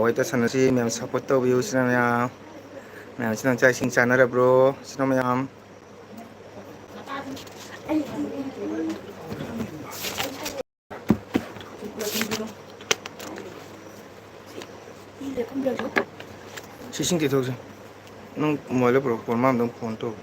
ꯉꯍꯥꯛ ꯁꯥꯟꯅꯁꯤ ꯃꯌꯥꯝ ꯁꯞꯄꯣꯔꯠ ꯇꯧꯕꯤꯌꯨ ꯁꯤꯅ ꯃꯌꯥꯝꯁꯤ ꯅꯪ ꯆꯥꯛ ꯏꯁꯤꯡ ꯆꯥꯅꯔꯕ꯭ꯔꯣ ꯁꯤꯅ ꯃꯌꯥꯝ 시신 뒤통수 너 뭐래 버려 볼만 너 폰도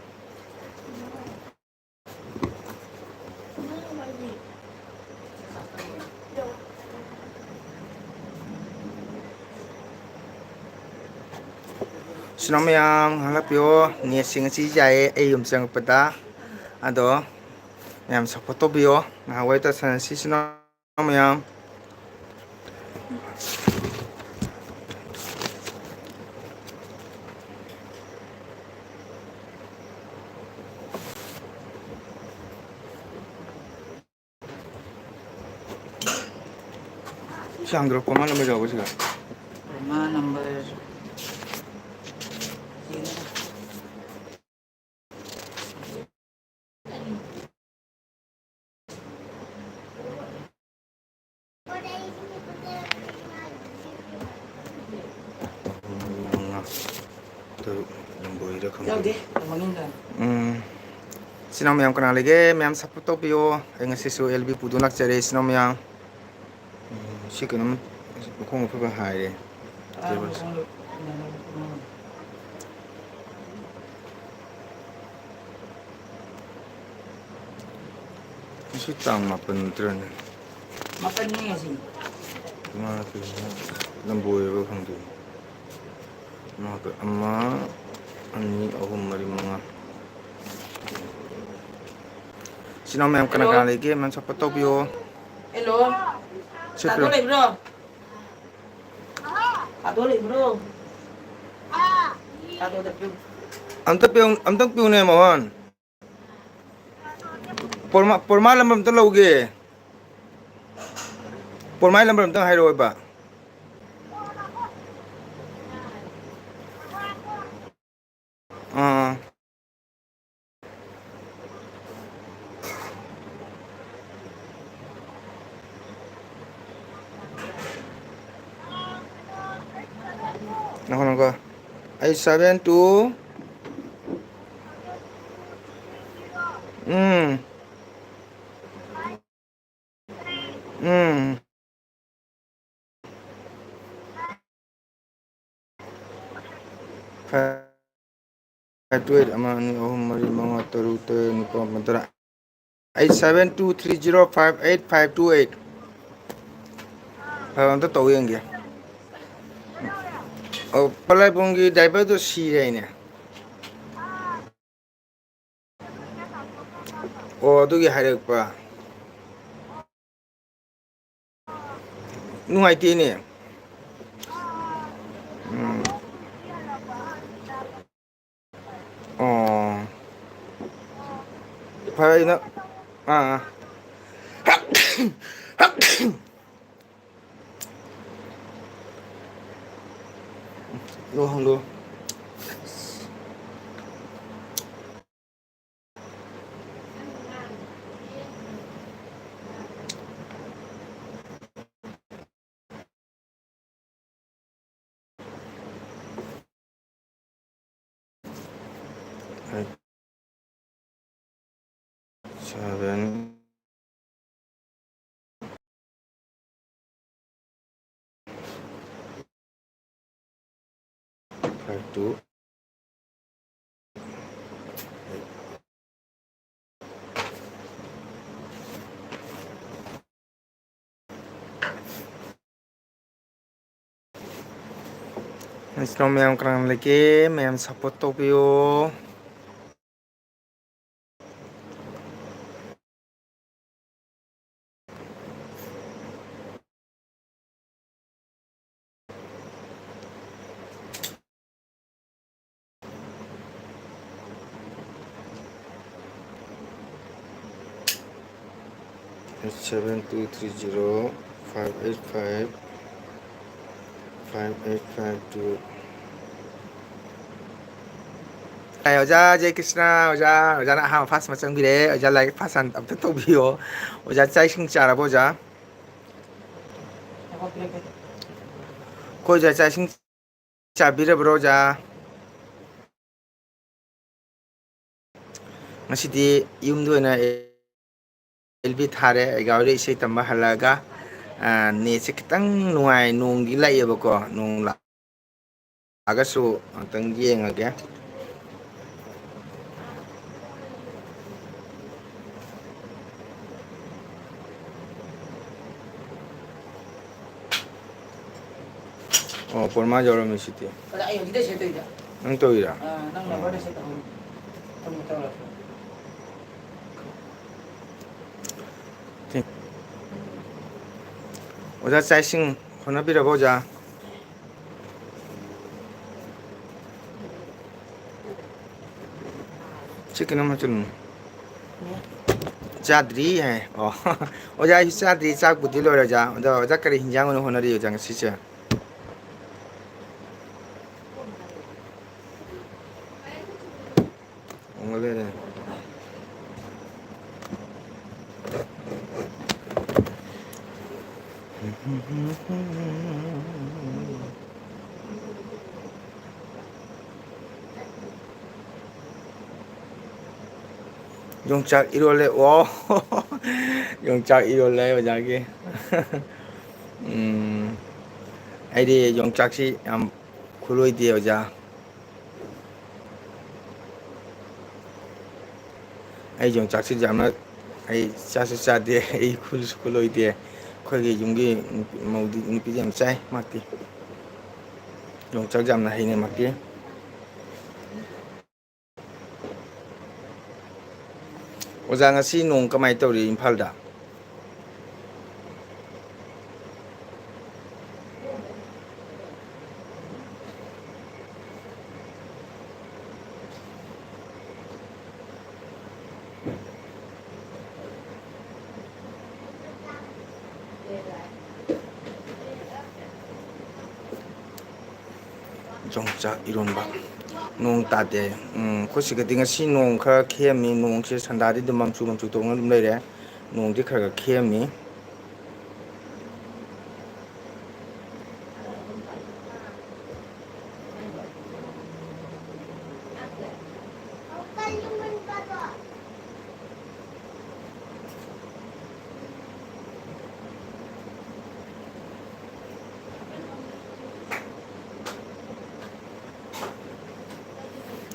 sino mayam halapyo ni singasi jae ayum changpada ado mayam support tobiyo ngawai ta sanasi sino mayam Sandro, koma number jago sih? Koma number Sinong mayam kenal lagi, mayam support topiyo, enggak sesu LB pudunak cari sinong mayam, sih kenam, kong apa bahaya, sih tang mapen tren, mapen ni sih, mana tu, lembu ya bukan tu, mana amma, ani aku mari manga. Sinong mayam kenal lagi, mayam support topiyo. Hello. Satu lagi bro. Satu lagi bro. Satu lagi. Amtak piu ne mohon. Porma lambar amtak lauge. Porma lambar amtak hai roi ba. Nako. 872 Adwait amani mari mga tarute niko mantara 8723058528 Anta tau yang dia. Oh, palai pongi driver tu si ini. Oh, tu dia hari apa? Nungai ti ni. Oh. Palai nak. Lu. Seven. Satu. Sino mayam kenal lagi, mayam support topiyo. Seven two three zero 585 5852. Oja Jai Krishna, Oja nak ham fast macam gini, Oja like fasan ab tu bio, Oja cai sing cara boja. ꯑꯣꯖꯥ ꯆꯥꯛ ꯏꯁꯤꯡ ꯆꯥꯕꯤꯔꯕ꯭ꯔꯣ ꯑꯣꯖꯥ? ꯉꯁꯤꯗꯤ ꯌꯨꯝꯗ ꯑꯣꯏꯅ LB ꯊꯥꯔꯦ ꯑꯩꯒ ꯍꯣꯏꯗ ꯏꯁꯩ ꯇꯝꯕ ꯍꯜꯂꯛꯑꯒ ꯅꯦꯠꯁꯦ ꯈꯤꯇꯪ ꯅꯨꯡꯉꯥꯏ, ꯅꯣꯡꯗꯤ ꯂꯥꯛꯑꯦꯕꯀꯣ, ꯅꯣꯡ ꯂꯥꯛꯑꯒꯁꯨ ꯑꯝꯇꯪ ꯌꯦꯡꯉꯒꯦ. ꯑꯣ ꯄꯣꯔꯃꯥ ꯌꯧꯔꯝꯃꯤꯁꯤꯗꯤ. ꯑꯩ ꯍꯧꯖꯤꯛꯇ ꯁꯦꯠ ꯇꯧꯔꯤꯗ. ꯅꯪ ꯇꯧꯔꯤꯔꯥ? ꯅꯪ ꯅꯝꯕꯔꯗ ꯁꯦꯠ ꯇꯧꯍꯧ. ꯑꯣꯖꯥ ꯆꯥꯛ ꯏꯁꯤꯡ ꯍꯣꯠꯅꯕꯤꯔꯕꯣ ꯑꯣꯖꯥ? ꯁꯤ ꯀꯩꯅꯣꯝ ꯍꯥꯞꯆꯤꯜꯂꯨꯅꯦ. ꯆꯥꯗ꯭ꯔꯤ ꯍꯥꯏ. ꯑꯣ ꯑꯣꯖꯥ ꯑꯩꯁꯨ ꯆꯥꯗ꯭ꯔꯤ, ꯆꯥꯛꯄꯨꯗꯤ ꯂꯣꯏꯔꯦ ꯑꯣꯖꯥ. ꯑꯗꯣ ꯑꯣꯖꯥ ꯀꯔꯤ ꯍꯤꯟꯖꯥꯡ ꯑꯣꯏꯅ ꯍꯣꯠꯅꯔꯤ ꯑꯣꯖꯥ ꯉꯁꯤꯁꯦ? ꯌꯣꯡꯆꯥꯛ ꯏꯔꯣꯜꯂꯦ. ꯑꯣ ꯌꯣꯡꯆꯥꯛ ꯏꯔꯣꯜꯂꯦ ꯑꯣꯖꯥꯒꯤ. ꯑꯩꯗꯤ ꯌꯣꯡꯆꯥꯛꯁꯤ ꯌꯥꯝ ꯈꯨꯂꯣꯏꯗꯦ ꯑꯣꯖꯥ. ꯑꯩ ꯌꯣꯡꯆꯥꯛꯁꯤ ꯌꯥꯝꯅ ꯑꯩ ꯆꯥꯁꯨ ꯆꯥꯗꯦ, ꯑꯩ ꯈꯨꯜꯁꯨ ꯈꯨꯜꯂꯣꯏꯗꯦ. ꯑꯩꯈꯣꯏꯒꯤ ꯌꯨꯝꯒꯤ ꯅꯨꯄꯤꯗꯤ ꯌꯥꯝ ꯆꯥꯏ ꯃꯥꯛꯇꯤ. ꯌꯣꯡꯆꯥꯛ ꯌꯥꯝꯅ ꯍꯩꯅꯩ ꯃꯥꯛꯇꯤ. ꯑꯣꯖꯥ ꯉꯁꯤ ꯅꯣꯡ ꯀꯃꯥꯏꯅ ꯇꯧꯔꯤ ꯏꯝꯐꯥꯜꯗ? ꯌꯣꯡꯆꯥꯛ ꯏꯔꯣꯟꯕ. ꯅꯣꯡ ꯇꯥꯗꯦ. ꯑꯩꯈꯣꯏ ꯁꯤꯗꯗꯤ ꯉꯁꯤ ꯅꯣꯡ ꯈꯔ ꯈꯤꯛꯑꯝꯃꯤ. ꯅꯣꯡꯁꯦ ꯁꯟꯗꯥꯗꯤ ꯑꯗꯨꯝ ꯃꯪꯆꯨ ꯇꯧꯅ ꯑꯗꯨꯝ ꯂꯩꯔꯦ. ꯅꯣꯡꯗꯤ ꯈꯔ ꯈꯔ ꯈꯤꯛꯑꯝꯃꯤ.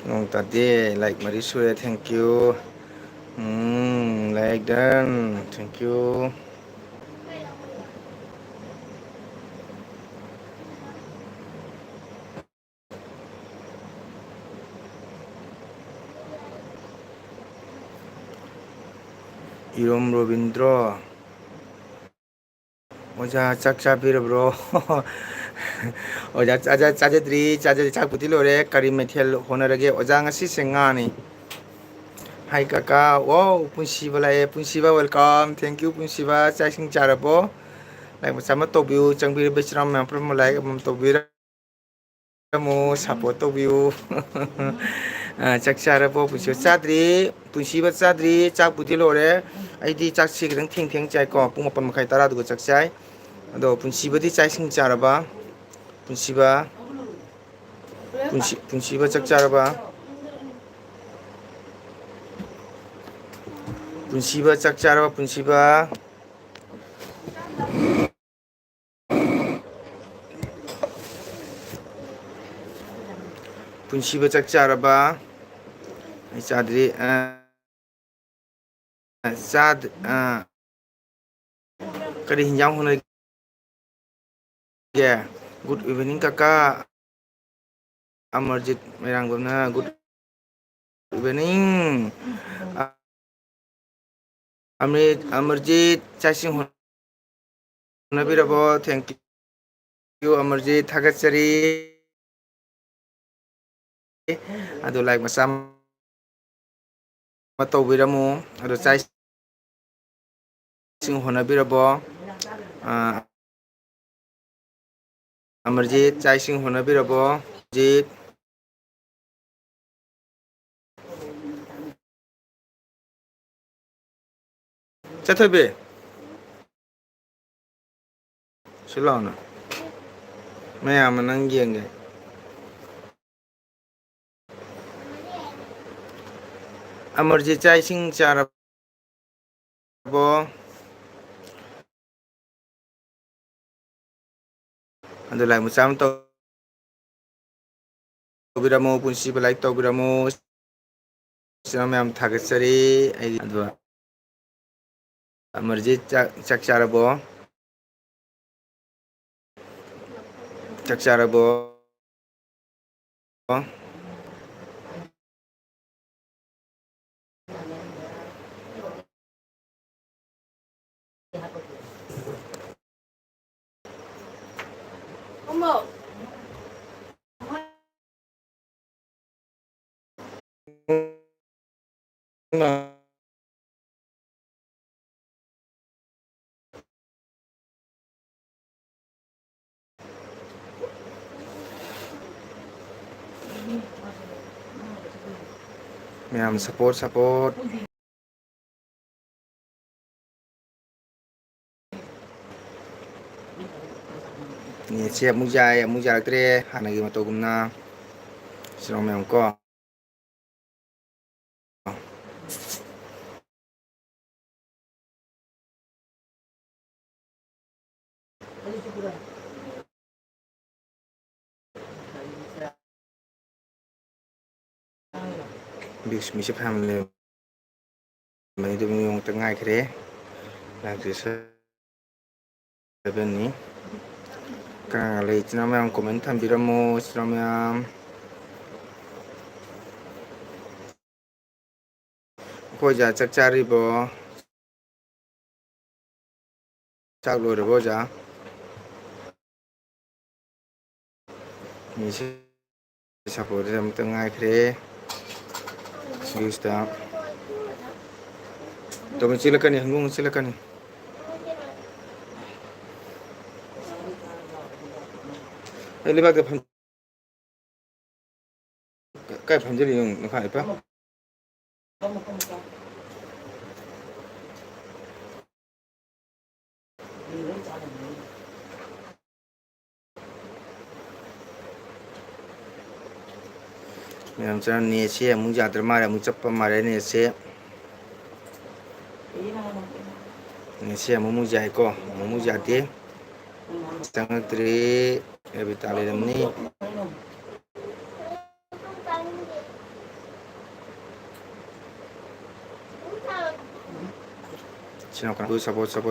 ꯅꯣꯡ ꯇꯥꯗꯦ. ꯂꯥꯏꯛ ꯃꯔꯤ ꯁꯨꯔꯦ. ꯊꯦꯡꯀ꯭ꯌꯨ. ꯂꯥꯏꯛ ꯗꯟ. ꯊꯦꯡꯀ꯭ꯌꯨ. ꯏꯔꯣꯝ ꯔꯣꯕꯤꯟꯗ꯭ꯔꯣ. ꯑꯣꯖꯥ ꯆꯥꯛ ꯆꯥꯕꯤꯔꯕ꯭ꯔꯣ? ꯑꯣꯖꯥ ꯆꯥꯖꯗ꯭ꯔꯤ, ꯆꯥꯛꯄꯨꯗꯤ ꯂꯣꯏꯔꯦ. ꯀꯔꯤ ꯃꯊꯦꯜ ꯍꯣꯠꯅꯔꯒꯦ? ꯑꯣꯖꯥ ꯉꯁꯤꯁꯦ ꯉꯥꯅꯤ. ꯍꯥꯏ ꯀꯀꯥ. ꯋꯥꯎ ꯄꯨꯟꯁꯤꯕ ꯂꯥꯛꯑꯦ. ꯄꯨꯟꯁꯤꯕ ꯋꯦꯜꯀꯝ. ꯊꯦꯡꯀ꯭ꯌꯨ ꯄꯨꯟꯁꯤꯕ. ꯆꯥꯛ ꯏꯁꯤꯡ ꯆꯥꯔꯕꯣ? ꯂꯥꯏꯛ ꯃꯆꯥ ꯑꯃ ꯇꯧꯕꯤꯌꯨ. ꯆꯪꯕꯤꯔꯤꯕ ꯏꯆꯤꯜ ꯏꯅꯥꯎ ꯃꯌꯥꯝ ꯄꯨꯝꯅꯃꯛ ꯂꯥꯏꯛ ꯑꯃꯃꯝ ꯇꯧꯕꯤꯔꯝꯃꯨ. ꯁꯞꯄꯣꯔꯠ ꯇꯧꯕꯤꯌꯨ. ꯆꯥꯛ ꯆꯥꯔꯕꯣ? ꯄꯨꯟꯁꯤꯕ ꯆꯥꯗ꯭ꯔꯤ. ꯄꯨꯟꯁꯤꯕ ꯆꯥꯗ꯭ꯔꯤ. ꯆꯥꯛꯄꯨꯗꯤ ꯂꯣꯏꯔꯦ. ꯑꯩꯗꯤ ꯆꯥꯛꯁꯤ ꯈꯤꯇꯪ ꯊꯦꯡ ꯆꯥꯏꯀꯣ. ꯄꯨꯡ 8:30 9:00 ꯆꯥꯛ ꯆꯥꯏ. ꯑꯗꯣ ꯄꯨꯟꯁꯤꯕꯗꯤ ꯆꯥꯛ ꯏꯁꯤꯡ ꯆꯥꯔꯕ? ꯄꯨꯟꯁꯤꯕ. ꯄꯨꯟꯁꯤꯕ ꯆꯥꯛ ꯆꯥꯔꯕ? ꯄꯨꯟꯁꯤꯕ ꯆꯥꯛ ꯆꯥꯔꯕ? ꯄꯨꯟꯁꯤꯕ. ꯄꯨꯟꯁꯤꯕ ꯆꯥꯛ ꯆꯥꯔꯕ? ꯑꯩ ꯆꯥꯗ꯭ꯔꯤ. ꯀꯔꯤ ꯍꯤꯟꯖꯥꯡ ꯍꯣꯠꯅꯔꯤꯒꯦ? ꯒꯨꯗ ꯏꯚꯤꯅꯤꯡ ꯀꯀꯥ. Amarjeet ꯃꯣꯏꯔꯥꯡꯕꯝꯅ good evening. ꯑꯃꯔꯖꯤꯠ ꯆꯥꯛ ꯏꯁꯤꯡ ꯍꯣꯠꯅꯕꯤꯔꯕꯣ? ꯊꯦꯡꯀ꯭ꯌꯨ ꯑꯃꯔꯖꯤꯠ. ꯊꯥꯒꯠꯆꯔꯤ. ꯑꯗꯨ ꯂꯥꯏꯛ ꯃꯆꯥ ꯑꯃ ꯇꯧꯕꯤꯔꯝꯃꯨ. ꯑꯗꯣ ꯆꯥꯛ ꯏꯁꯤꯡ ꯍꯣꯠꯅꯕꯤꯔꯕꯣ? ꯑꯃꯔꯖꯤꯠ ꯆꯥꯛ ꯏꯁꯤꯡ ꯍꯣꯠꯅꯕꯤꯔꯕꯣ? ꯑꯃꯔꯖꯤꯠ. ꯆꯠꯊꯣꯏꯕꯤ ꯁꯤ ꯂꯥꯎꯅ. ꯃꯌꯥꯝ ꯑꯃ ꯅꯪ ꯌꯦꯡꯒꯦ ꯑꯃꯔꯖꯤꯠ ꯆꯥꯛ ꯏꯁꯤꯡ ꯆꯥꯔꯕꯣ ꯑꯗꯨ ꯂꯥꯏꯛ ꯃꯆꯥ ꯑꯃ ꯇꯧꯕꯤꯔꯝꯃꯨ ꯄꯨꯟꯁꯤꯕ ꯂꯥꯏꯛ ꯇꯧꯕꯤꯔꯝꯃꯨ ꯏꯆꯤꯟ ꯃꯌꯥꯝ ꯊꯥꯒꯠꯆꯔꯤ ꯑꯩ ꯑꯗꯨꯒ ꯑꯃꯔꯖꯤꯠ ꯆꯥꯛ ꯆꯥꯔꯕꯣ ꯆꯥꯛ ꯆꯥꯔꯕꯣ 어머, ꯃꯌꯥꯝ ꯁꯄꯣꯔꯠ ꯅꯦꯠꯁꯦ ꯑꯃꯨꯛ ꯌꯥꯏ ꯑꯃꯨꯛ ꯌꯥꯔꯛꯇ꯭ꯔꯦ ꯍꯥꯟꯅꯒꯤ ꯃꯇꯧꯒꯨꯝꯅ ꯁꯤꯔꯣ ꯃꯌꯥꯝ ꯀꯣ ꯕꯤꯁꯃꯤꯁꯦ ꯐꯦꯃꯤꯂꯤ ꯃꯩꯗꯨ ꯃꯤꯃꯨꯛꯇ ꯉꯥꯏꯈ꯭ꯔꯦ ꯂꯥꯛꯇ꯭ꯔꯤꯁꯦ ꯁꯕꯦꯟꯅꯤ ꯀꯅꯥ ꯂꯩ ꯏꯆꯤꯟ ꯃꯌꯥꯝ ꯀꯣꯃꯦꯟ ꯊꯝꯕꯤꯔꯝꯃꯨ ꯏꯆꯤꯟ ꯃꯌꯥꯝ ꯑꯩꯈꯣꯏ ꯑꯣꯖꯥ ꯆꯥꯛ ꯆꯥꯔꯤꯕꯣ ꯆꯥꯛ ꯂꯣꯏꯔꯕꯣ ꯑꯣꯖꯥ ꯃꯤꯁꯦ ꯁꯞꯄꯣꯔꯠꯁꯦ ꯑꯃꯨꯛꯇ ꯉꯥꯏꯈ꯭ꯔꯦ ꯁꯤꯒꯤꯁꯤꯗ ꯇꯨꯃꯤꯟ ꯆꯦꯜꯂꯛꯀꯅꯤ ꯍꯪꯗꯣꯡꯅ ꯆꯦꯜꯂꯛꯀꯅꯤ ꯑꯩ ꯂꯩꯕꯥꯛꯇ ꯀꯥꯏ ꯐꯝꯖꯤꯜꯂꯤ ꯌꯦꯡꯉꯨ ꯃꯈꯥ ꯏꯄꯥ ꯃꯌꯥꯝ ꯆꯪ ꯅꯦꯠꯁꯦ ꯑꯃꯨꯛ ꯌꯥꯗ꯭ꯔ ꯃꯥꯜꯂꯦ ꯑꯃꯨꯛ ꯆꯠꯄ ꯃꯥꯜꯂꯦ ꯅꯦꯠꯁꯦ ꯅꯦꯠꯁꯦ ꯑꯃꯨꯛ ꯌꯥꯏꯀꯣ ꯑꯃꯨꯛ ꯌꯥꯗꯦ ꯆꯪꯉꯛꯇ꯭ꯔꯤ ꯑꯦꯕꯤꯇꯥ ꯂꯩꯔꯝꯅꯤ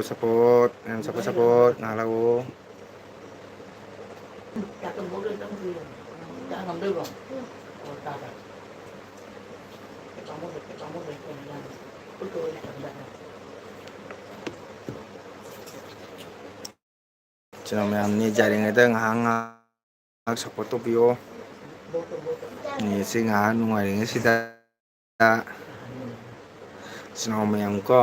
ꯁꯄꯣꯔꯠ ꯃꯌꯥꯝ ꯁꯄꯣꯔꯠ ꯉꯥꯏꯍꯥꯛ ꯂꯥꯛꯑꯣ 약간 목을 좀 들려. 약간 들고. 따라. 까먹을 거야. 그것도 일단 ꯆꯤꯅꯥꯎ ꯃꯌꯥꯝ ꯅꯦꯠ ꯌꯥꯔꯤꯉꯩꯗ ꯉꯥꯏꯍꯥꯛ ꯁꯞꯄꯣꯔꯠ ꯇꯧꯕꯤꯌꯣ ꯅꯦꯠꯁꯦ ꯉꯥꯏꯍꯥꯛ ꯅꯨꯡꯉꯥꯏꯔꯤꯉꯩꯁꯤꯗ ꯆꯤꯅꯥꯎ ꯃꯌꯥꯝ ꯀꯣ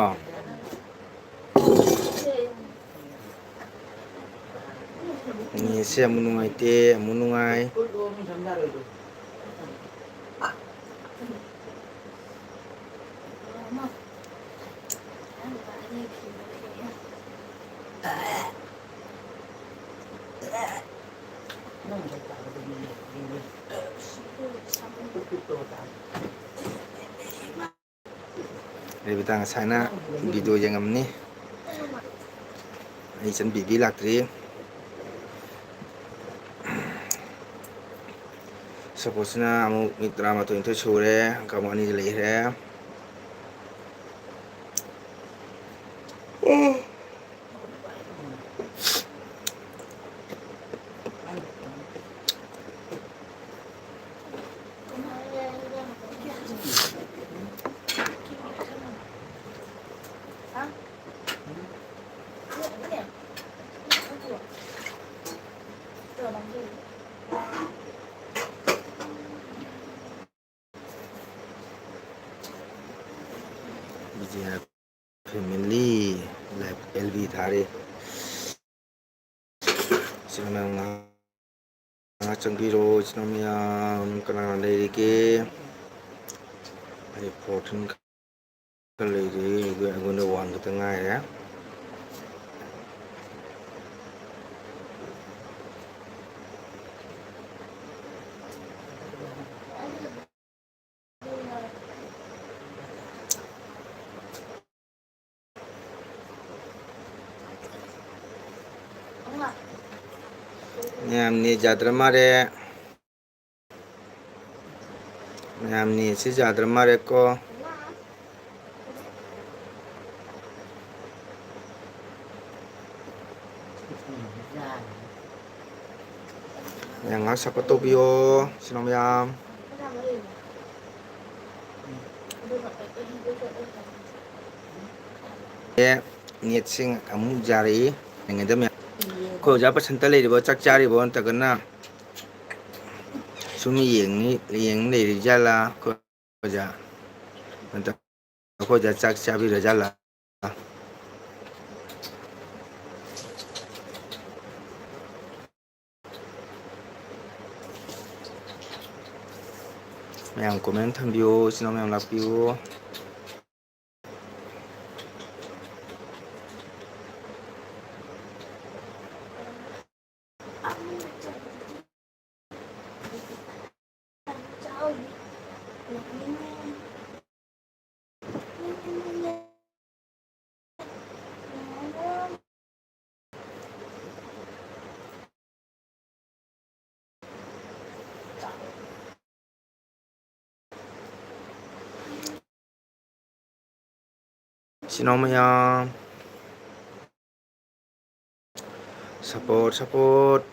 ꯅꯦꯠꯁꯦ ꯑꯃꯨꯛ ꯅꯨꯡꯉꯥꯏꯇꯦ ꯑꯃꯨꯛ ꯅꯨꯡꯉꯥꯏ ꯔꯦꯕꯤꯇꯥ ꯉꯁꯥꯏꯅ ꯚꯤꯗꯤꯑꯣ ꯌꯦꯡꯉꯝꯅꯤ ꯑꯩ ꯏꯆꯟ ꯕꯤꯕꯤ ꯂꯥꯛꯇ꯭ꯔꯤ ꯁꯄꯣꯔꯠꯁꯤꯅ ꯑꯃꯨꯛ ꯃꯤ 12 ꯁꯨꯔꯦ ꯀꯥꯡꯕꯨ ꯑꯅꯤꯗꯤ ꯂꯩꯈ꯭ꯔꯦ Bijay family life L B ꯊꯥꯔꯤ ꯉꯥꯏꯍꯥꯛ ꯆꯪꯕꯤꯔꯣ ꯏꯆꯤꯟ ꯃꯌꯥꯝ ꯀꯅꯥ ꯂꯩꯔꯤꯒꯦ ꯑꯩ 14 ꯈꯔ ꯂꯩꯔꯤ ꯑꯩꯉꯣꯟꯗ 1 ꯈꯛꯇ ꯉꯥꯏꯔꯦ ꯃꯌꯥꯝꯅꯤ ꯌꯥꯗ꯭ꯔ ꯃꯥꯜꯂꯦ ꯃꯌꯥꯝꯅꯤ ꯁꯤ ꯌꯥꯗ꯭ꯔ ꯃꯥꯜꯂꯦꯀꯣ ꯃꯌꯥꯝ ꯉꯥꯏꯍꯥꯛ ꯁꯞꯄꯣꯔꯠ ꯇꯧꯕꯤꯌꯣ ꯁꯤꯅꯣ ꯃꯌꯥꯝ ꯅꯦꯠꯁꯤꯡ ꯑꯃꯨꯛ ꯌꯥꯔꯛꯏ ꯑꯩꯈꯣꯏ ꯑꯣꯖꯥ ꯄꯁꯟꯇ ꯂꯩꯔꯤꯕ ꯆꯥꯛ ꯆꯥꯔꯤꯕꯣ ꯅꯠꯇ꯭ꯔꯒꯅ ꯁꯨꯝ ꯌꯦꯡ ꯂꯩꯔꯤ ꯖꯥꯠꯂꯥ ꯑꯩꯈꯣꯏ ꯑꯣꯖꯥ ꯑꯩꯈꯣꯏ ꯑꯣꯖꯥ ꯆꯥꯛ ꯆꯥꯕꯤꯔ ꯖꯥꯠꯂꯥ ꯃꯌꯥꯝ ꯀꯣꯃꯦꯟ ꯊꯝꯕꯤꯌꯨ ꯏꯆꯤꯟ ꯏꯅꯥꯎ ꯃꯌꯥꯝ ꯂꯥꯛꯄꯤꯌꯨ 이ꯆꯤꯟ ꯏꯅꯥꯎ ꯃꯌꯥꯝ ꯁꯞꯄꯣꯔꯠ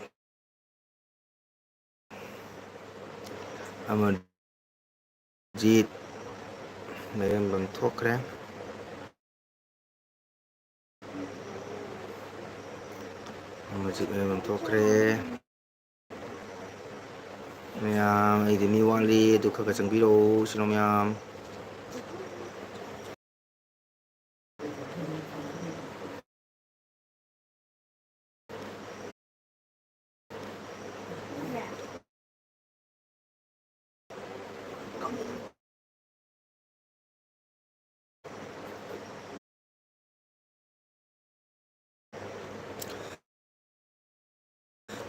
ꯑꯃꯔꯖꯤꯠ ꯃꯔꯦꯝꯕꯝ ꯊꯣꯛꯈ꯭ꯔꯦ ꯑꯃꯔꯖꯤꯠ ꯃꯔꯦꯝꯕꯝ ꯊꯣꯛꯈ꯭ꯔꯦ ꯃꯌꯥꯝ ꯑꯩꯗꯤ ꯃꯤ ꯋꯥꯠꯂꯤ ꯑꯗꯨ ꯈꯔ ꯆꯪꯕꯤꯔꯛꯎ ꯏꯆꯤꯟ ꯏꯅꯥꯎ ꯃꯌꯥꯝ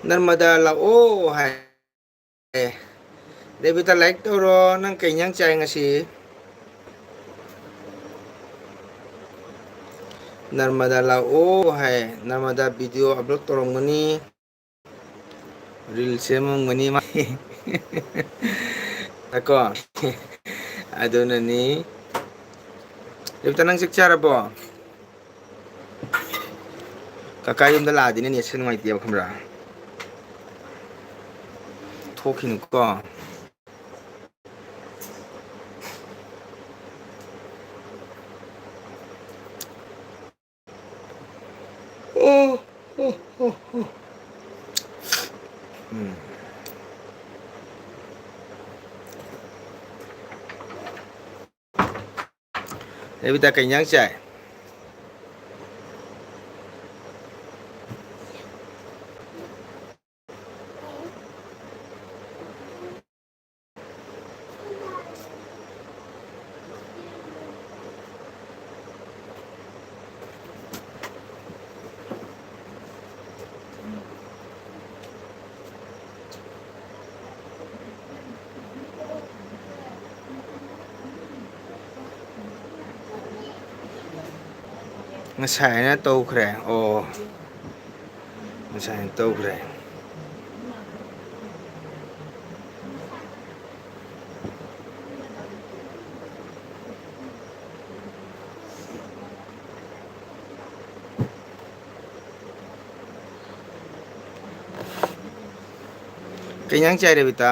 ꯅꯔꯃꯗꯥ ꯂꯥꯛꯑꯣ ꯍꯥꯏ ꯗꯦꯕꯤꯇꯥ ꯂꯥꯏꯛ ꯇꯧꯔꯣ ꯅꯪ ꯀꯩ ꯏꯟꯖꯥꯡ ꯆꯥꯏ ꯉꯁꯤ ꯅꯔꯃꯗꯥ ꯂꯥꯛꯑꯣ ꯍꯥꯏ ꯅꯔꯃꯗꯥ ꯚꯤꯗꯤꯑꯣ ꯑꯞꯂꯣꯗ ꯇꯧꯔꯝꯒꯅꯤ ꯔꯤꯜ ꯁꯦꯝꯃꯝꯒꯅꯤ ꯃꯥ ꯀꯣ ꯑꯗꯨꯅꯅꯤ ꯗꯦꯕꯤꯇꯥ ꯅꯪ ꯆꯥꯛ ꯆꯥꯔꯕꯣ ꯀꯀꯥ ꯌꯨꯝꯗ ꯂꯥꯛꯑꯗꯤꯅꯦ ꯅꯦꯠꯁꯦ ꯅꯨꯡꯉꯥꯏꯇꯦꯕ ꯈꯪꯕ꯭ꯔꯥ ꯊꯣꯛꯈꯤꯅꯨꯀꯣ ꯗꯦꯕꯤꯇꯥ ꯀꯩ ꯏꯟꯖꯥꯡ ꯆꯥꯏ ꯉꯁꯥꯏꯅ ꯇꯧꯈ꯭ꯔꯦ ꯑꯣ ꯉꯁꯥꯏꯅ ꯇꯧꯈ꯭ꯔꯦ ꯀꯩ ꯏꯟꯖꯥꯡ ꯆꯥꯏ ꯔꯦꯕꯤꯇꯥ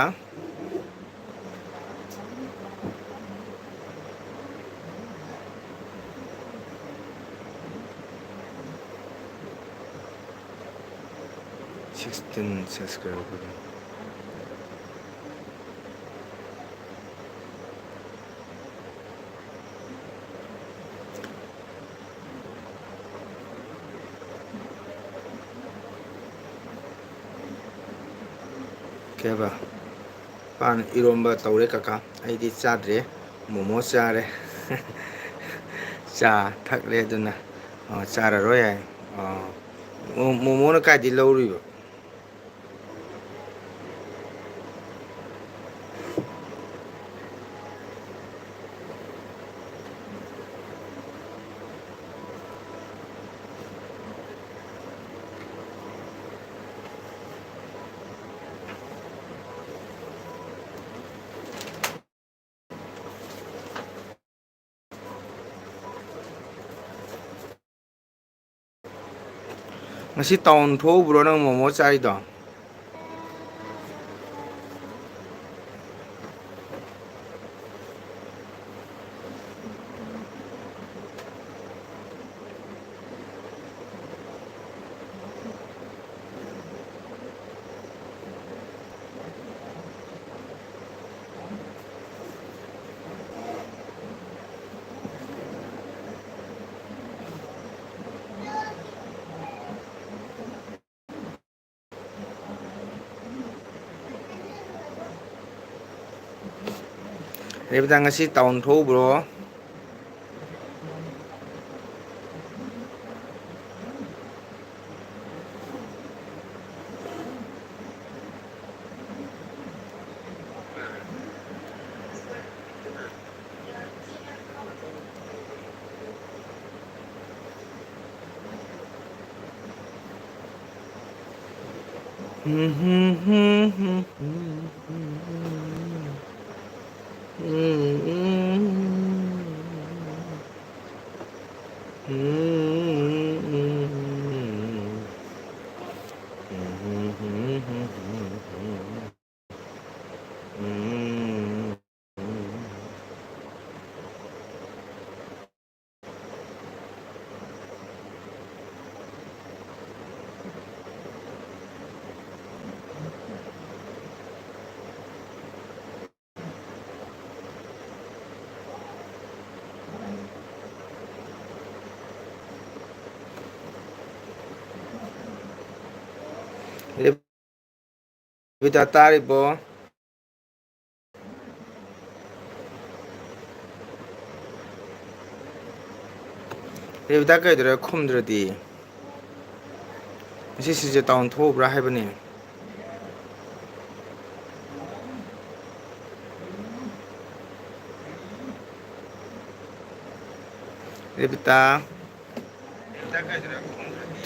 ꯁꯕꯁꯀ꯭ꯔꯥꯏꯕꯔ ꯀꯩꯕ ꯄꯥꯟ ꯏꯔꯣꯝꯕ ꯇꯧꯔꯦ ꯀꯀꯥ ꯑꯩꯗꯤ ꯆꯥꯗ꯭ꯔꯤ ꯃꯣꯃꯣ ꯆꯥꯔꯦ ꯆꯥ ꯊꯛꯂꯦ ꯑꯗꯨꯅ ꯆꯥꯔꯔꯣꯏ ꯍꯥꯏ ꯃꯣꯃꯣꯅ ꯀꯥꯏꯗꯩ ꯂꯧꯔꯨꯏꯕ ꯉꯁꯤ ꯇꯥꯎꯟ ꯊꯣꯛꯎꯕ꯭ꯔꯣ ꯅꯪ ꯃꯣꯃꯣ ꯆꯥꯔꯤꯗꯣ ꯔꯦꯕꯤꯇꯥ ꯉꯁꯤ ꯇꯥꯎꯟ ꯊꯣꯛꯎꯕ꯭ꯔꯣ ꯔꯦꯕꯤꯇꯥ ꯇꯥꯔꯤꯕꯣ ꯔꯦꯕꯤꯇꯥ ꯀꯩꯗꯧꯔꯦ ꯈꯨꯝꯗ꯭ꯔꯗꯤ ꯉꯁꯤꯁꯦ ꯇꯥꯎꯟ ꯊꯣꯛꯎꯕ꯭ꯔꯥ ꯍꯥꯏꯕꯅꯤ ꯔꯦꯕꯤꯇꯥ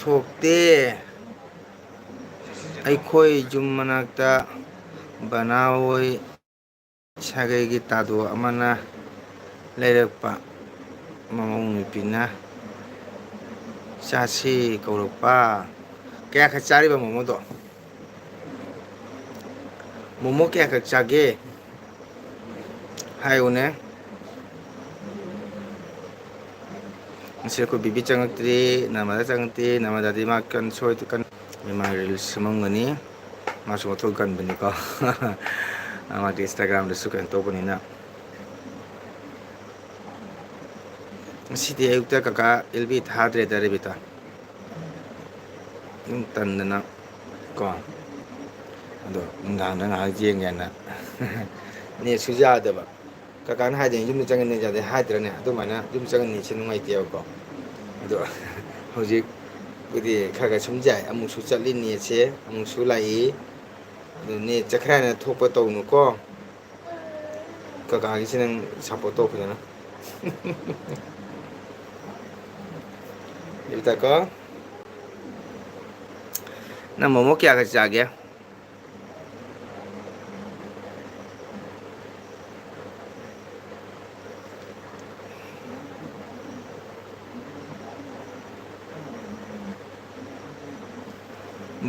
ꯊꯣꯛꯇꯦ ꯑꯩꯈꯣꯏ ꯌꯨꯝ ꯃꯅꯥꯛꯇ ꯕꯅꯥꯍꯣꯏ ꯁꯥꯒꯩꯒꯤ ꯇꯥꯗꯣ ꯑꯃꯅ ꯂꯩꯔꯛꯄ ꯃꯃꯧ ꯅꯨꯄꯤꯅ ꯆꯥꯁꯤ ꯀꯧꯔꯛꯄ ꯀꯌꯥꯈꯛ ꯆꯥꯔꯤꯕ ꯃꯣꯃꯣꯗꯣ ꯃꯣꯃꯣ ꯀꯌꯥꯈꯛ ꯆꯥꯒꯦ ꯍꯥꯏꯌꯨꯅꯦ ꯉꯁꯤ ꯑꯩꯈꯣꯏ ꯕꯤꯕꯤ ꯆꯪꯉꯛꯇ꯭ꯔꯤ ꯅꯔꯃꯗꯥ ꯆꯪꯉꯛꯇ꯭ꯔꯤ ꯅꯔꯃꯗꯥꯗꯤ ꯃꯥ ꯃꯥ ꯔꯤꯜꯁ ꯁꯦꯝꯃꯝꯒꯅꯤ ꯃꯥꯁꯨ ꯃꯊꯧ ꯀꯟꯕꯅꯤꯀꯣ ꯃꯥꯗꯤ ꯏꯟꯁꯇꯥꯒ꯭ꯔꯥꯝꯗꯁꯨ ꯀꯩꯅꯣ ꯇꯧꯕꯅꯤꯅ ꯉꯁꯤꯗꯤ ꯑꯌꯨꯛꯇ ꯀꯀꯥ ꯑꯦꯜꯕꯤ ꯊꯥꯗ꯭ꯔꯦꯗ ꯔꯦꯕꯤꯇꯥ ꯑꯗꯨꯝ ꯇꯟꯗꯅ ꯀꯣ ꯑꯗꯣ ꯅꯨꯡꯗꯥꯡꯗ ꯉꯥꯏꯍꯥꯛ ꯌꯦꯡꯒꯦꯅ ꯅꯦꯠꯁꯨ ꯌꯥꯗꯕ ꯀꯀꯥꯅ ꯍꯥꯏꯗꯣꯏꯅꯦ ꯌꯨꯝꯗ ꯆꯪꯉ ꯅꯦꯠ ꯌꯥꯗꯦ ꯍꯥꯏꯗ꯭ꯔꯅꯦ ꯑꯗꯨꯃꯥꯏꯅ ꯌꯨꯝ ꯆꯪꯉ ꯅꯦꯠꯁꯦ ꯅꯨꯡꯉꯥꯏꯇꯦꯕꯀꯣ ꯑꯗꯣ ꯍꯧꯖꯤꯛꯄꯨꯗꯤ ꯈꯔ ꯈꯔ ꯁꯨꯝ ꯌꯥꯏ ꯑꯃꯨꯛꯁꯨ ꯆꯠꯂꯤ ꯅꯦꯠꯁꯦ ꯑꯃꯨꯛꯁꯨ ꯂꯥꯛꯏ ꯑꯗꯨ ꯅꯦꯠ ꯆꯠꯈ꯭ꯔꯦ ꯍꯥꯏꯅ ꯊꯣꯛꯄ ꯇꯧꯅꯨꯀꯣ ꯀꯀꯥꯒꯤꯁꯤ ꯅꯪ ꯁꯞꯄꯣꯔꯠ ꯇꯧ ꯐꯖꯅ ꯔꯦꯕꯤꯇꯥꯀꯣ ꯅꯪ ꯃꯣꯃꯣ ꯀꯌꯥꯈꯛ ꯆꯥꯒꯦ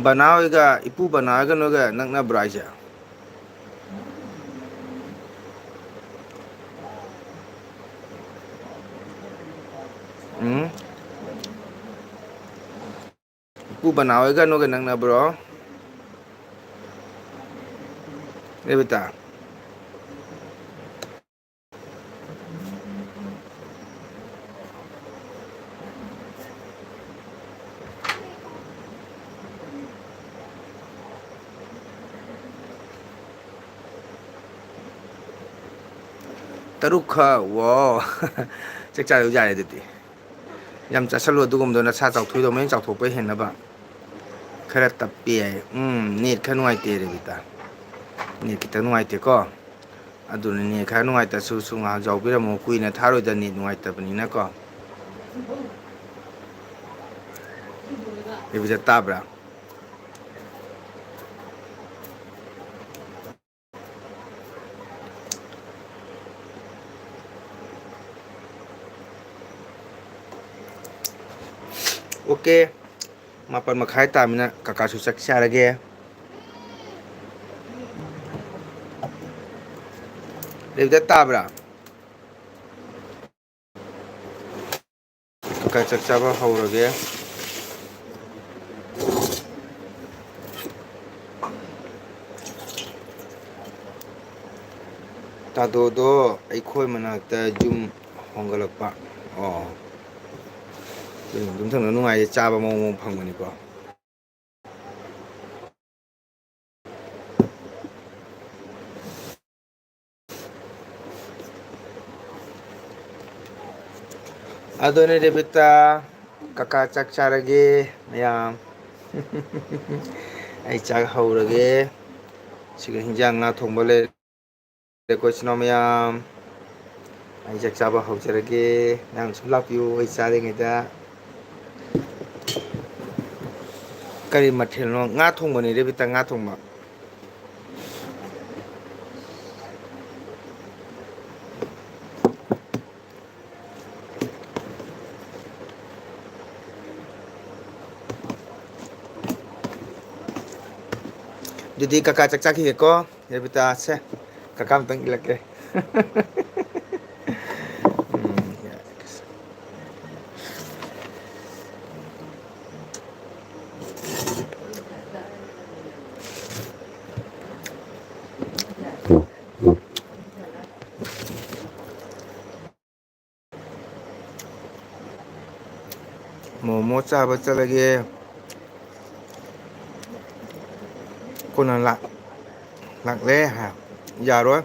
ꯕꯅꯥ ꯍꯣꯏꯒ ꯏꯄꯨ ꯕꯅꯥ ꯍꯣꯏꯒ ꯅꯣꯏꯒ ꯅꯛꯅꯕ꯭ꯔꯣ ꯍꯥꯏꯁꯦ ꯎꯝ ꯏꯄꯨ ꯕꯅꯥ ꯍꯣꯏꯒ ꯅꯣꯏꯒ ꯅꯛꯅꯕ꯭ꯔꯣ ꯔꯦꯕꯤꯇꯥ ꯇꯔꯨꯛꯈꯛ ꯋꯥꯎ ꯆꯥꯛ ꯆꯥꯗꯧ ꯌꯥꯔꯦ ꯑꯗꯨꯗꯤ ꯌꯥꯝ ꯆꯥꯁꯤꯜꯂꯨ ꯑꯗꯨꯒꯨꯝꯕꯗꯣ ꯅꯁꯥ ꯆꯥꯎꯊꯣꯛꯏꯗꯣ ꯃꯌꯦꯡ ꯆꯥꯎꯊꯣꯛꯄ ꯍꯦꯟꯅꯕ ꯈꯔ ꯇꯞꯄꯤ ꯌꯥꯏ ꯅꯦꯠ ꯈꯔ ꯅꯨꯡꯉꯥꯏꯇꯦ ꯔꯦꯕꯤꯇꯥ ꯅꯦꯠ ꯈꯤꯇꯪ ꯅꯨꯡꯉꯥꯏꯇꯦꯀꯣ ꯑꯗꯨꯅ ꯅꯦꯠ ꯈꯔ ꯅꯨꯡꯉꯥꯏꯇꯁꯨ ꯉꯥꯏꯍꯥꯛ ꯌꯥꯎꯕꯤꯔꯝꯃꯣ ꯀꯨꯏꯅ ꯊꯥꯔꯣꯏꯗ ꯅꯦꯠ ꯅꯨꯡꯉꯥꯏꯇꯕꯅꯤꯅꯀꯣ ꯔꯦꯕꯤꯇꯥ ꯇꯥꯕ꯭ꯔꯥ ꯑꯣꯀꯦ ꯃꯥꯄꯜ ꯃꯈꯥꯏ ꯇꯥꯃꯤꯅ ꯀꯀꯥꯁꯨ ꯆꯥꯛ ꯆꯥꯔꯒꯦ. ꯔꯦꯕꯤꯗ ꯇꯥꯕ꯭ꯔꯥ? ꯀꯀꯥ ꯆꯥꯛ ꯆꯥꯕ ꯍꯧꯔꯒꯦ. ꯇꯥꯗꯣꯗꯣ ꯑꯩꯈꯣꯏ ꯃꯅꯥꯛꯇ ꯌꯨꯝ ꯍꯣꯡꯒꯠꯂꯛꯄ. ꯑꯣ ꯌꯨꯝꯊꯪꯅ ꯅꯨꯡꯉꯥꯏꯌꯦ, ꯆꯥꯕ ꯃꯑꯣꯡ ꯐꯪꯕꯅꯤꯀꯣ. ꯑꯗꯨꯅꯦ ꯔꯦꯕꯤꯇꯥ, ꯀꯀꯥ ꯆꯥꯛ ꯆꯥꯔꯒꯦ ꯃꯌꯥꯝ. ꯑꯩ ꯆꯥꯛ ꯍꯧꯔꯒꯦ. ꯁꯤꯒ ꯍꯤꯟꯖꯥꯡ ꯉꯥ ꯊꯣꯡꯕ ꯂꯩꯔꯦ. ꯑꯩꯈꯣꯏ ꯏꯆꯤꯟ ꯏꯅꯥꯎ ꯃꯌꯥꯝ, ꯑꯩ ꯆꯥꯛ ꯆꯥꯕ ꯍꯧꯖꯔꯒꯦ. ꯅꯪꯁꯨ ꯂꯥꯛꯄꯤꯌꯨ ꯑꯩ ꯆꯥꯔꯤꯉꯩꯗ. ꯀꯔꯤ ꯃꯊꯦꯜꯅꯣ? ꯉꯥ ꯊꯣꯡꯕꯅꯤ ꯔꯦꯕꯤꯇꯥ, ꯉꯥ ꯊꯣꯡꯕ. ꯑꯗꯨꯗꯤ ꯀꯀꯥ ꯆꯥꯛ ꯆꯥꯈꯤꯒꯦꯀꯣ ꯔꯦꯕꯤꯇꯥ, ꯁꯦ ꯀꯀꯥ ꯑꯝꯇꯪ ꯏꯜꯂꯛꯀꯦ. ꯃꯣꯃꯣ ꯆꯥꯕ ꯆꯠꯂꯒꯦ. ꯀꯣꯟꯅ ꯂꯥꯛꯂꯦ ꯍꯥꯏ ꯌꯥꯔꯣꯏ.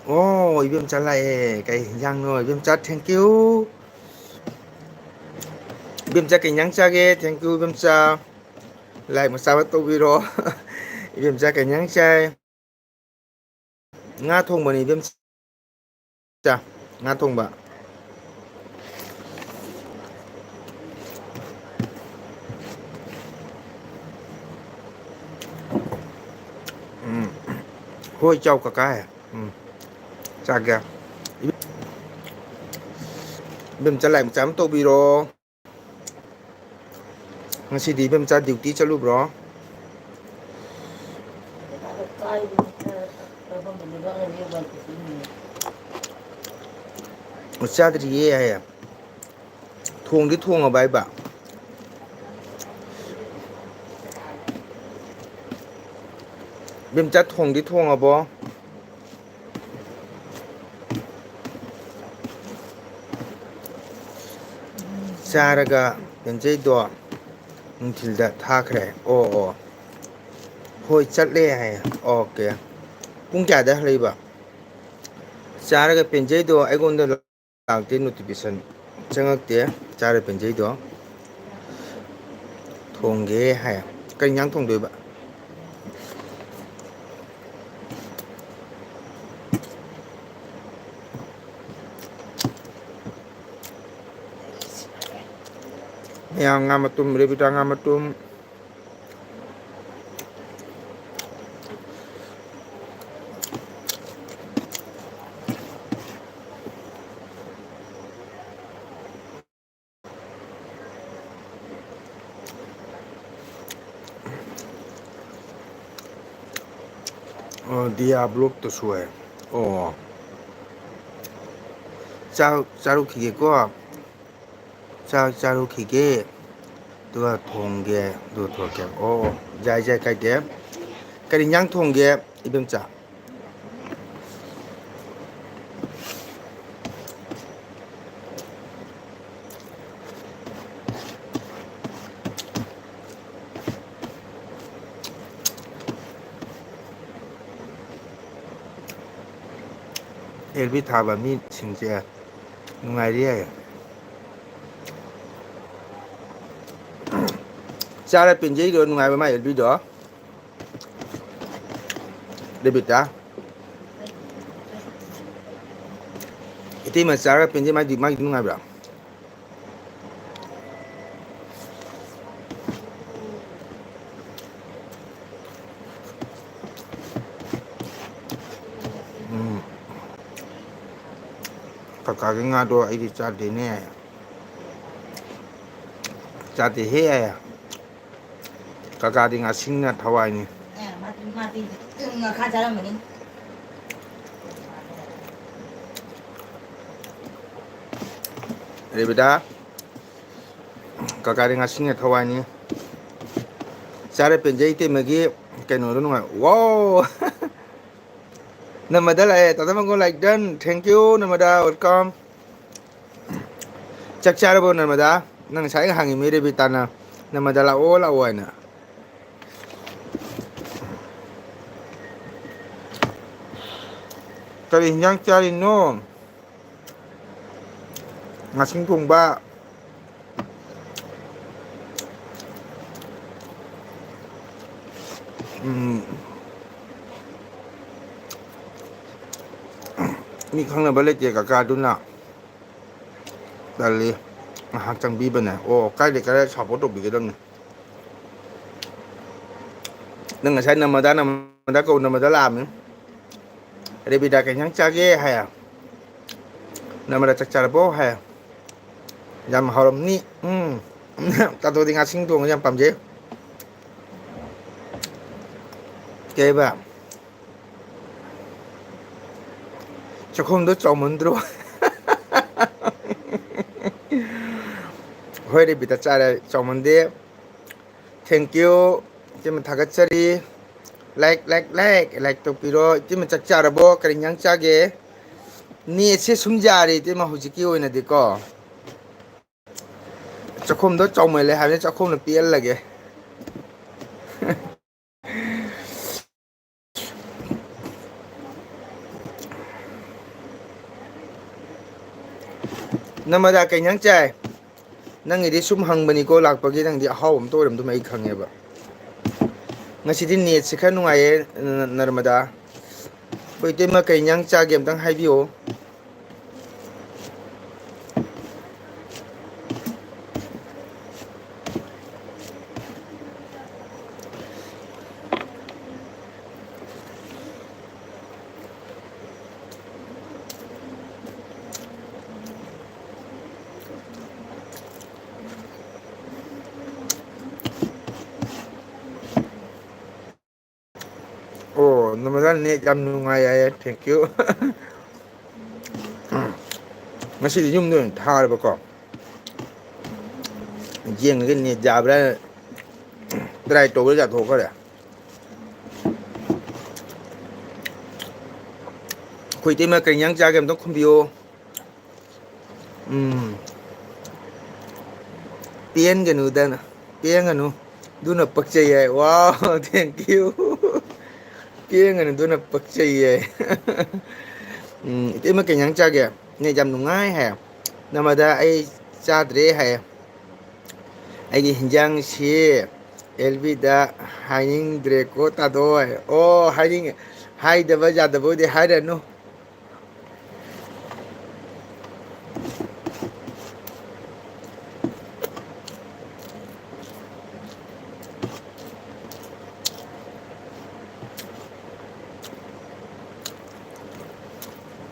ꯑꯣ ꯏꯕꯦꯝꯆꯥ ꯂꯥꯛꯑꯦ, ꯀꯩ ꯍꯤꯟꯖꯥꯡꯅꯣ ꯏꯕꯦꯝꯆꯥ? ꯊꯦꯡꯀ꯭ꯌꯨ. ꯏꯕꯦꯝꯆꯥ ꯀꯩ ꯏꯟꯖꯥꯡ ꯆꯥꯒꯦ? ꯊꯦꯡꯀ꯭ꯌꯨ ꯏꯕꯦꯝꯆꯥ. ꯂꯥꯏꯛ ꯃꯆꯥ ꯑꯃ ꯇꯧꯕꯤꯔꯣ. ꯏꯕꯦꯝꯆꯥ ꯀꯩ ꯏꯟꯖꯥꯡ ꯆꯥꯏ? ꯉꯥ ꯊꯣꯡꯕꯅꯤ ꯏꯕꯦꯝꯆꯥ, ꯉꯥ ꯊꯣꯡꯕ. ꯍꯣꯏ ꯆꯥꯎ ꯀꯀꯥ. ꯆꯥꯒꯦ. ꯏꯕꯦꯝꯆꯥ ꯂꯥꯏꯛ ꯃꯆꯥ ꯑꯃ ꯇꯧꯕꯤꯔꯣ. ꯉꯁꯤꯗꯤ ꯏꯕꯦꯝꯆꯥ ꯗ꯭ꯌꯨꯇꯤ ꯆꯠꯂꯨꯕ꯭ꯔꯣ? ꯆꯥꯗ꯭ꯔꯤꯌꯦ ꯍꯥꯏꯌꯦ, ꯊꯣꯡꯗꯤ ꯊꯣꯡꯉꯕ ꯍꯥꯏꯕ? ꯏꯕꯦꯝꯆꯥ ꯊꯣꯡꯗꯤ ꯊꯣꯡꯉꯕꯣ? ꯆꯥꯔꯒ ꯄꯦꯟꯖꯩꯗꯣ ꯅꯨꯡꯊꯤꯜꯗ ꯊꯥꯈ꯭ꯔꯦ. ꯑꯣ ꯍꯣꯏ ꯆꯠꯂꯦ ꯍꯥꯏꯌꯦ. ꯑꯣꯀꯦ. ꯄꯨꯡ ꯀꯌꯥꯗ ꯍꯜꯂꯛꯏꯕ? ꯆꯥꯔꯒ ꯄꯦꯟꯖꯩꯗꯣ ꯑꯩꯉꯣꯟꯗ ꯂꯥꯛꯇꯦ, ꯅꯣꯇꯤꯐꯤꯀꯦꯁꯟ ꯆꯪꯉꯛꯇꯦ. ꯆꯥꯔ ꯄꯦꯟꯖꯩꯗꯣ ꯊꯣꯡꯒꯦ ꯍꯥꯏ꯫ ꯀꯩ ꯏꯟꯖꯥꯡ ꯊꯣꯡꯗꯣꯏꯕ? ꯃꯌꯥꯝ ꯉꯥ ꯃꯇꯨꯝ, ꯔꯦꯕꯤꯇꯥ ꯉꯥ ꯃꯇꯨꯝ. ꯗꯤꯌꯥ ꯕ꯭ꯂꯣꯛꯇꯁꯨ ꯍꯥꯏ꯫ ꯑꯣ ꯆꯥꯔꯨꯈꯤꯒꯦꯀꯣ, ꯆꯥꯛ ꯆꯥꯔꯨꯈꯤꯒꯦ ꯑꯗꯨꯒ ꯊꯣꯡꯒꯦ, ꯑꯗꯨꯒ ꯊꯣꯛꯂꯛꯀꯦ꯫ ꯑꯣ ꯌꯥꯏ ꯀꯥꯏꯗꯦ꯫ ꯀꯔꯤ ꯏꯟꯖꯥꯡ ꯊꯣꯡꯒꯦ ꯏꯕꯦꯝꯆꯥ? ꯑꯦꯜꯕꯤ ꯊꯥꯕ ꯃꯤꯁꯤꯡꯁꯦ ꯅꯨꯡꯉꯥꯏꯔꯤ ꯍꯥꯏꯌꯦ꯫ ꯆꯥꯔ ꯄꯦꯟꯖꯩꯗꯣ ꯅꯨꯡꯉꯥꯏꯕ ꯃꯥ ꯑꯦꯜꯕꯤꯗꯣ? ꯔꯦꯕꯤꯇꯥ, ꯏꯇꯩꯃ ꯆꯥꯔꯒ ꯄꯦꯟꯖꯩ, ꯃꯥꯒꯤꯗꯤ ꯅꯨꯡꯉꯥꯏꯕ꯭ꯔꯥ? ꯀꯀꯥꯒꯤ ꯉꯥꯗꯣ ꯑꯩꯗꯤ ꯆꯥꯗꯦꯅꯦ. ꯆꯥꯗꯦꯍꯦ. Kakadi ngasingna thawai ni. mati ngakha jaramani. Rebida kakadi ngasingna thawai ni. Sare penjai te magi kaino ro nungai. Wow. Namada la tatamango like done. Thank you Namada, welcome. Chak charabo Namada. Nang sai hangi mi Rebita na. Namada la o na. Kali hinjang cari no. Ngasing thongba. Mi khang na bale je kaka duna. Dali hak chang bi bana. O kai de kai support to bi gedang. Nang sai namada ko namada lam. Rebida cái nhang chage hay. Namada chak charbo hay. Jam haram ni. Ta to ding asing tuang jam pam je. Cái ba. Cho không đó cho mình rồi. Hồi đi bị ta trả lại cho mình đi. Thank you. Chứ mình thắc chari. Like to piro. Chứ mình chắc trả ra bo. Cái nhang chage. Ni sẽ sum jari. Chứ mà hồi chỉ kêu này đi co. Cho không đó cho mình lại. Hay cho không là piel lagi. Namada cái nhang chai. Nang ini sum hang bani ko lak pagi nang di hau to ram tu mai khange ba. Ngasi din net se khan ngai Narmada. Poi ma kai nyang cha game tang hai bio. Oh, Namada net jam nungai ay. Thank you. Ngasi di yum nu thar ba ko. Jeng cái net jabra. Drai to ga tho ko ya. Khui te ma kai nyang cha game tong khum bio. Pien ga nu dan. Pien ga nu. Du na pak chai ay. Wow, thank you. Pien ga nu du na pak chai ay. Te ma kai nyang cha ge. Ne jam nu ngai ha. Namada ai cha dre ha. Ai gi hinjang si Elvida hiding dre ko ta do. Oh, hiding hide ba ja da bo de hide no.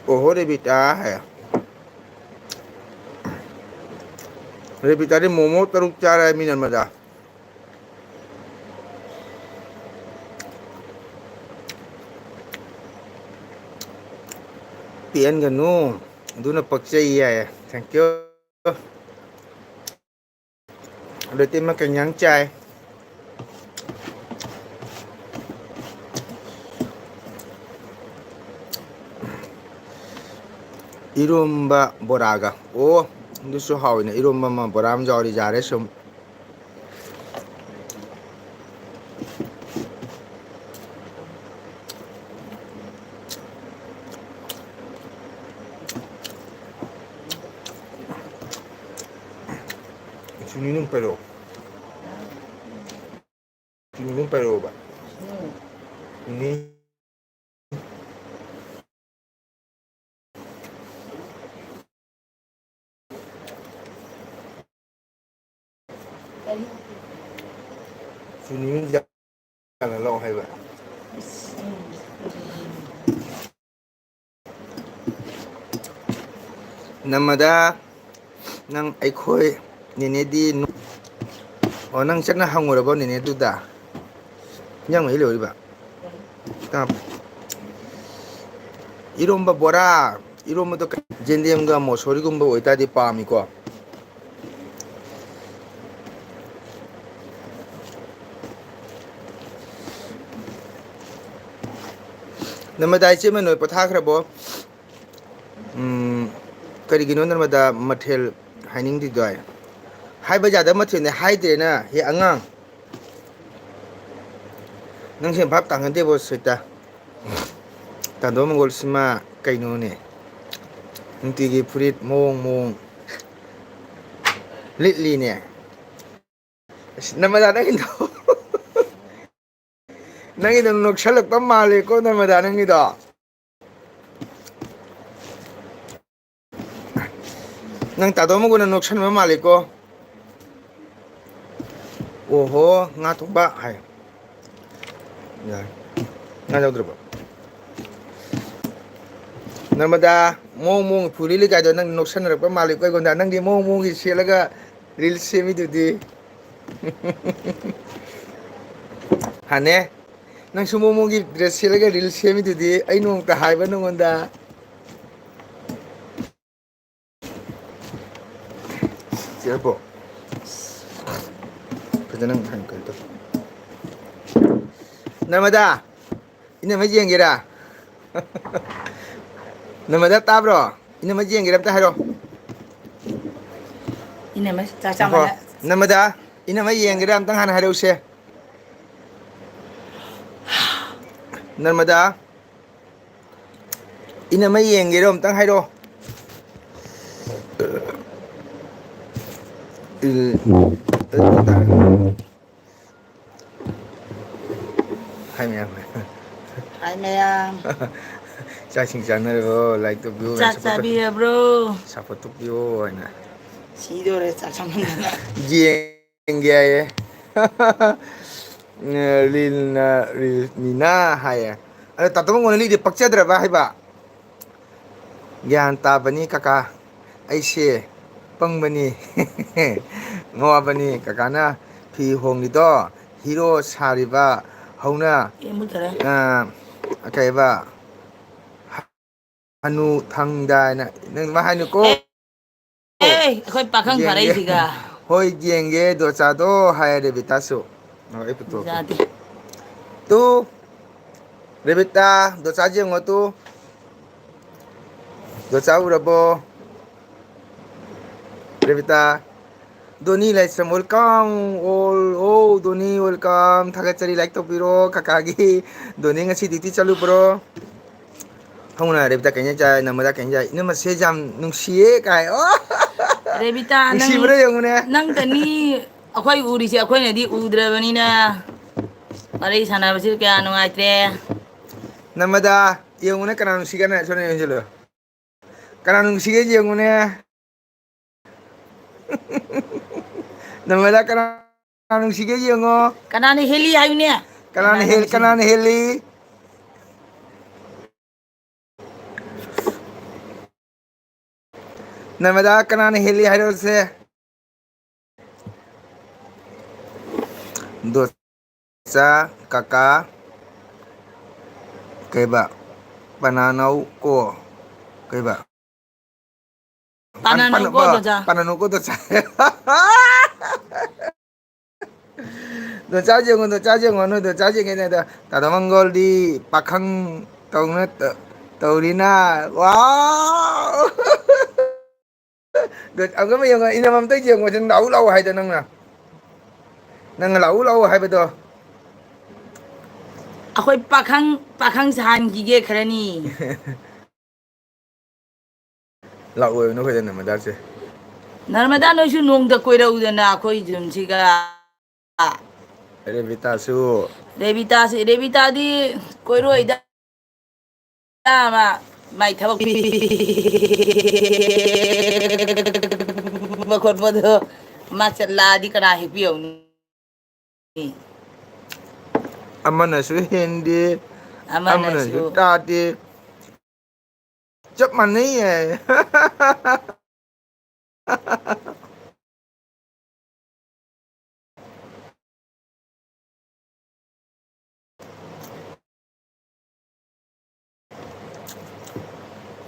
Oh, Rebita hai. Rebita ni momo teruk cara mi Namada. Pien ga nu. Du na pak chai ay. Thank you. Rồi tim ma kai nyang chai. Irumba boraga. Oh, itu so hau ini. Irumba ma boram jari jare sum. Suninung pero. Suninung pero ba. Ini Suninung jangan lo hay ba. Namada nang ai khoi nene di o nang chakna hangura ba nene du da ꯌꯥꯝ ꯃꯩ ꯂꯣꯏꯔꯤꯕ 이롬바 뭐라 이롬바도 젠데엠과 뭐 소리군바 어디다디 빰이고 नर्मदा इचे में नोय पथाखरबो करिगिनो नर्मदा मथेल हाइनिंग दिदोय हाइबा जादा मथेल ने हाइदेना हे अंगांग नंसे भाप तांगदेबो सेता तादो Mongol सिमा कइनोने नुंतिगी फुरित मोंग मोंग लिटलीने नर्मदा नंगिदो नंगिदो नोक्सलकपा मालेको नर्मदा नंगिदो नंग तादो मंगोना नोक्सनबा मालेको ओहो nga thokba hai ya nga jawdrbo Narmada मोंग मोंग फुरिली गाइदो नंग नोक्सन रकपा मालिक को गोंदा नंग दि मोंग मोंग gi सेलगा रील सेमी दुदि हाने नंग सु मोंग मोंग gi ड्रेस सेलगा रील सेमी दुदि ai नोंग ता हाइबा नंगोंदा सेरबो फजनंग थांग करतो नर्मदा इने मा जेंगेरा नर्मदा ताब्रो इने मा जेंगेरा ता हारो 이네 뭐 짜장면 नर्मदा इने मा येंगेरा अमतंग हाना हारोसे नर्मदा इने मा येंगेरा अमतंग हारो हाय मैम 하이 매양 चाचिंग जानरबो लाइक तो व्यू 짜짜비야 브로 सपोर्ट तो व्यू है ना 시도래 짜장면 येंगे ये रील मीना हाय अरे ततम गोनली दे पक्चद्रबा हाइबा ज्ञान ताबनी काका ऐसे पंगबनी ngwabani kakana phi hongido hero sariba hauna 예무더라 akaiba hanu thangdana nang ma hanu ko 에이 거의 빠캉 바라이지가 hoi genge do chado haire bitasu no eputo 자디 tu rebita do chaje ngotu do chaurabo rebita Doni like some welcome all Doni welcome thagachari like to biro kakagi Doni ngasi diti chalu bro hongna rebita kenya ja namada kenya ina ma se jam nungsiye kai oh 레비타 nungsi bro yongune năng tani akhoi uri si akhoi nadi udrabani na mari sana basi kya nungaite namada yongune kana nungsi kana sone yongelo kana nungsiye yongune namada kana nungsiye yongo kanani heli ayunya kanane heli namada kanane heli hairo se dosa kakak kaiba pananau ko kaiba pananu ko doja pananu ko dosa dosa jeng no dosa jeng ini ada tada manggol di pakang tauna taurina wow ang gama yung inamam tayo yung wajan lau hay da nang lau hay ba do akhoi pakhang san gige kharani lau no kaya naman dati narmada no shu nong da koira udana akhoi jumsiga Revita su Revita di koiro ida ma mai thawak bakor bodo machala di kana hipiyo ni amana su hindi amana su su tati chap mani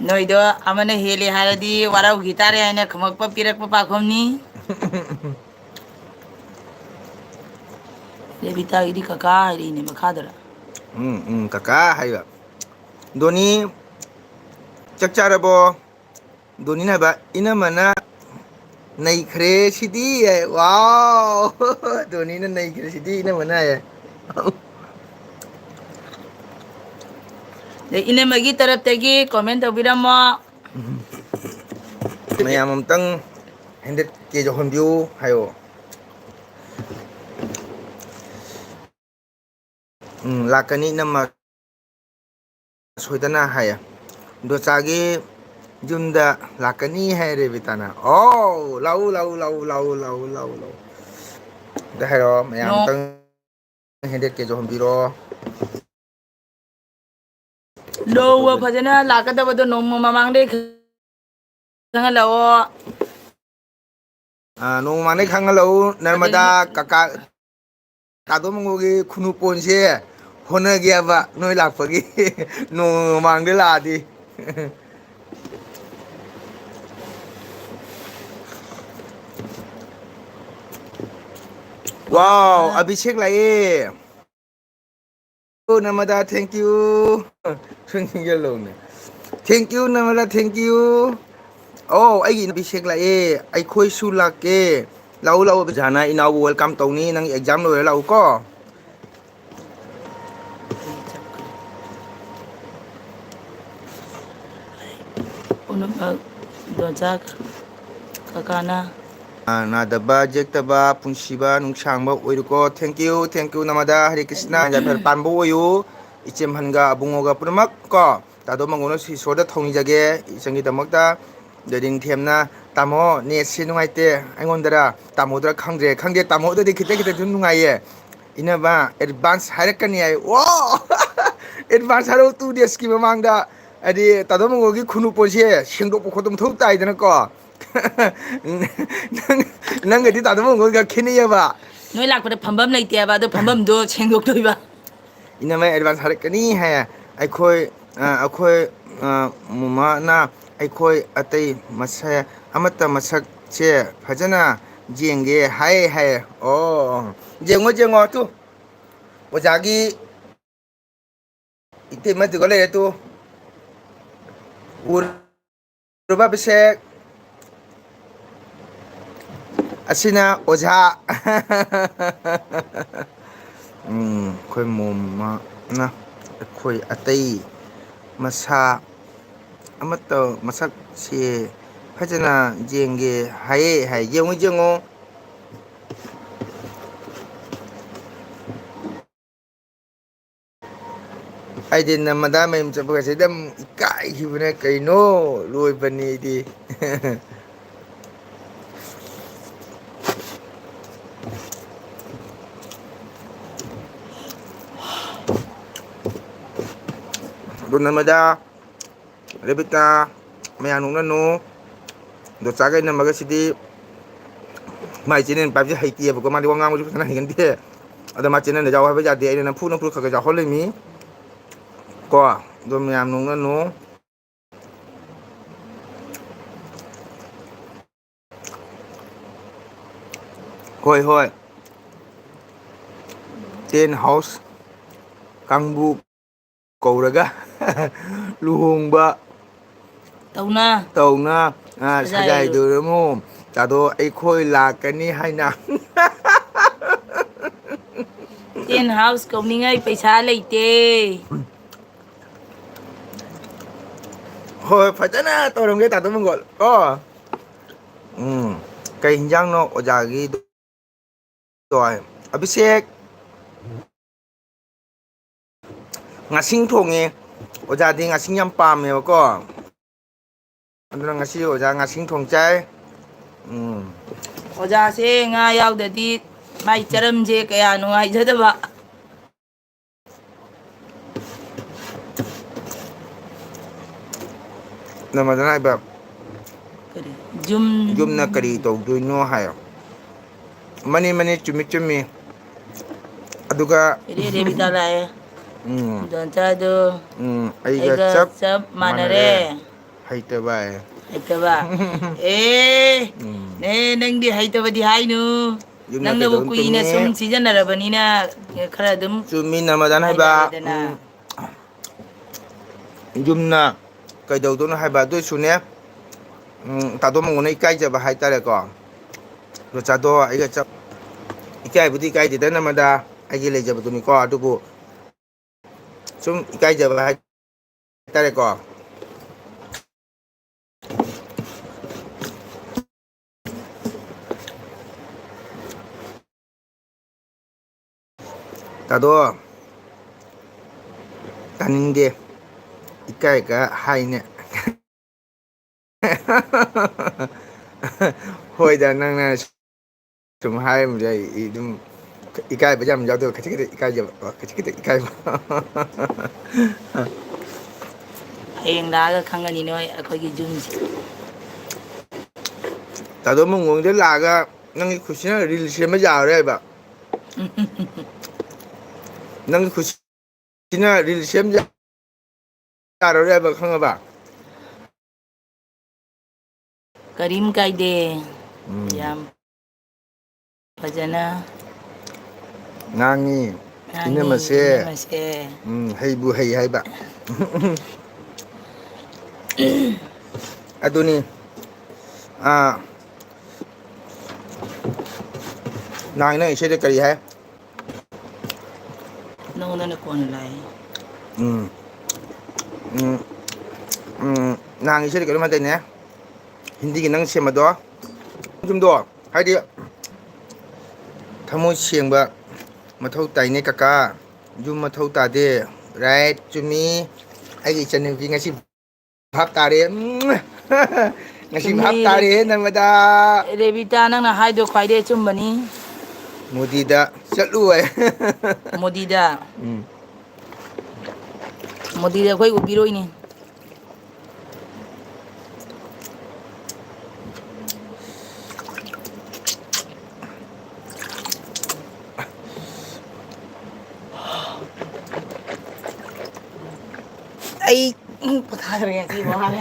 ꯅꯣꯏꯗꯣ ꯑꯃꯅ ꯍꯦꯜꯂꯦ ꯍꯥꯏꯔꯗꯤ ꯋꯥꯔꯧꯈꯤ ꯇꯥꯔꯦ ꯍꯥꯏꯅ ꯈꯨꯃꯛꯄ ꯄꯤꯔꯛꯄ ꯄꯥꯈꯣꯝꯅꯤ ꯔꯦꯕꯤꯇꯥꯒꯤꯗꯤ ꯀꯀꯥ ꯍꯥꯏꯔꯤꯅꯦ ꯃꯈꯥꯗꯔ Kaka hayo. Doni chak charabo. Doni na ba ina mana nai khre sidi hai. Wow. Doni na nai khre sidi ina mana hai. ꯏꯅꯝꯃꯒꯤ ꯇꯔꯞꯇꯒꯤ ꯀꯣꯃꯦꯟ ꯇꯧꯕꯤꯔꯝꯃꯣ Mayam amtang 100K johon view hayo. Lakani nama soidana haya. Dosagi junda lakani hai rebitana. Oh, lau lau lau lau lau lau lau. Dah hayo mayam ꯅꯣꯡ amtang 100K johon biro. ꯅꯣꯡꯃ ꯐꯖꯅ ꯂꯥꯛꯀꯗꯕꯗꯣ ꯅꯣꯡꯃ ꯃꯃꯥꯡꯗꯩ ꯈꯪꯍꯜꯂꯛꯑꯣ Nung mane khangalau narmada ꯑꯗꯒꯤ kaka tadomngogi khunuponse honagiaba noi lakpagi nung mangde ladi. Wow, Abhishek laye. Oh, Namada, thank you. Thank you, Namada, thank you. Oh, ai Abhishek laye. Ai khoi su lake. Lau lau jana inau welcome tawni nang exam lo lau ko. ꯗꯣꯟꯆꯥ ꯀꯀꯥꯅ Nadaba jektaba punsiba nungsangba oiruko. Thank you Namada, Hare Krishna. Jafer panbo oyu. Ichem hanga abungoga purmak ko. Tado mangono si soda thongni jage isangi damakta dading themna tamo ne se nungaite aingondara tamodra khangde tamo de khite dun nungaiye inaba advance harakani ai wow advance haro 2 days ki mamangda adi tado mangogi khunu ponse sengdok pokhodum thuk taidana ko nangadi tado mangoga kheneyaba ꯅꯣꯏ ꯂꯥꯛꯄꯗ ꯐꯝꯐꯝ ꯂꯩꯇꯦꯕ ꯑꯗꯣ ꯐꯝꯐꯝꯗꯣ ꯁꯦꯡꯗꯣꯛꯇꯣꯏꯕ inamai advance harakani hai akhoi mumana akhoi atai masa amata masak che phajana jenge hai oh jengo tu ojagi ite mati gole tu urba bise asina oja khoi mumma na khoi atai masa amata masak che phajana jenge hai jengo aidi namada mayum chapaga sedam ikai hibune kaino loi bani di namada rebita mayanung nanu do chagai namaga sidi mai chinen pabji haiti ba ko mali wangang mu sana higante ada ma chinen jaw ha ba jade ina phu khaga ja holemi ko do mayanung nanu hoi ten house kangbu kauraga luhongba tawna sajai duramo tado aikhoi lakani haina ten ꯍꯥꯎꯁ ꯀꯧꯅꯤꯡꯉꯥꯏ ꯄꯩꯁꯥ ꯂꯩꯇꯦ hoi fajana torongge tado mongol oh kai hinjang no ojagi doi Abhishek ngasing thonge ojadi ngasing yam pame ko aduna ngasi oja ngasing thong chai ꯑꯣꯖꯥꯁꯦ ꯉꯥ ꯌꯥꯎꯗꯗꯤ ꯃꯥꯏ ꯆꯔꯝꯁꯦ ꯀꯌꯥ ꯅꯨꯡꯉꯥꯏꯖꯗꯕ namadana iba ꯖꯨꯝ yumna kari tawdoino hayo mani chumi aduga ꯔꯦꯕꯤꯇꯥ ꯂꯥꯛꯑꯦ ꯗꯣꯟꯆꯥꯗꯣ aiga ꯑꯩꯒ chap ꯆꯞ ꯃꯥꯟꯅꯔꯦ ꯍꯩꯇꯕ ꯍꯩꯇꯕ ꯑꯦ ꯎꯝ ꯅꯦ ꯅꯪꯗꯤ ꯍꯩꯇꯕꯗꯤ ꯍꯥꯏꯅꯨ ꯌꯨꯝꯅ ꯅꯪꯅꯕꯨ ꯀꯩꯗꯧꯅ ꯀꯨꯏꯅ ꯆꯨꯝꯃꯤ ꯁꯨꯝ ꯁꯤꯖꯤꯟꯅꯔꯕꯅꯤꯅ ꯈꯔ ꯑꯗꯨꯝ ꯆꯨꯝꯃꯤ ꯅꯃꯗꯥꯅ ꯍꯥꯏꯕ ꯍꯩꯅꯔꯦꯗꯅ ꯌꯨꯝꯅ ꯀꯩꯗꯧꯗꯣꯏꯅꯣ ꯍꯥꯏꯕ ꯑꯗꯨꯏꯁꯨꯅꯦ ꯇꯥꯗꯣ ꯃꯉꯣꯟꯗ ꯏꯀꯥꯏꯖꯕ ꯍꯥꯏꯇꯥꯔꯦꯀꯣ ꯆꯥꯗꯣ ꯑꯩꯒ ꯆꯞ ꯏꯀꯥꯏꯕꯨꯗꯤ ꯏꯀꯥꯏꯗꯦꯗ ꯅꯝꯃꯗ ꯑꯩꯒꯤ ꯂꯩꯖꯕꯗꯨꯅꯤꯀꯣ ꯑꯗꯨꯕꯨ ꯁꯨꯝ ꯏꯀꯥꯏꯖꯕ ꯍꯥꯏꯇꯥꯔꯦꯀꯣ ꯇꯥꯗꯣ ꯇꯥꯅꯤꯡꯗꯦ ꯏꯀꯥꯏꯒ ꯍꯥꯏꯅꯦ ꯍꯣꯏꯗ ꯅꯪꯅ ꯁꯨꯝ ꯍꯥꯏꯔꯝꯕꯁꯦ ꯑꯩ ꯑꯗꯨꯝ ꯏꯀꯥꯏꯕꯁꯦ ꯌꯥꯝ ꯌꯥꯎꯗꯕ ꯈꯖꯤꯛ ꯈꯛꯇ ꯏꯀꯥꯏꯖꯕ ꯈꯖꯤꯛ ꯈꯛꯇ ꯏꯀꯥꯏꯕ ꯍꯌꯦꯡ ꯂꯥꯛꯑꯒ ꯈꯪꯒꯅꯤ ꯅꯣꯏ ꯑꯩꯈꯣꯏꯒꯤ ꯌꯨꯝꯁꯦ ꯇꯥꯗꯣ ꯃꯪꯒꯣꯡꯗ ꯂꯥꯛꯑꯒ ꯅꯪꯒꯤ ꯈꯨꯠꯁꯤꯅ ꯔꯤꯜ ꯁꯦꯝꯕ ꯌꯥꯔꯔꯣꯏ ꯍꯥꯏꯕ ꯅꯪꯒꯤ ꯈꯨꯠꯁꯤꯅ ꯔꯤꯜ ꯁꯦꯝ ꯌꯥꯔꯔꯣꯏ ꯍꯥꯏꯕ ꯈꯪꯉꯕ ꯀꯔꯤꯝ ꯀꯥꯏꯗꯦ ꯎꯝ ꯌꯥꯝ ꯐꯖꯅ ꯉꯥꯡꯉꯤ ꯉꯥꯡꯉꯤ ꯏꯅꯝꯃꯁꯦ ꯏꯅꯝꯃꯁꯦ ꯍꯩꯕꯨ ꯍꯩ ꯍꯥꯏꯕ ꯑꯗꯨꯅꯤ ꯅꯪ ꯏꯁꯩꯗ ꯀꯔꯤ ꯍꯥꯏ ꯅꯉꯣꯟꯗꯅ ꯀꯣꯟꯅ ꯂꯥꯛꯑꯦ ꯎꯝ ꯎꯝ ꯅꯍꯥꯟ ꯏꯁꯩꯗ ꯀꯩꯅꯣꯝ ꯍꯥꯏꯗꯥꯏꯅꯦ ꯍꯤꯟꯗꯤꯒꯤ ꯅꯪ ꯁꯦꯝꯕꯗꯣ ꯌꯨꯝꯗꯣ ꯍꯥꯏꯗꯤ ꯊꯃꯣꯏ ꯁꯦꯡꯕ ꯃꯊꯧ ꯇꯥꯏꯅꯦ ꯀꯀꯥ ꯌꯨꯝ ꯃꯊꯧ ꯇꯥꯗꯦ ꯔꯥꯏꯠ ꯆꯨꯝꯃꯤ ꯑꯩꯒꯤ ꯏꯆꯟꯅꯨꯄꯤ ꯉꯁꯤ ꯚꯥꯞ ꯇꯥꯔꯦ ꯉꯁꯤ ꯚꯥꯞ ꯇꯥꯔꯦ ꯅꯝꯕꯗ ꯔꯦꯕꯤꯇꯥ ꯅꯪꯅ ꯍꯥꯏꯗꯣ ꯈ꯭ꯋꯥꯏꯗꯩ ꯑꯆꯨꯝꯕꯅꯤ ꯃꯣꯗꯤꯗ ꯆꯠꯂꯨ ꯍꯥꯏ ꯃꯣꯗꯤꯗ ꯎꯝ ꯃꯣꯗꯤꯗꯤ ꯑꯩꯈꯣꯏ ꯎꯕꯤꯔꯣꯏꯅꯤ ꯑꯩ ꯄꯣꯊꯥꯈ꯭ꯔꯦ ꯉꯁꯤ ꯋꯥꯔꯦ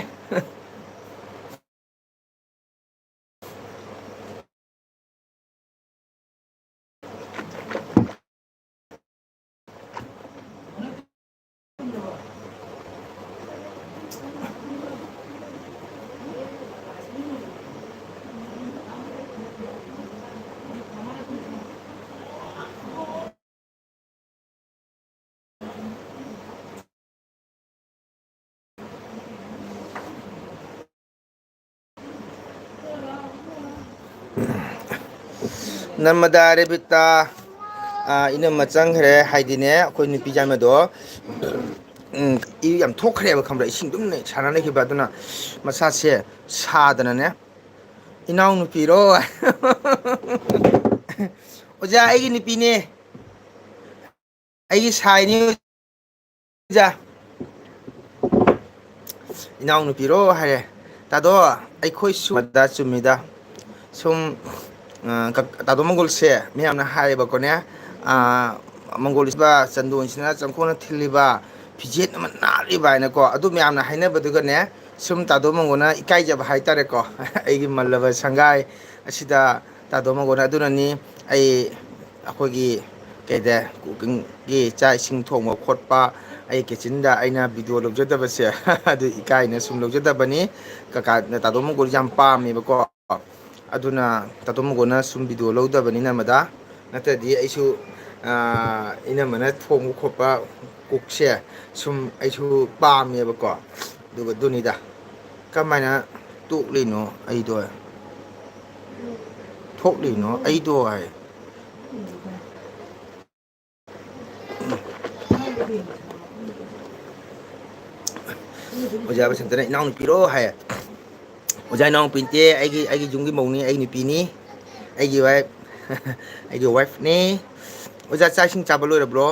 ꯅꯔꯃꯗꯥ ꯔꯦꯕꯤꯇꯥ ꯏꯅꯝꯃ ꯆꯪꯈ꯭ꯔꯦ ꯍꯥꯏꯗꯤꯅꯦ ꯑꯩꯈꯣꯏ ꯅꯨꯄꯤ ꯌꯥꯏꯃꯗꯣ ꯏ ꯌꯥꯝ ꯊꯣꯛꯈ꯭ꯔꯦꯕ ꯈꯪꯕ꯭ꯔꯥ ꯏꯁꯤꯡ ꯑꯗꯨꯝ ꯁꯥꯟꯅ ꯂꯩꯈꯤꯕ ꯑꯗꯨꯅ ꯃꯁꯥꯁꯦ ꯁꯥꯗꯅꯅꯦ ꯏꯅꯥꯎꯅꯨꯄꯤꯔꯣ ꯑꯣꯖꯥ ꯑꯩꯒꯤ ꯅꯨꯄꯤꯅꯦ ꯑꯩꯒꯤ ꯁꯥꯏꯅꯤ ꯑꯣꯖꯥ ꯏꯅꯥꯎꯅꯨꯄꯤꯔꯣ ꯍꯥꯏꯔꯦ ꯇꯥꯗꯣ ꯑꯩꯈꯣꯏꯁꯨ ꯆꯨꯝꯃꯤꯗ ꯁꯨꯝ ꯇꯥꯗꯣ ꯃꯪꯒꯣꯜꯁꯦ ꯃꯌꯥꯝꯅ ꯍꯥꯏꯌꯦꯕꯀꯣꯅꯦ ꯃꯪꯒꯣꯜꯁꯤꯕ ꯆꯟꯗꯣꯟꯁꯤꯅ ꯆꯪꯈꯣꯛꯅ ꯊꯤꯜꯂꯤꯕ ꯐꯤꯖꯦꯠ ꯑꯃ ꯅꯥꯜꯂꯤꯕ ꯍꯥꯏꯅꯀꯣ ꯑꯗꯨ ꯃꯌꯥꯝꯅ ꯍꯥꯏꯅꯕꯗꯨꯒꯅꯦ ꯁꯨꯝ ꯇꯥꯗꯣ ꯃꯪꯒꯣꯟꯅ ꯏꯀꯥꯏꯖꯕ ꯍꯥꯏꯇꯥꯔꯦꯀꯣ ꯑꯩꯒꯤ ꯃꯜꯂꯕ ꯁꯪꯒꯥꯏ ꯑꯁꯤꯗ ꯇꯥꯗꯣ ꯃꯪꯒꯣꯟꯅ ꯑꯗꯨꯅꯅꯤ ꯑꯩꯈꯣꯏꯒꯤ ꯀꯩꯗ ꯀꯨꯀꯤꯡꯒꯤ ꯆꯥꯛ ꯏꯁꯤꯡ ꯊꯣꯡꯕ ꯈꯣꯠꯄ ꯑꯩ ꯀꯤꯠꯆꯟꯗ ꯑꯩꯅ ꯚꯤꯗꯤꯑꯣ ꯂꯧꯖꯗꯕꯁꯦ ꯑꯗꯨ ꯏꯀꯥꯏꯅ ꯁꯨꯝ ꯂꯧꯖꯗꯕꯅꯤ ꯀꯀꯥ ꯇꯥꯗꯣ ꯃꯪꯒꯣꯜꯁꯦ ꯌꯥꯝ ꯄꯥꯝꯃꯦꯕꯀꯣ ꯑꯗꯨꯅ ꯇꯥꯇꯣ ꯃꯪꯒꯣꯟꯅ ꯁꯨꯝ ꯚꯤꯗꯤꯑꯣ ꯂꯧꯗꯕꯅꯤꯅ ꯃꯗꯥ ꯅꯠꯇ꯭ꯔꯗꯤ ꯑꯩꯁꯨ ꯏꯅꯝꯕꯅ ꯊꯣꯡꯕ ꯈꯣꯠꯄ ꯀꯨꯛꯁꯦ ꯁꯨꯝ ꯑꯩꯁꯨ ꯄꯥꯝꯃꯦꯕꯀꯣ ꯑꯗꯨꯒ ꯑꯗꯨꯅꯤꯗ ꯀꯃꯥꯏꯅ ꯇꯣꯛꯂꯤꯅꯣ ꯑꯩꯗꯣ ꯊꯣꯛꯂꯤꯅꯣ ꯑꯩꯗꯣ ꯍꯥꯏ ꯑꯣꯖꯥ ꯕꯁꯟꯇꯅ ꯏꯅꯥꯎꯅꯨꯄꯤꯔꯣ ꯍꯥꯏꯌꯦ ꯑꯣꯖꯥ ꯏꯅꯥꯎꯅꯨꯄꯤ ꯅꯠꯇꯦ ꯑꯩꯒꯤ ꯌꯨꯝꯒꯤ ꯃꯧꯅꯤ ꯑꯩ ꯅꯨꯄꯤꯅꯤ ꯑꯩꯒꯤ ꯋꯥꯏꯐ ꯑꯩꯒꯤ ꯋꯥꯏꯐꯅꯤ ꯑꯣꯖꯥ ꯆꯥꯛ ꯏꯁꯤꯡ ꯆꯥꯕ ꯂꯣꯏꯔꯕ꯭ꯔꯣ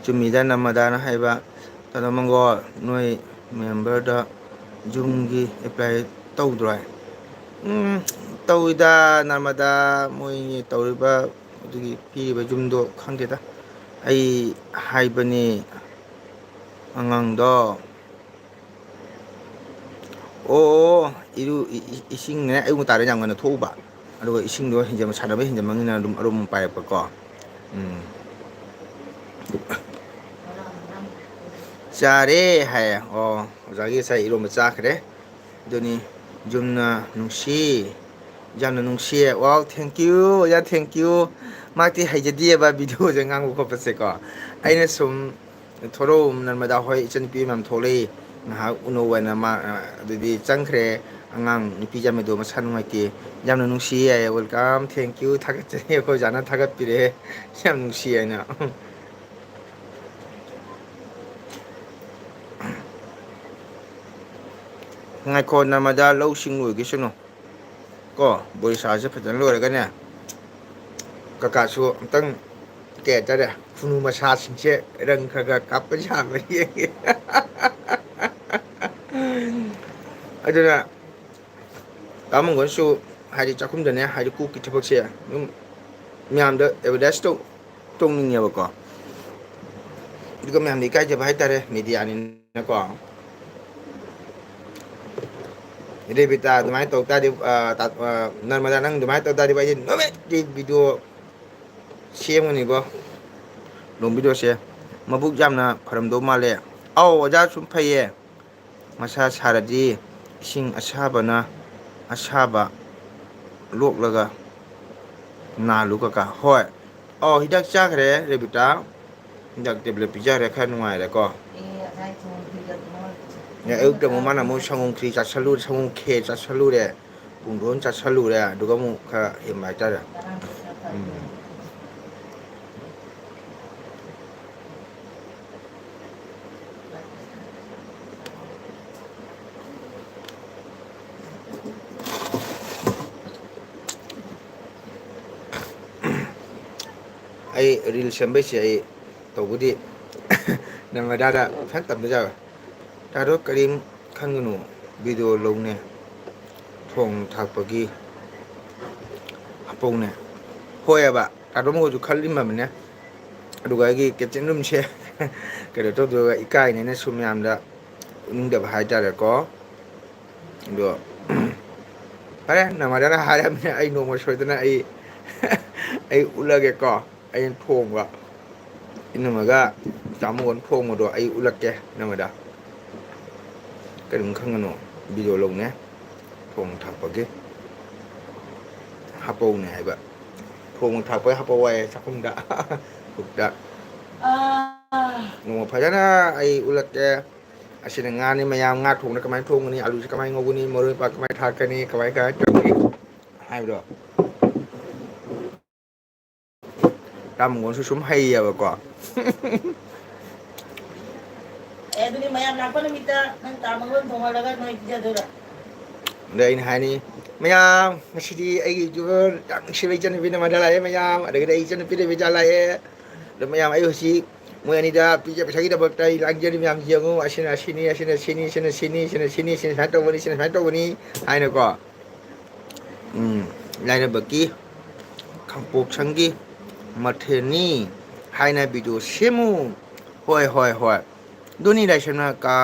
ꯆꯨꯝꯃꯤꯗ ꯅꯝꯃꯗꯥꯅ ꯍꯥꯏꯕ ꯇꯥꯗꯣ ꯃꯪꯒꯣꯜ ꯅꯣꯏ ꯃꯦꯝꯕꯔꯗ ꯖꯨꯝꯒꯤ ꯑꯦꯄ꯭ꯂꯥꯏ ꯇꯧꯗ꯭ꯔꯣ ꯇꯧꯋꯤꯗ ꯅꯔꯃꯗꯥ ꯃꯣꯏꯒꯤ ꯇꯧꯔꯤꯕ ꯑꯗꯨꯒꯤ ꯄꯤꯔꯤꯕ ꯌꯨꯝꯗꯣ ꯈꯪꯗꯦꯗ ꯑꯩ ꯍꯥꯏꯕꯅꯤ ꯑꯉꯥꯡꯗꯣ ꯑꯣ 이싱네 아이고 다른 양거는 토우바 그리고 이싱도 이제 뭐 사람의 이제 망이나 좀 아름 빠이빠 거 짜래 하야 자기 사 이름 짜 그래 더니 좀나 농시 잠나 농시에 와우 땡큐 야 땡큐 마티 하이제디에바 비디오 정강고 kopase ko aina sum thoro narmada hoi chen pi mam thole na uno wana ma di changkhre angang nipi jame do ma sanung ti jamna nungsi ya welcome thank you thagat che ko jana thagat pire yam nungsi ya na ngai ko narmada lo sing lo gi suno ko boi sa je phajan lo ga ne kaka su tang ke ta de phunu ma sa sing che rang kha kap pa ja ma ye aduna kamon gon su hari chakum de ne hari ku ki thapok che myam de evidence to tong ning ya ba ko diga myam ni kai je bai ta re media ni na ko ide bita dumai to ta di narmada nang dumai to ta di bai no me di video ꯁꯦꯝꯒꯅꯤ ꯀꯣ ꯂꯣꯡ ꯚꯤꯗꯤꯑꯣꯁꯦ ꯃꯕꯨꯛ ꯌꯥꯝꯅ ꯐꯔꯝꯗꯧ ꯃꯥꯜꯂꯦ ꯑꯧ ꯑꯣꯖꯥ ꯁꯨꯝ ꯐꯩꯌꯦ ꯃꯁꯥ ꯁꯥꯔꯗꯤ ꯏꯁꯤꯡ ꯑꯁꯥꯕꯅ ꯑꯁꯥꯕ ꯂꯣꯛꯂꯒ ꯅꯥꯜꯂꯨ ꯀꯀꯥ ꯍꯣꯏ ꯑꯧ ꯍꯤꯗꯥꯛ ꯆꯥꯈ꯭ꯔꯦ ꯔꯦꯕꯤꯇꯥ ꯍꯤꯗꯥꯛ ꯇꯦꯕ꯭ꯂꯦꯠ ꯄꯤꯖꯈ꯭ꯔꯦ ꯈꯔ ꯅꯨꯡꯉꯥꯏꯔꯦꯀꯣ ꯑꯌꯨꯛꯇ ꯑꯃꯨꯛ ꯃꯥꯅ ꯑꯃꯨꯛ ꯁꯪꯒꯣꯝ ꯈ꯭ꯔꯤ ꯆꯥꯁꯜꯂꯨꯔꯦ ꯁꯪꯒꯣꯝ ꯈꯦ ꯆꯥꯁꯜꯂꯨꯔꯦ ꯄꯨꯡꯗꯣꯟ ꯆꯥꯁꯜꯂꯨꯔꯦ ꯑꯗꯨꯒ ꯑꯃꯨꯛ ꯈꯔ ꯍꯦꯟꯕ ꯍꯥꯏꯇꯥꯔꯦ ꯑꯩ ꯔꯤꯜ ꯁꯦꯝꯕꯩꯁꯦ ꯑꯩ ꯇꯧꯕꯗꯤ ꯅꯔꯃꯗꯥꯗ ꯐꯖꯅ ꯇꯝꯕꯖꯥꯕ ꯇꯥꯗꯣ ꯀꯔꯤꯝ ꯈꯟꯒꯅꯨ ꯚꯤꯗꯤꯑꯣ ꯂꯧꯅꯦ ꯊꯣꯡ ꯊꯥꯛꯄꯒꯤ ꯍꯥꯄꯧꯅꯦ ꯍꯣꯏꯑꯕ ꯇꯥꯗꯣ ꯃꯈꯣꯏꯁꯨ ꯈꯜꯂꯤꯝꯃꯕꯅꯦ ꯑꯗꯨꯒ ꯑꯩꯒꯤ ꯀꯤꯠꯆꯟ ꯔꯨꯝꯁꯦ ꯀꯩꯅꯣ ꯇꯧꯗꯣꯏꯒ ꯏꯀꯥꯏꯅꯦꯅ ꯁꯨꯝ ꯃꯌꯥꯝꯗ ꯎꯠꯅꯤꯡꯗꯕ ꯍꯥꯏꯇꯥꯔꯦꯀꯣ ꯑꯗꯣ ꯐꯔꯦ ꯅꯔꯃꯗꯥꯅ ꯍꯥꯏꯔꯕꯅꯤꯅ ꯑꯩ ꯅꯣꯡꯃ ꯁꯣꯏꯗꯅ ꯑꯩ ꯎꯠꯂꯒꯦꯀꯣ ꯑꯩꯅ ꯊꯣꯡꯕ ꯏꯅꯝꯃꯒ ꯇꯥꯃꯣꯒꯅ ꯊꯣꯡꯕꯗꯣ ꯑꯩ ꯎꯠꯂꯛꯀꯦ ꯅꯔꯃꯗꯥ ꯀꯔꯤꯝ ꯈꯪꯒꯅꯨ ꯚꯤꯗꯤꯑꯣ ꯂꯧꯅꯦ ꯊꯣꯡ ꯊꯥꯛꯄꯒꯤ ꯍꯥꯄꯧꯅꯦ ꯍꯥꯏꯕ ꯊꯣꯡ ꯊꯥꯛꯄꯒꯤ ꯍꯥꯄꯧ ꯍꯥꯏꯌꯦ ꯆꯥꯛꯈꯨꯝꯗ ꯄꯨꯛꯇ ꯅꯣꯡꯃ ꯐꯖꯅ ꯑꯩ ꯎꯠꯂꯛꯀꯦ ꯑꯁꯤꯅ ꯉꯥꯅꯤ ꯃꯌꯥꯝ ꯉꯥ ꯊꯣꯡꯕꯅ ꯀꯃꯥꯏꯅ ꯊꯣꯡꯒꯅꯤ ꯑꯂꯨꯁꯤ ꯀꯃꯥꯏꯅ ꯉꯧꯒꯅꯤ ꯃꯔꯣꯏ ꯃꯄꯥꯡ ꯀꯃꯥꯏꯅ ꯊꯥꯛꯀꯅꯤ ꯀꯃꯥꯏ ꯇꯧꯒꯅꯤ ꯍꯥꯏꯕꯗꯣ ꯇꯥꯃꯣꯒꯣꯟꯁꯨ ꯁꯨꯝ ꯍꯩꯌꯦꯕꯀꯣ ꯑꯗꯨꯗꯤ ꯃꯌꯥꯝ ꯂꯥꯛꯄ ꯅꯨꯃꯤꯠꯇ ꯅꯪ ꯇꯥꯃꯣꯒꯣꯟ ꯊꯣꯡꯍꯜꯂꯒ ꯅꯣꯏ ꯄꯤꯖꯗꯣꯏꯔꯥ ꯑꯗ ꯑꯩꯅ ꯍꯥꯏꯅꯤ ꯃꯌꯥꯝ ꯉꯁꯤꯗꯤ ꯑꯩꯒꯤ ꯌꯨꯇ꯭ꯌꯨꯕꯔ ꯌꯥꯝ ꯅꯨꯡꯁꯤꯕ ꯏꯆꯟꯅꯨꯄꯤ ꯅꯔꯃꯗꯥ ꯂꯥꯛꯑꯦ ꯃꯌꯥꯝ ꯑꯗꯒꯤꯗꯤ ꯑꯩ ꯏꯆꯟꯅꯨꯄꯤ ꯔꯦꯕꯤꯇꯥ ꯂꯥꯛꯑꯦ ꯑꯗꯣ ꯃꯌꯥꯝ ꯑꯩ ꯍꯧꯖꯤꯛ ꯃꯣꯏ ꯑꯅꯤꯗ ꯄꯩꯁꯥꯒꯤꯗꯃꯛꯇ ꯑꯩ ꯂꯥꯡꯖꯔꯤ ꯃꯌꯥꯝ ꯌꯦꯡꯉꯨ ꯑꯁꯤꯅ ꯁꯤꯅꯤ ꯑꯁꯤꯅ ꯁꯤꯅꯤ ꯁꯤꯅ ꯁꯤꯅꯤ ꯁꯤꯅ ꯁꯤꯅꯤ ꯁꯤꯅ ꯁꯨꯃꯥꯏꯅ ꯇꯧꯕꯅꯤ ꯁꯤꯅ ꯁꯨꯃꯥꯏꯅ ꯇꯧꯕꯅꯤ ꯍꯥꯏꯅꯀꯣ ꯂꯥꯏꯔꯕꯒꯤ ꯈꯥꯡꯄꯣꯛꯁꯪꯒꯤ ꯃꯊꯦꯜꯅꯤ ꯍꯥꯏꯅ ꯚꯤꯗꯤꯑꯣ ꯁꯦꯝꯃꯨ ꯍꯣꯏ ꯍꯣꯏ ꯍꯣꯏ ꯗꯣꯅꯤ ꯂꯥꯏꯁ꯭ꯔꯝꯅ ꯀꯥ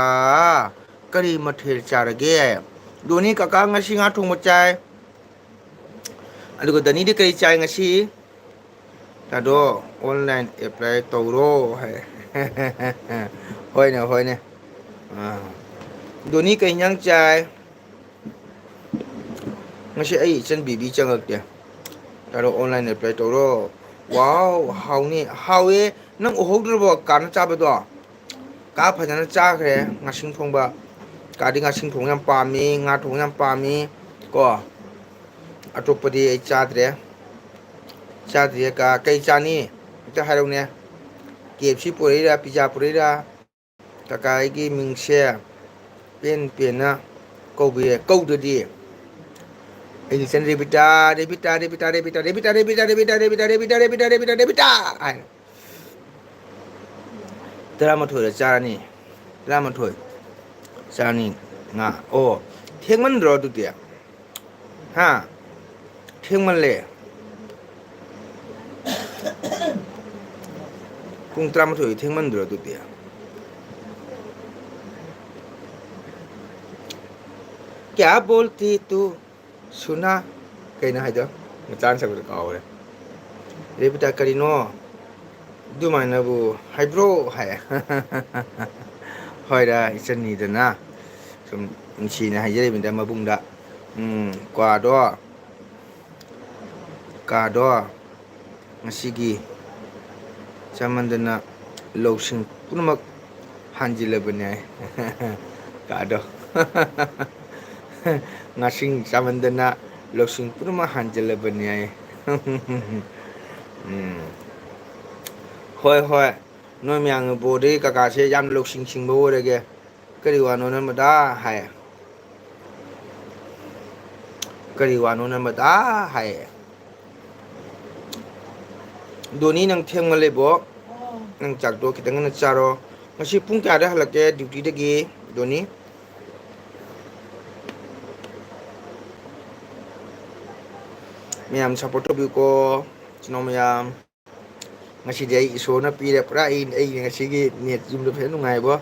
ꯀꯔꯤ ꯃꯊꯦꯜ ꯆꯥꯔꯒꯦ ꯗꯣꯅꯤ ꯀꯀꯥ ꯉꯁꯤ ꯉꯥ ꯊꯣꯡꯕ ꯆꯥꯏ ꯑꯗꯨꯒ ꯗꯅꯤꯗꯤ ꯀꯔꯤ ꯆꯥꯏ ꯉꯁꯤ ꯇꯥꯗꯣ ꯑꯣꯟꯂꯥꯏꯟ ꯑꯦꯄ꯭ꯂꯥꯏ ꯇꯧꯔꯣ ꯍꯥꯏ ꯍꯣꯏꯅꯦ ꯍꯣꯏꯅꯦ ꯗꯣꯅꯤ ꯀꯩ ꯏꯟꯖꯥꯡ ꯆꯥꯏ ꯉꯁꯤ ꯑꯩ ꯏꯆꯟ ꯕꯤꯕꯤ ꯆꯪꯉꯛꯇꯦ ꯇꯥꯗꯣ ꯑꯣꯟꯂꯥꯏꯟ ꯑꯦꯄ꯭ꯂꯥꯏ ꯇꯧꯔꯣ ꯋꯥꯎ ꯍꯥꯎꯅꯤ ꯍꯥꯎꯋꯦ ꯅꯪ ꯎꯍꯧꯗ꯭ꯔꯕꯣ ꯀꯥꯅ ꯆꯥꯕꯗꯣ ꯀꯥ ꯐꯖꯅ ꯆꯥꯈ꯭ꯔꯦ ꯉꯥꯁꯤꯡ ꯊꯣꯡꯕ ꯀꯥꯗꯤ ꯉꯥꯁꯤꯡ ꯊꯣꯡꯕ ꯌꯥꯝ ꯄꯥꯝꯃꯤ ꯉꯥ ꯊꯣꯡꯕ ꯌꯥꯝ ꯄꯥꯝꯃꯤ ꯀꯣ ꯑꯇꯣꯞꯄꯗꯤ ꯑꯩ ꯆꯥꯗ꯭ꯔꯦ ꯆꯥꯗ꯭ꯔꯤꯌꯦ ꯀꯥ ꯀꯩ ꯆꯥꯅꯤ ꯑꯝꯇ ꯍꯥꯏꯔꯛꯎꯅꯦ KFC ꯄꯨꯔꯛꯏꯔꯥ ꯄꯤꯖꯥ ꯄꯨꯔꯛꯏꯔꯥ ꯀꯀꯥ ꯑꯩꯒꯤ ꯃꯤꯡꯁꯦ ꯄꯦꯟ ꯄꯦꯟꯅ ꯀꯧꯕꯤꯔꯦ ꯀꯧꯗ꯭ꯔꯗꯤ ꯑꯩꯒꯤ ꯏꯆꯟ ꯔꯦꯕꯤꯇꯥ ꯔꯦꯕꯤꯇꯥ ꯔꯦꯕꯤꯇꯥ ꯔꯦꯕꯤꯇꯥ ꯔꯦꯕꯤꯇꯥ ꯔꯦꯕꯤꯇꯥ ꯔꯦꯕꯤꯇꯥ ꯔꯦꯕꯤꯇꯥ ꯔꯦꯕꯤꯇꯥ ꯔꯦꯕꯤꯇꯥ ꯔꯦꯕꯤꯇꯥ ꯔꯦꯕꯤꯇꯥ ꯍꯥꯏꯅ 12ꯗ ꯆꯥꯔꯅꯤ 12 ꯆꯥꯅꯤ ꯉꯥ ꯑꯣ ꯊꯦꯡꯃꯟꯗ꯭ꯔꯣ ꯑꯗꯨꯗꯤ ꯍꯥ ꯊꯦꯡꯃꯜꯂꯦ ꯄꯨꯡ 12 ꯊꯦꯡꯃꯟꯗ꯭ꯔꯣ ꯑꯗꯨꯗꯤ क्या बोलती तू सुना कहीं है जो मचान सब कावरे रेबिता करीनो दुमाइनबु हाइब्रो है होइरा इचनीदना sum nsina hajere binda mabungda kado ngasigi chamandana losing punamak hanjilabane kado ngasing chamandana losing punamak hanjilabane hoi hoi noi myang bode kaka se yam losing sing bo rege kari wano na mada hai kari wano na mada hai doni nang theng male bo nang chak do kitang na charo ngasi pung kya da halake duty de gi doni miyam support bi ko chino miyam ngasi dei iso na pi re pra ai ngasi gi net jum do phe nu ngai bo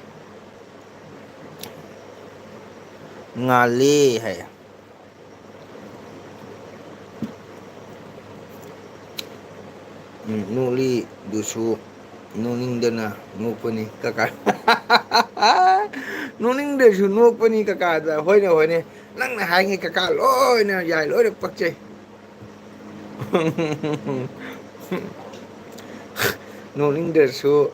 ngali hai nuli dusu nuning dana nupani kaka nuning dusu nupani kaka da hoine nang na hai ngi kaka loi na yai loi pak che nuning dusu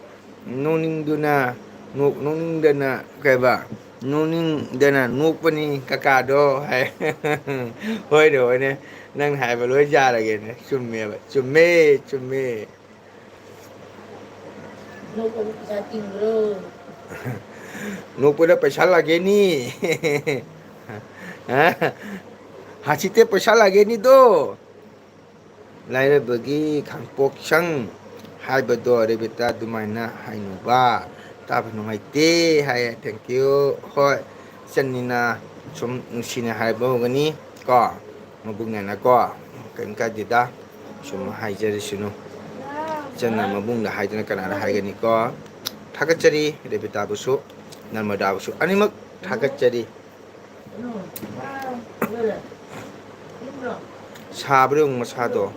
nuning duna nuning dana kai ba nuning dana nupani kaka do hai hoine nang hai ba loi ja la ge ne chumme nupana paisa lage ni hasite paisa lage ni do laire bagi khangpok sang hai ba do re beta dumaina hai nu ba ta ba nu mai te hai thank you hoi chanina sum sina hai ba gani ko mabung na ko kan ka dida sum hai jeri sunu janna mabung da hai dana kana hai gani ko thakachari rebita busu narmada busu animak thakachari sabrung masado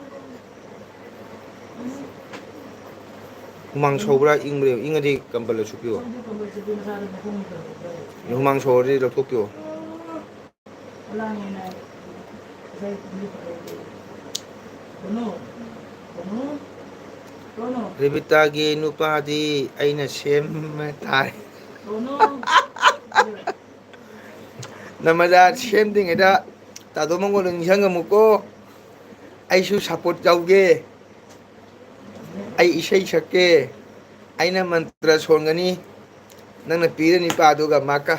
humang sobra ingbre ingadi kambal supio humang sori lo tokyo rebita gi nupadi aina sem thai namada sem ding eda tado mongol ngisang muko aisu support jauge ai isai sake aina mantra songani nangna pira ni pa do ga maka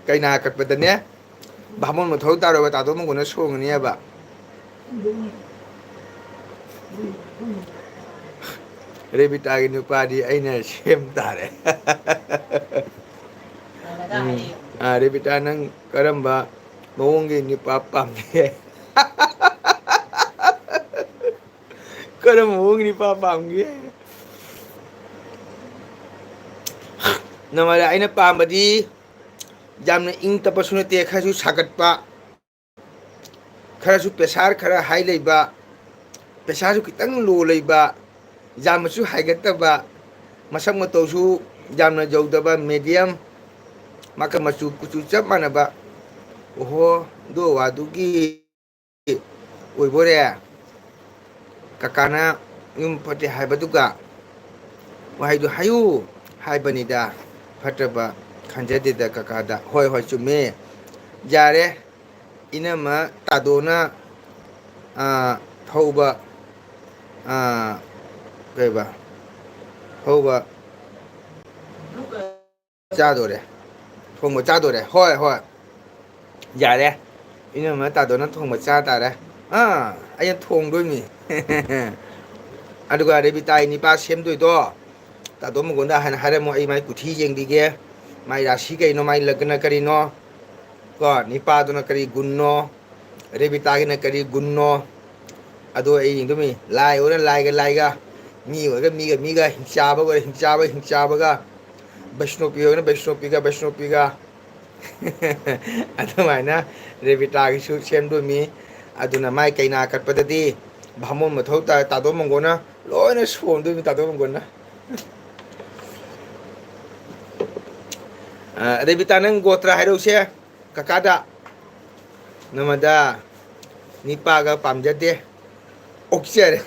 kaina katpadane bhamon mo thau taro ba tado mongol na songani ba rebita gi nupadi aina sem tare rebita nang karamba mawongi ni papa me karam mawongi ni papa me namara aina pambadi jamna ing tapasuna te khasu sagatpa kharasu pesar khara hai leiba pesasu kitang lo leiba jamsu haigataba masak matosu jamna jawdaba medium maka masu kucu chap manaba oho do wadugi oibore kakana yum pati haibaduga wahaidu hayu haibanida fataba khanjadida kakada hoi chume jare inama tadona thauba kaiba thauba chadore thongba chadore hoi jare inama tadona thongba cha tare ai thong doi mi aduga rebita ni pa sem doi do tado mo gonda han hare mo ai mai kuthi jeng dige mai rasi kai no mai lagna kari no ko ni pa do na kari gunno rebita gi na kari gunno ado ai jing dumi lai ora lai ga mi ga hincha ba ga Vaishnopi ga ꯑꯗꯨꯃꯥꯏꯅ ꯔꯦꯕꯤꯇꯥꯒꯤꯁꯨ ꯁꯦꯝꯗꯣꯏꯃꯤ ꯑꯗꯨꯅ ꯃꯥꯏ ꯀꯩꯅꯥ ꯀꯠꯄꯗꯗꯤ ꯚꯥꯃꯣꯟ ꯃꯊꯧ ꯇꯥꯏ ꯇꯥꯗꯣ ꯃꯪꯒꯣꯟꯅ ꯂꯣꯏꯅ ꯁꯣꯟꯗꯣꯏꯃꯤ ꯇꯥꯗꯣ ꯃꯪꯒꯣꯟꯅ ꯔꯦꯕꯤꯇꯥ ꯅꯪ ꯒꯣꯇ꯭ꯔ ꯍꯥꯏꯔꯧꯁꯦ ꯀꯀꯥꯗ ꯅꯃꯗ ꯅꯤꯄꯥꯒ ꯄꯥꯝꯖꯗꯦ ꯑꯣꯛꯆꯔꯦ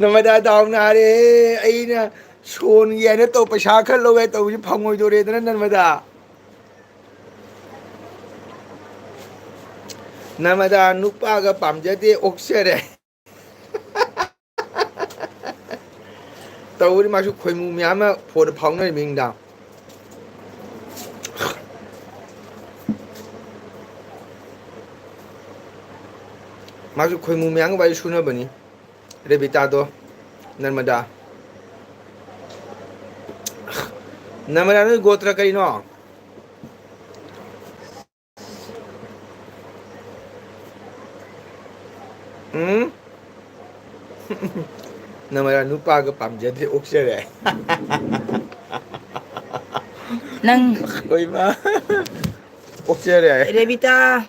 ꯅꯃꯗ ꯗꯥꯎꯅ ꯍꯥꯏꯔꯦ ꯑꯩꯅ ꯁꯣꯟꯒꯤ ꯍꯥꯏꯅ ꯇꯧ ꯄꯩꯁꯥ ꯈꯔ ꯂꯧꯒꯦ ꯇꯧꯕꯁꯤ ꯐꯪꯉꯣꯏꯗꯣꯔꯦꯗꯅ ꯅꯃꯗ ꯅꯃꯗ ꯅꯨꯄꯥꯒ ꯄꯥꯝꯖꯗꯦ ꯑꯣꯛꯆꯔꯦ ꯇꯧꯕꯗꯤ ꯃꯥꯁꯨ ꯈꯣꯏꯃꯨ ꯃꯌꯥꯝ ꯑꯃ ꯐꯣꯟꯗ ꯐꯥꯎꯅꯔꯤꯃꯤꯗ 마주 거의 무명한 거 수나 보니 레비타도 날마다 나마라는 고트라 까이노 응? 나마라 누빠가 밤제들이 옥셔래 Nang 거의 마 옥셔래 Rebita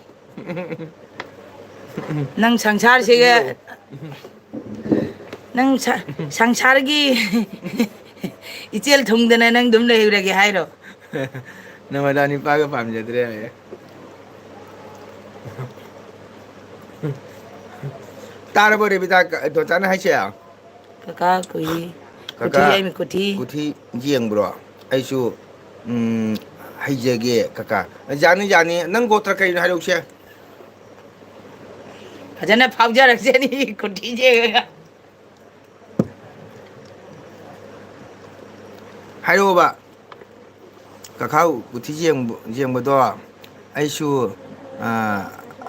Nang sangsar siga Nang sangsargi Ichel thungdana nang dum leurage hairo 나마라 누빠가 밤제들이 따라버 레비타 도짜는 하셔야 Kaka kui Kuti Kaka. ay mi kuti 구티 지영 브로 아이수 하이제게 카카 자니 능 고트라 까이노 하려우셔 Fajana phawja rakseni kuti je 하려봐 카카우 구티 지영 브도 아이수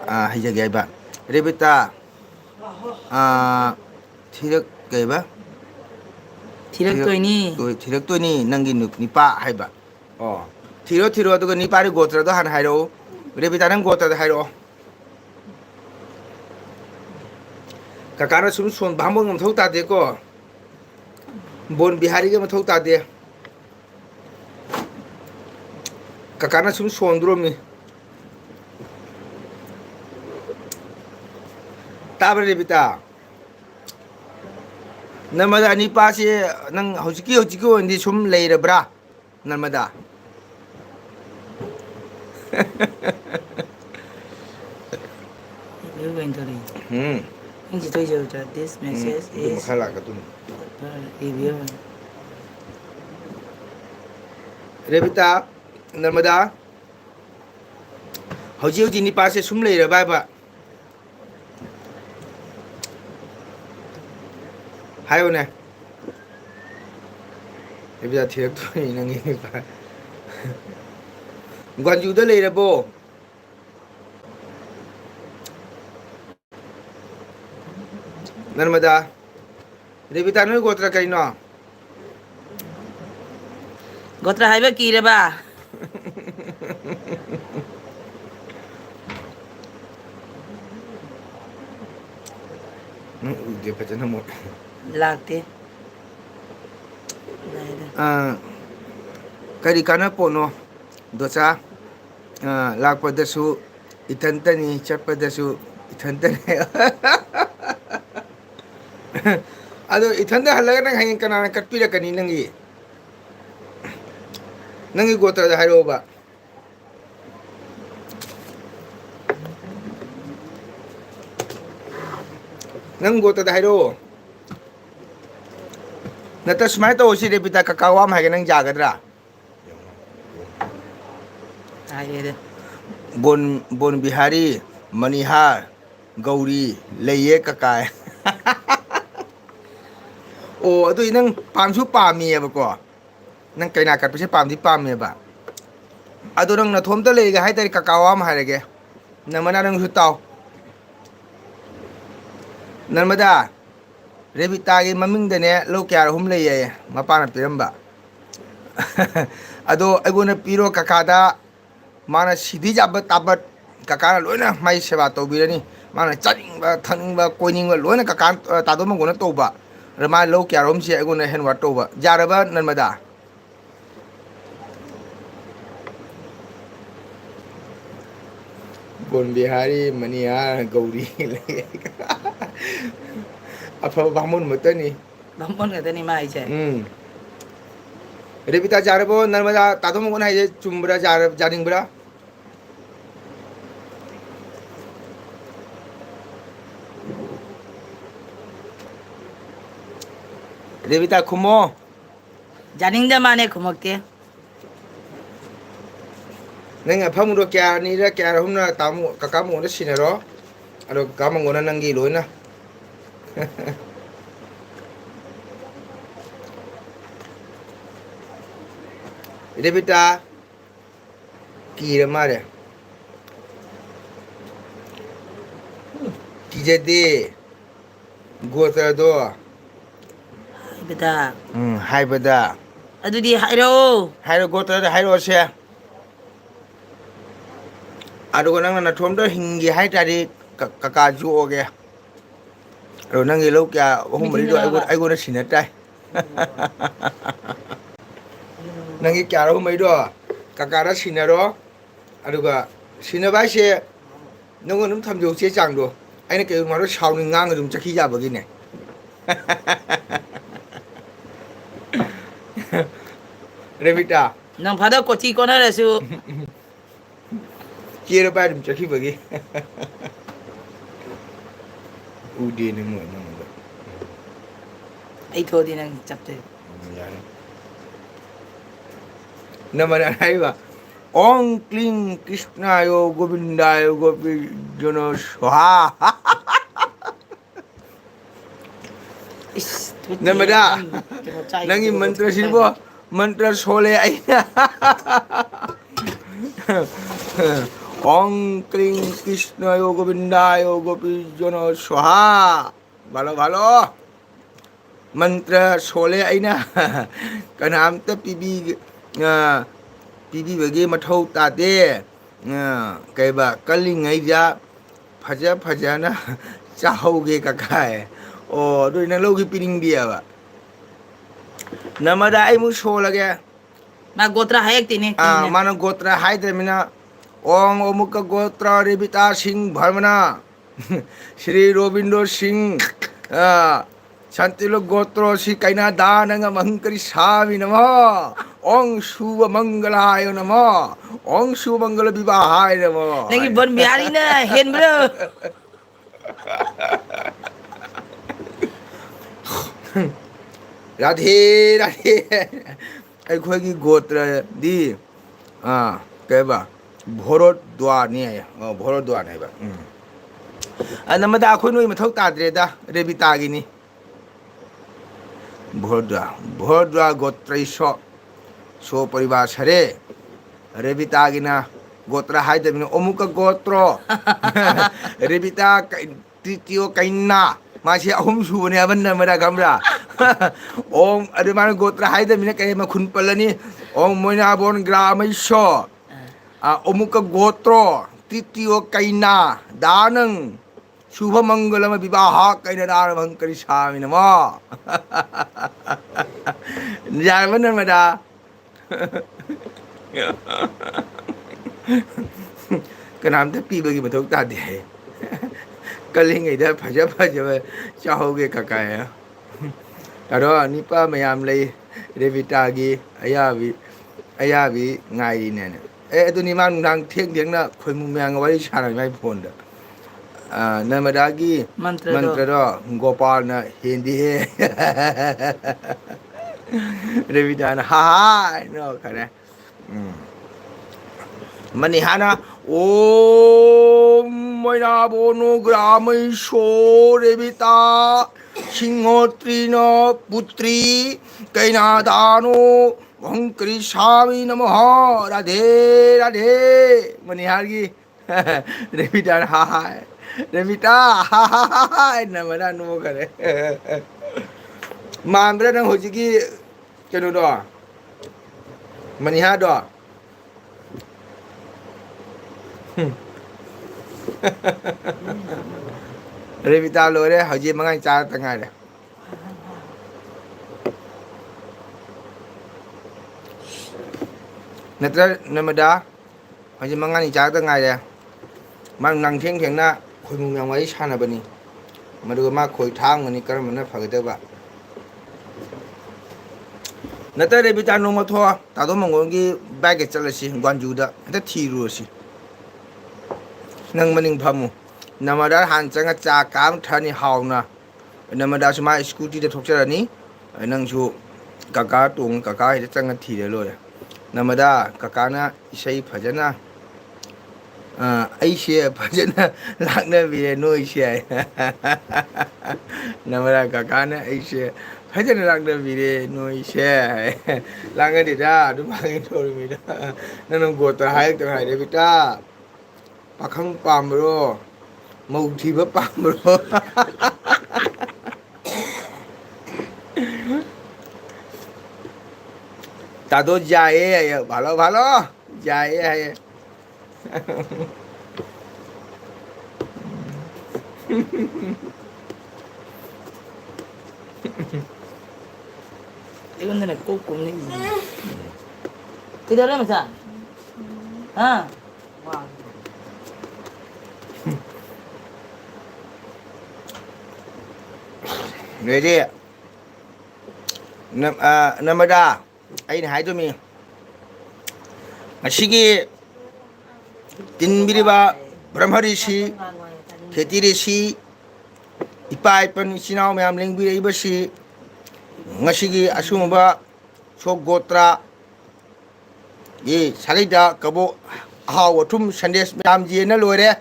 하이제게 해봐 레비타 티력 게봐 Thiraktoini 티력도니 능기 니빠 해봐 티로 어두고 니빠리 고트라도 한 하려 레비타는 고트라도 하려 카카나 숨손 밤봉 ꯊꯧ ꯇꯥꯗꯦꯀꯣ ꯕꯣꯟ ꯕꯤꯍꯥꯔꯤꯒ ꯃꯊꯧ ꯇꯥꯗꯦ ꯀꯀꯥꯅ ꯁꯨꯝ ꯁꯣꯟꯗ꯭ꯔꯣꯃꯤ ꯇꯥꯕ꯭ꯔꯥ ꯔꯦꯕꯤꯇꯥ ꯅꯔꯃꯗꯥ ꯅꯤꯄꯥꯁꯦ ꯅꯪ ꯍꯧꯖꯤꯛꯀꯤ ꯑꯣꯏꯅꯗꯤ ꯁꯨꯝ ꯂꯩꯔꯕ꯭ꯔꯥ ꯅꯔꯃꯗꯥ You going to read Inji to you this message is ꯃꯈꯥ ꯂꯥꯛꯀꯗꯣꯏꯅꯤ review ꯔꯦꯕꯤꯇꯥ ꯅꯔꯃꯗꯥ ꯍꯧꯖꯤꯛ ꯅꯤꯄꯥꯁꯦ ꯁꯨꯝ ꯂꯩꯔꯕ ꯍꯥꯏꯕ 하요네 레비타 디렉터이 낭이니까 관주도 레이라보 नर्मदा रेबिता नो गोत्रा करिनो Gotra haiba kireba उदे पचन मो Lakte करी काना पोनो दोचा लाकपदसु इथंतनी चटपदसु इथंतने अदो इथंत हल्लगा नंग हयं कनाना कटपिरकनी नंगी गोत्रदा हायरोबा नंग गोत्रदा हायरो नता सुमाय तो ओसी रेबिता ककावाम हागे नंग जागदरा Ayede बोन बिहारी मनिहार गौरी लेये ककाय ओ अदु नंग पामसु पामीयबको नंग कैना कटपसे पामदि पामेबा अदु नंग नथोमता लेगा हायतरी ककावाम हायरगे नमना नंग सुताव नर्मदा रेबितागी ममिंगदने लो क्यार हुम लेये मपाना पिरंबा अदो अगोना पिरो ककादा माना सिधी जाबत ताबत ककाना लोइना माई सेवा तौबिरनी माना चानिंगबा थनिंगबा कोइनिंगबा लोइना ककान तादोम गोना तौबा रमा लो क्यारोम से अगोना हेनवा तौबा जारबा Narmada Bon Bihari Mania Gauri apa bangun betul ni บางคนก็ตะนี่มาอีใช่ Revita jarabo narmada tado mo na ye chumbra jaring bra Revita kumo 자닝자 만에 고맙게 nenga phamuro kya ni ra kya ra humna tamu kakamu na sinero aro kamango na nangi loina Revita kira mare kijade gotra do 이보다 haibada 아두디 하이로 hairo gotra da hairo se aro nang na thom do hingi hai tari kaka ju oge aro nangi lo kya humri do ai go na sinatai nangi kya ro mai do kaka ra sinaro aro ga sinabai se nong num tham jo che chang do ai na ke ma ro shaw ni ngang dum chakhi ja ba gi ne Revita 넌 바다 꽃이 꺼내래수 Kira ba dum chakhi ba gi Ude ni mo nang ba 이 도디는 잡대 yani namana hai ba Om Kling Krishna yo Govinda yo Gopi Jono Swaha Namada nangi mantra silbo mantra sole aina Om Kling Krishna yo Govinda yo Gopi Jono Swaha balo balo mantra sole aina kanam ta pibi pibi bagi mathau ta de kai ba kalingai ja phaja na chahau ge ka kai o doi na lo gi piring dia ba namada ai mu so lage 막 고트라 하역티네 mana gotra haidre mina om omuka gotra Revita Singh Bharmana Shri Robindo Singh Shantilo Gotro Shri Kaina Dananga Mahankari Sami Namo Om Shubha Mangalaya Namo Om Shubha Mangala Vivahaya Namo 내기 뭔 미아리나 헨브로 Radhe Radhe ꯑꯩꯈꯣꯏꯒꯤ ꯒꯣꯇ꯭ꯔꯗꯤ ꯀꯩꯕ ꯚꯣꯔꯣꯗ꯭ꯋꯥꯔꯅꯤ ꯍꯥꯏꯌꯦ ꯚꯣꯔꯣꯗ꯭ꯋꯥꯔꯅꯤ ꯍꯥꯏꯕ ꯅꯃꯗ ꯑꯩꯈꯣꯏ ꯅꯣꯏ ꯃꯊꯧ ꯇꯥꯗ꯭ꯔꯦꯗ ꯔꯦꯕꯤꯇꯥꯒꯤꯅꯤ ꯚꯣꯔꯣꯗ꯭ꯋꯥꯔ ꯒꯣꯇ꯭ꯔꯩꯁꯣ ꯁꯣ ꯄꯔꯤꯕꯥꯔ ꯁꯔꯦ ꯔꯦꯕꯤꯇꯥꯒꯤꯅ ꯒꯣꯇ꯭ꯔ ꯍꯥꯏꯗꯕꯅꯤꯅ ꯑꯃꯨꯛꯀ ꯒꯣꯇ꯭ꯔꯣ ꯔꯦꯕꯤꯇꯥ ꯇ꯭ꯔꯤꯇꯤꯌꯣ ꯀꯩꯅꯥ मासे अहम सुबने अब नमरा गमरा ओम अरे मान गोत्र हाय दे मिने कहे म खुन पलनी ओम मोइना बोन ग्रामैशो अमुक गोत्रो तृतीयो कैना दानं शुभ मंगलम विवाह कैना दान भंकरी स्वामी नम जावन नमरा कनाम ते पीबगी मथौ तादे कलिंगैदा फजा फजब चाहोगे ककाया अरो निपा मयाम लई रेबिटागी अयाबी ngai ne e aduni man nang theng deng na khoi mu myang wari chana mai phone da namadagi mantra ro gopal na hindi he rebitana ha no kare manihana Om Moina Bono Gramesho Revita Singhotrino Putri Kainadano Vankari Swami Namaha Radhe Radhe Manihargi Revita Hai Revita Hai Namada no kare Mandra nang hojigi keno do Maniha do Revita lore haji mangai cha tanga de natra namada haji mangai cha tanga de ꯃꯥ ꯅꯪꯊꯦꯡ ꯊꯦꯡꯅ ꯈꯣꯏꯃꯨ ꯃꯌꯥꯝ ꯋꯥꯔꯤ ꯁꯥꯟꯅꯕꯅꯤ ꯃꯗꯨꯒ ꯃꯥ ꯈꯣꯏ ꯊꯥꯡꯒꯅꯤ ꯀꯔꯝꯕꯅ ꯐꯒꯗꯕ ꯅꯠꯇ꯭ꯔ ꯕꯤꯇꯥ ꯅꯣꯡꯃ ꯊꯣꯛꯑ ꯇꯥꯗꯣ ꯃꯪꯒꯣꯜꯒꯤ ꯕꯥꯏꯛꯀ ꯆꯠꯂꯁꯤ ꯒ꯭ꯋꯥꯟꯖꯨꯗ ꯍꯦꯛꯇ ꯊꯤꯔꯨꯔꯁꯤ ꯅꯪ ꯃꯅꯤꯡ ꯐꯝꯃꯨ ꯅꯃꯗꯥ ꯍꯥꯟꯅ ꯆꯪꯉ ꯆꯥ ꯀꯥꯝ ꯊꯛꯑꯅꯤ ꯍꯥꯎꯅ ꯅꯃꯗꯥꯁꯨ ꯃꯥ ꯁ꯭ꯀꯨꯇꯤꯗ ꯊꯣꯛꯆꯔꯅꯤ ꯅꯪꯁꯨ ꯀꯀꯥ ꯇꯣꯡ ꯀꯀꯥ ꯍꯦꯛꯇ ꯆꯪꯉ ꯊꯤꯔ ꯂꯣꯏꯔꯦ ꯅꯃꯗꯥ ꯀꯀꯥꯅ ꯏꯁꯩ ꯐꯖꯅ ꯑꯩꯁꯦ ꯐꯖꯅ ꯂꯥꯛꯅꯕꯤꯔꯦ ꯅꯣꯏꯁꯦ ꯅꯃꯗꯥ ꯀꯀꯥꯅ ꯑꯩꯁꯦ ꯐꯖꯅ ꯂꯥꯛꯅꯕꯤꯔꯦ ꯅꯣꯏꯁꯦ ꯂꯥꯛꯅꯗꯦꯗ ꯑꯗꯨꯝ ꯍꯥꯡꯉꯦ ꯇꯧꯔꯤꯃꯤꯗ ꯅꯪꯅ ꯒꯣꯠꯇ ꯍꯥꯏꯔꯛꯇ ꯍꯥꯏꯔꯦ ꯕꯤꯇꯥ ꯄꯥꯈꯪ ꯄꯥꯝꯕ꯭ꯔꯣ ꯃꯧ ꯊꯤꯕ ꯄꯥꯝꯕ꯭ꯔꯣ ꯇꯥꯗꯣ ꯌꯥꯏꯌꯦ ꯚꯥꯂꯣ ꯚꯥꯂꯣ ꯌꯥꯏꯌꯦ ꯍꯥꯏꯌꯦ 이건데 꼭 굽네. 기다려 마자. 아. ꯔꯦꯗꯤ ꯅꯃꯗꯥ ꯑꯩꯅ ꯍꯥꯏꯗꯣꯃꯤ ꯉꯁꯤꯒꯤ ꯇꯤꯟꯕꯤꯔꯤꯕ ꯕ꯭ꯔꯍ꯭ꯃꯔꯤꯁꯤ ꯈꯦꯇꯤꯔꯤꯁꯤ ꯏꯄꯥ ꯏꯄꯟ ꯏꯆꯤꯟ ꯏꯅꯥꯎ ꯃꯌꯥꯝ ꯂꯦꯡꯕꯤꯔꯛꯏꯕꯁꯤ ꯉꯁꯤꯒꯤ ꯑꯁꯨꯝꯕ ꯁꯣꯛ ꯒꯣꯇ꯭ꯔꯥ ꯁꯥꯒꯩꯗ ꯀꯕꯣꯛ ꯑꯍꯥꯎ ꯑꯊꯨꯝ ꯁꯟꯗꯦꯁ ꯃꯌꯥꯝ ꯌꯦꯟꯅ ꯂꯣꯏꯔꯦ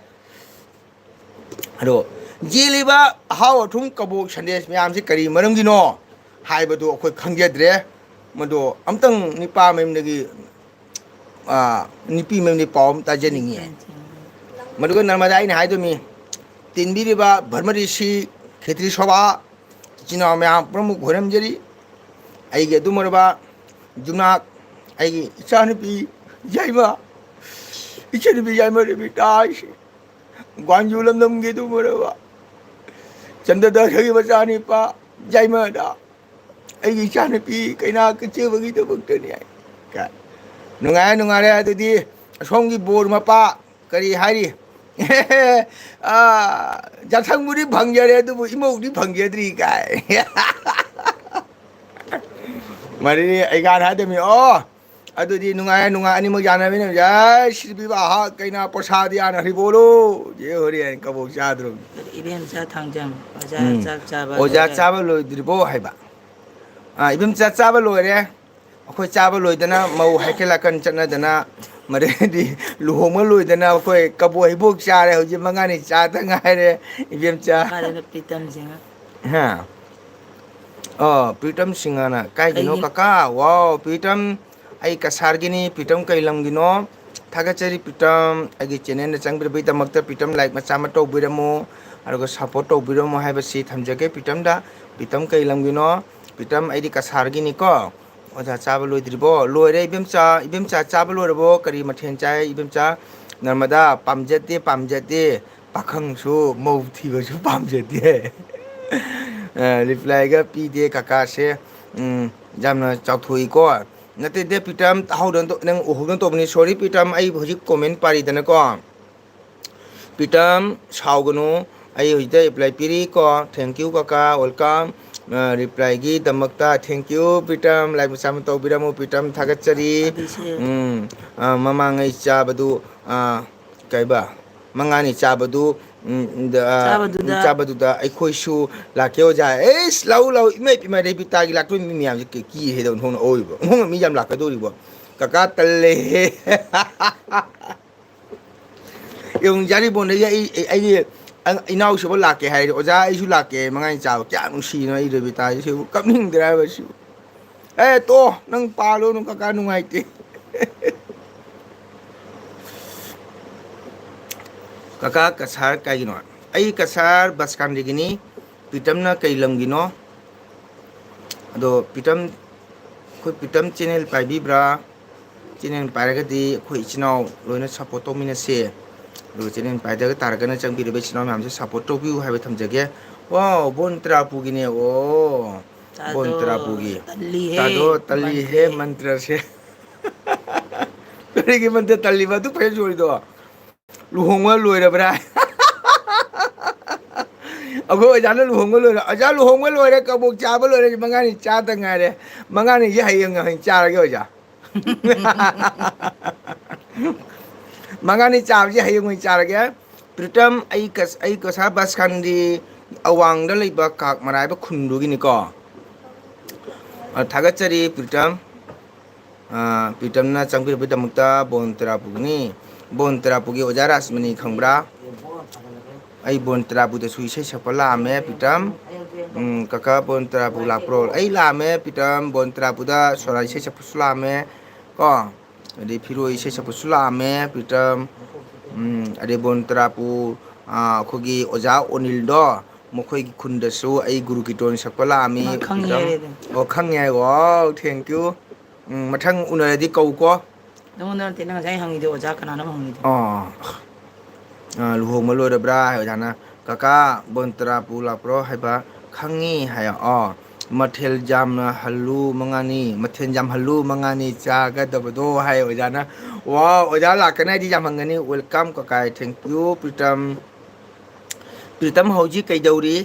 ꯑꯗꯣ ꯌꯦꯜꯂꯤꯕ ꯑꯍꯥꯎ ꯑꯊꯨꯝ ꯀꯕꯣꯛ ꯁꯟꯗꯦꯁ ꯃꯌꯥꯝꯁꯤ ꯀꯔꯤ ꯃꯔꯝꯒꯤꯅꯣ ꯍꯥꯏꯕꯗꯨ ꯑꯩꯈꯣꯏ ꯈꯪꯖꯗ꯭ꯔꯦ ꯃꯗꯣ ꯑꯝꯇꯪ ꯅꯤꯄꯥ ꯃꯌꯨꯝꯗꯒꯤ ꯅꯨꯄꯤ ꯃꯌꯨꯝꯗꯒꯤ ꯄꯥꯎ ꯑꯃ ꯇꯥꯖꯅꯤꯡꯉꯤ ꯃꯗꯨꯒ ꯅꯔꯃꯗꯥ ꯑꯩꯅ ꯍꯥꯏꯗꯣꯃꯤ ꯇꯤꯟꯕꯤꯔꯤꯕ ꯚꯔꯃꯔꯤꯁꯤ ꯈꯦꯇ꯭ꯔꯤ ꯁꯣꯚꯥ ꯏꯆꯤꯟ ꯏꯅꯥꯎ ꯃꯌꯥꯝ ꯄꯨꯝꯅꯃꯛ ꯈꯣꯏꯔꯝꯖꯔꯤ ꯑꯩꯒꯤ ꯑꯗꯨꯝꯃꯔꯕ ꯌꯨꯝꯅꯥꯛ ꯑꯩꯒꯤ ꯏꯆꯥꯅꯨꯄꯤ ꯌꯥꯏꯃ ꯏꯆꯟꯅꯨꯄꯤ ꯌꯥꯏꯃ ꯔꯦꯕꯤꯀꯥ ꯒ꯭ꯋꯥꯟꯖꯨ ꯂꯝꯗꯝꯒꯤ ꯑꯗꯨꯝꯃꯔꯕ ꯆꯟꯗ꯭ꯔꯗꯥꯁꯒꯤ ꯃꯆꯥꯅꯤꯄꯥ ꯌꯥꯏꯃꯗ ꯑꯩꯒꯤ ꯏꯆꯥꯅꯨꯄꯤ ꯀꯩꯅꯥ ꯀꯆꯦꯕꯒꯤꯗꯃꯛꯇꯅꯤ ꯍꯥꯏ ꯅꯨꯡꯉꯥꯏꯔꯦ ꯅꯨꯡꯉꯥꯏꯔꯦ ꯑꯗꯨꯗꯤ ꯑꯁꯣꯝꯒꯤ ꯕꯣꯔ ꯃꯄꯥ ꯀꯔꯤ ꯍꯥꯏꯔꯤ ꯖꯥꯊꯪꯕꯨꯗꯤ ꯐꯪꯖꯔꯦ ꯑꯗꯨꯕꯨ ꯏꯃꯧꯗꯤ ꯐꯪꯖꯗ꯭ꯔꯤ ꯀꯥꯏ ꯃꯔꯤꯅꯤ ꯑꯩꯒꯥꯟ ꯍꯥꯏꯗꯃꯤ ꯑꯣ ꯑꯗꯨꯗꯤ ꯅꯨꯡꯉꯥꯏ ꯅꯨꯡꯉꯥꯏ ꯑꯅꯤꯃꯛ ꯌꯥꯅꯃꯤꯅ ꯌꯥꯏ ꯁꯤꯕꯤꯕ ꯀꯩꯅꯥ ꯄꯣꯁꯥꯗꯤ ꯌꯥꯅ ꯍꯔꯤꯕꯣꯂꯣ ꯖꯦ ꯍꯣꯔꯦꯟ ꯀꯕꯣꯛ ꯆꯥꯗ꯭ꯔꯣ 이벤트 당장 어자 짝 잡아 ꯑꯣꯖꯥ ꯆꯥꯕ ꯂꯣꯏꯗ꯭ꯔꯤꯕꯣ ꯍꯥꯏꯕ ꯏꯕꯦꯝꯆꯥ ꯆꯥꯕ ꯂꯣꯏꯔꯦ ꯑꯩꯈꯣꯏ ꯆꯥꯕ ꯂꯣꯏꯗꯅ ꯃꯧ ꯍꯩꯀꯦꯜ ꯆꯠꯅꯗꯅ ꯃꯗꯩꯗꯤ ꯂꯨꯍꯣꯡꯕ ꯂꯣꯏꯗꯅ ꯑꯩꯈꯣꯏ ꯀꯕꯣꯛ ꯍꯩꯕꯣꯛ ꯆꯥꯔꯦ ꯍꯧꯖꯤꯛ ꯃꯉꯥꯅꯤ ꯆꯥꯗ ꯉꯥꯏꯔꯦ ꯏꯕꯦꯝꯆꯥ 가래가 삐땀쟁아 ꯍꯥ ꯄ꯭ꯔꯤꯇꯝ ꯁꯤꯡꯍꯅ ꯀꯥꯏꯒꯤꯅꯣ ꯀꯩꯒꯤ ꯀꯀꯥ ꯋꯥꯎ ꯄ꯭ꯔꯤꯇꯝ ꯑꯩ ꯀꯁꯥꯔꯒꯤꯅꯤ ꯄ꯭ꯔꯤꯇꯝ ꯀꯩ ꯂꯝꯒꯤꯅꯣ ꯊꯥꯒꯠꯆꯔꯤ ꯄ꯭ꯔꯤꯇꯝ ꯑꯩꯒꯤ ꯆꯦꯅꯦꯜꯗ ꯆꯪꯕꯤꯕꯒꯤꯗꯃꯛꯇ ꯄ꯭ꯔꯤꯇꯝ ꯂꯥꯏꯛ ꯃꯆꯥ ꯑꯃ ꯇꯧꯕꯤꯔꯝꯃꯨ ꯑꯗꯨꯒ ꯁꯞꯄꯣꯔꯠ ꯇꯧꯕꯤꯔꯝꯃꯨ ꯍꯥꯏꯕꯁꯤ ꯊꯝꯖꯒꯦ ꯄ꯭ꯔꯤꯇꯝꯗ ꯄ꯭ꯔꯤꯇꯝ ꯀꯩ ꯂꯝꯒꯤꯅꯣ ꯄ꯭ꯔꯤꯇꯝ ꯑꯩꯗꯤ ꯀꯁꯥꯔꯒꯤꯅꯤꯀꯣ ꯑꯣꯖꯥ ꯆꯥꯕ ꯂꯣꯏꯗ꯭ꯔꯤꯕꯣ ꯂꯣꯏꯔꯦ ꯏꯕꯦꯝꯆꯥ ꯆꯥꯕ ꯂꯣꯏꯔꯕꯣ ꯀꯔꯤ ꯃꯊꯦꯜ ꯆꯥꯏ ꯏꯕꯦꯝꯆꯥ ꯅꯔꯃꯗꯥ ꯄꯥꯝꯖꯗꯦ ꯄꯥꯈꯪꯁꯨ ꯃꯧ ꯊꯤꯕꯁꯨ ꯄꯥꯝꯖꯗꯦ ꯔꯤꯄ꯭ꯂꯥꯏꯒ ꯄꯤꯗꯦ ꯀꯀꯥꯁꯦ ꯌꯥꯝꯅ ꯆꯥꯎꯊꯣꯛꯏꯀꯣ ꯅꯠꯇꯦ ꯄꯤꯇꯝ ꯇꯥꯍꯧꯗꯅ ꯅꯪ ꯎꯍꯧꯗꯅ ꯇꯧꯕꯅꯤ ꯁꯣꯔꯤ ꯄꯤꯇꯝ ꯑꯩ ꯍꯧꯖꯤꯛ ꯀꯣꯃꯦꯟ ꯄꯥꯔꯤꯗꯅꯀꯣ ꯄꯤꯇꯝ ꯁꯥꯎꯒꯅꯨ ꯑꯩ ꯍꯧꯖꯤꯛꯇ ꯔꯤꯄ꯭ꯂꯥꯏ ꯄꯤꯔꯤꯀꯣ ꯊꯦꯡꯀ꯭ꯌꯨ ꯀꯀꯥ ꯋꯦꯜꯀꯝ ꯔꯤꯄ꯭ꯂꯥꯏꯒꯤꯗꯃꯛꯇ ꯊꯦꯡꯀ꯭ꯌꯨ ꯄꯤꯇꯝ ꯂꯥꯏꯛ ꯃꯆꯥ ꯑꯃ ꯇꯧꯕꯤꯔꯝꯃꯨ ꯄꯤꯇꯝ ꯊꯥꯒꯠꯆꯔꯤ 어디세 ꯃꯃꯥꯡꯉꯩ ꯆꯥꯕꯗꯨ ꯀꯩꯕ ꯃꯉꯥꯅꯤ ꯆꯥꯕꯗꯨ 짜바두다 ꯆꯥꯕꯗꯨꯗ ꯑꯩꯈꯣꯏꯁꯨ ꯂꯥꯛꯀꯦ ꯑꯣꯖꯥ ꯑꯦꯁ ꯂꯥꯛꯎ ꯏꯃꯩ ꯏꯃꯩ ꯔꯦꯕꯤꯇꯥꯒꯤ ꯂꯥꯛꯇꯣꯏ ꯃꯤ ꯃꯌꯥꯝꯁꯦ ꯀꯤ ꯍꯩꯗꯧꯅ ꯍꯣꯡꯅ ꯑꯣꯏꯕ ꯎꯃꯪ ꯃꯤ ꯌꯥꯝ ꯂꯥꯛꯀꯗꯧꯔꯤꯕꯣ ꯀꯀꯥ ꯇꯜꯂꯦꯍꯦ ꯌꯥꯔꯤꯄꯣꯟꯗꯒꯤ ꯑꯩꯒꯤ ꯏꯅꯥꯎꯁꯤꯕ ꯂꯥꯛꯀꯦ ꯍꯥꯏꯔꯗꯤ ꯑꯣꯖꯥ ꯑꯩꯁꯨ ꯂꯥꯛꯀꯦ ꯃꯉꯥꯅꯤ ꯆꯥꯕ ꯀꯌꯥ ꯅꯨꯡꯁꯤꯅꯣ ꯑꯩ ꯔꯦꯕꯤꯇꯥꯁꯤ ꯁꯤꯕꯨ ꯀꯞꯅꯤꯡꯗ꯭ꯔꯦ ꯍꯥꯏꯕꯁꯤꯕꯨ ꯅꯪ ꯄꯥꯜꯂꯣꯅ ꯀꯀꯥ ꯅꯨꯡꯉꯥꯏꯇꯦ ꯀꯀꯥ ꯀꯁꯥꯔ ꯀꯥꯏꯒꯤꯅꯣ ꯑꯩ ꯀꯁꯥꯔ ꯕꯁꯀꯥꯟꯗꯒꯤꯅꯤ ꯄꯤꯇꯝꯅ ꯀꯩ ꯂꯝꯒꯤꯅꯣ ꯑꯗꯣ ꯄꯤꯇꯝ ꯑꯩꯈꯣꯏ ꯄꯤꯇꯝ ꯆꯦꯅꯦꯜ ꯄꯥꯏꯕꯤꯕ꯭ꯔꯥ ꯆꯦꯅꯦꯜ ꯄꯥꯏꯔꯒꯗꯤ ꯑꯩꯈꯣꯏ ꯏꯆꯤꯜ ꯏꯅꯥꯎ ꯂꯣꯏꯅ ꯁꯞꯄꯣꯔꯠ ꯇꯧꯃꯤꯟꯅꯁꯦ ꯑꯗꯨꯒ ꯆꯦꯅꯦꯜ ꯄꯥꯏꯗꯒ ꯇꯥꯔꯒꯅ ꯆꯪꯕꯤꯔꯤꯕ ꯏꯆꯤꯜ ꯏꯅꯥꯎ ꯃꯌꯥꯝꯁꯦ ꯁꯞꯄꯣꯔꯠ ꯇꯧꯕꯤꯌꯨ ꯍꯥꯏꯕ ꯊꯝꯖꯒꯦ ꯋꯥꯎ ꯕꯣꯟ ꯇꯔꯥꯄꯨꯒꯤꯅꯦ ꯑꯣ ꯕꯣꯟ 짜도 ꯇꯔꯥꯄꯨꯒꯤ ꯇꯥꯗꯣ 딸리해 ꯇꯜꯂꯤꯍꯦ 만트레 ꯃꯟꯇ꯭ꯔꯁꯦ ꯀꯔꯤꯒꯤ ꯃꯟꯇ꯭ꯔ ꯇꯜꯂꯤꯕ ꯑꯗꯨ Faiz ꯑꯣꯏꯗꯣ luhongwa loirabra ago ajana luhongwa loira aja luhongwa loira kabuk chaba loira mangani cha ta ngare mangani ye hayang hang cha ra ja mangani cha je hayang ngoi cha ra ge pritam ai kasa bas kan di awang da leiba kak marai ba khundu gi ni ko thagachari pritam pritam na changpir bi damukta bontara pugni bontara pugi ojara asmani khangbra ai bontara bu de sui sei sapala me pritam kaka bontara bu lakpro ai la me pritam bontara bu da sorai sei sapusula me ko ade phiroi sei sapusula me pritam ade bontara pu khogi oja onil do mokhoi gi khundasu ai guru kiton sapala mi pritam o khangye go thank you mathang unaradi kau ko 너무너한테 내가 자기 항이도 오자 하나 항이도 luhong malorabra jana kaka bontra pula pro haiba khangi haya mathel jam halu mangani mathel jam halu mangani chaga dabdo hai ojana wow oja lakana di jam hangani welcome kaka thank you pritam hoji kai dauri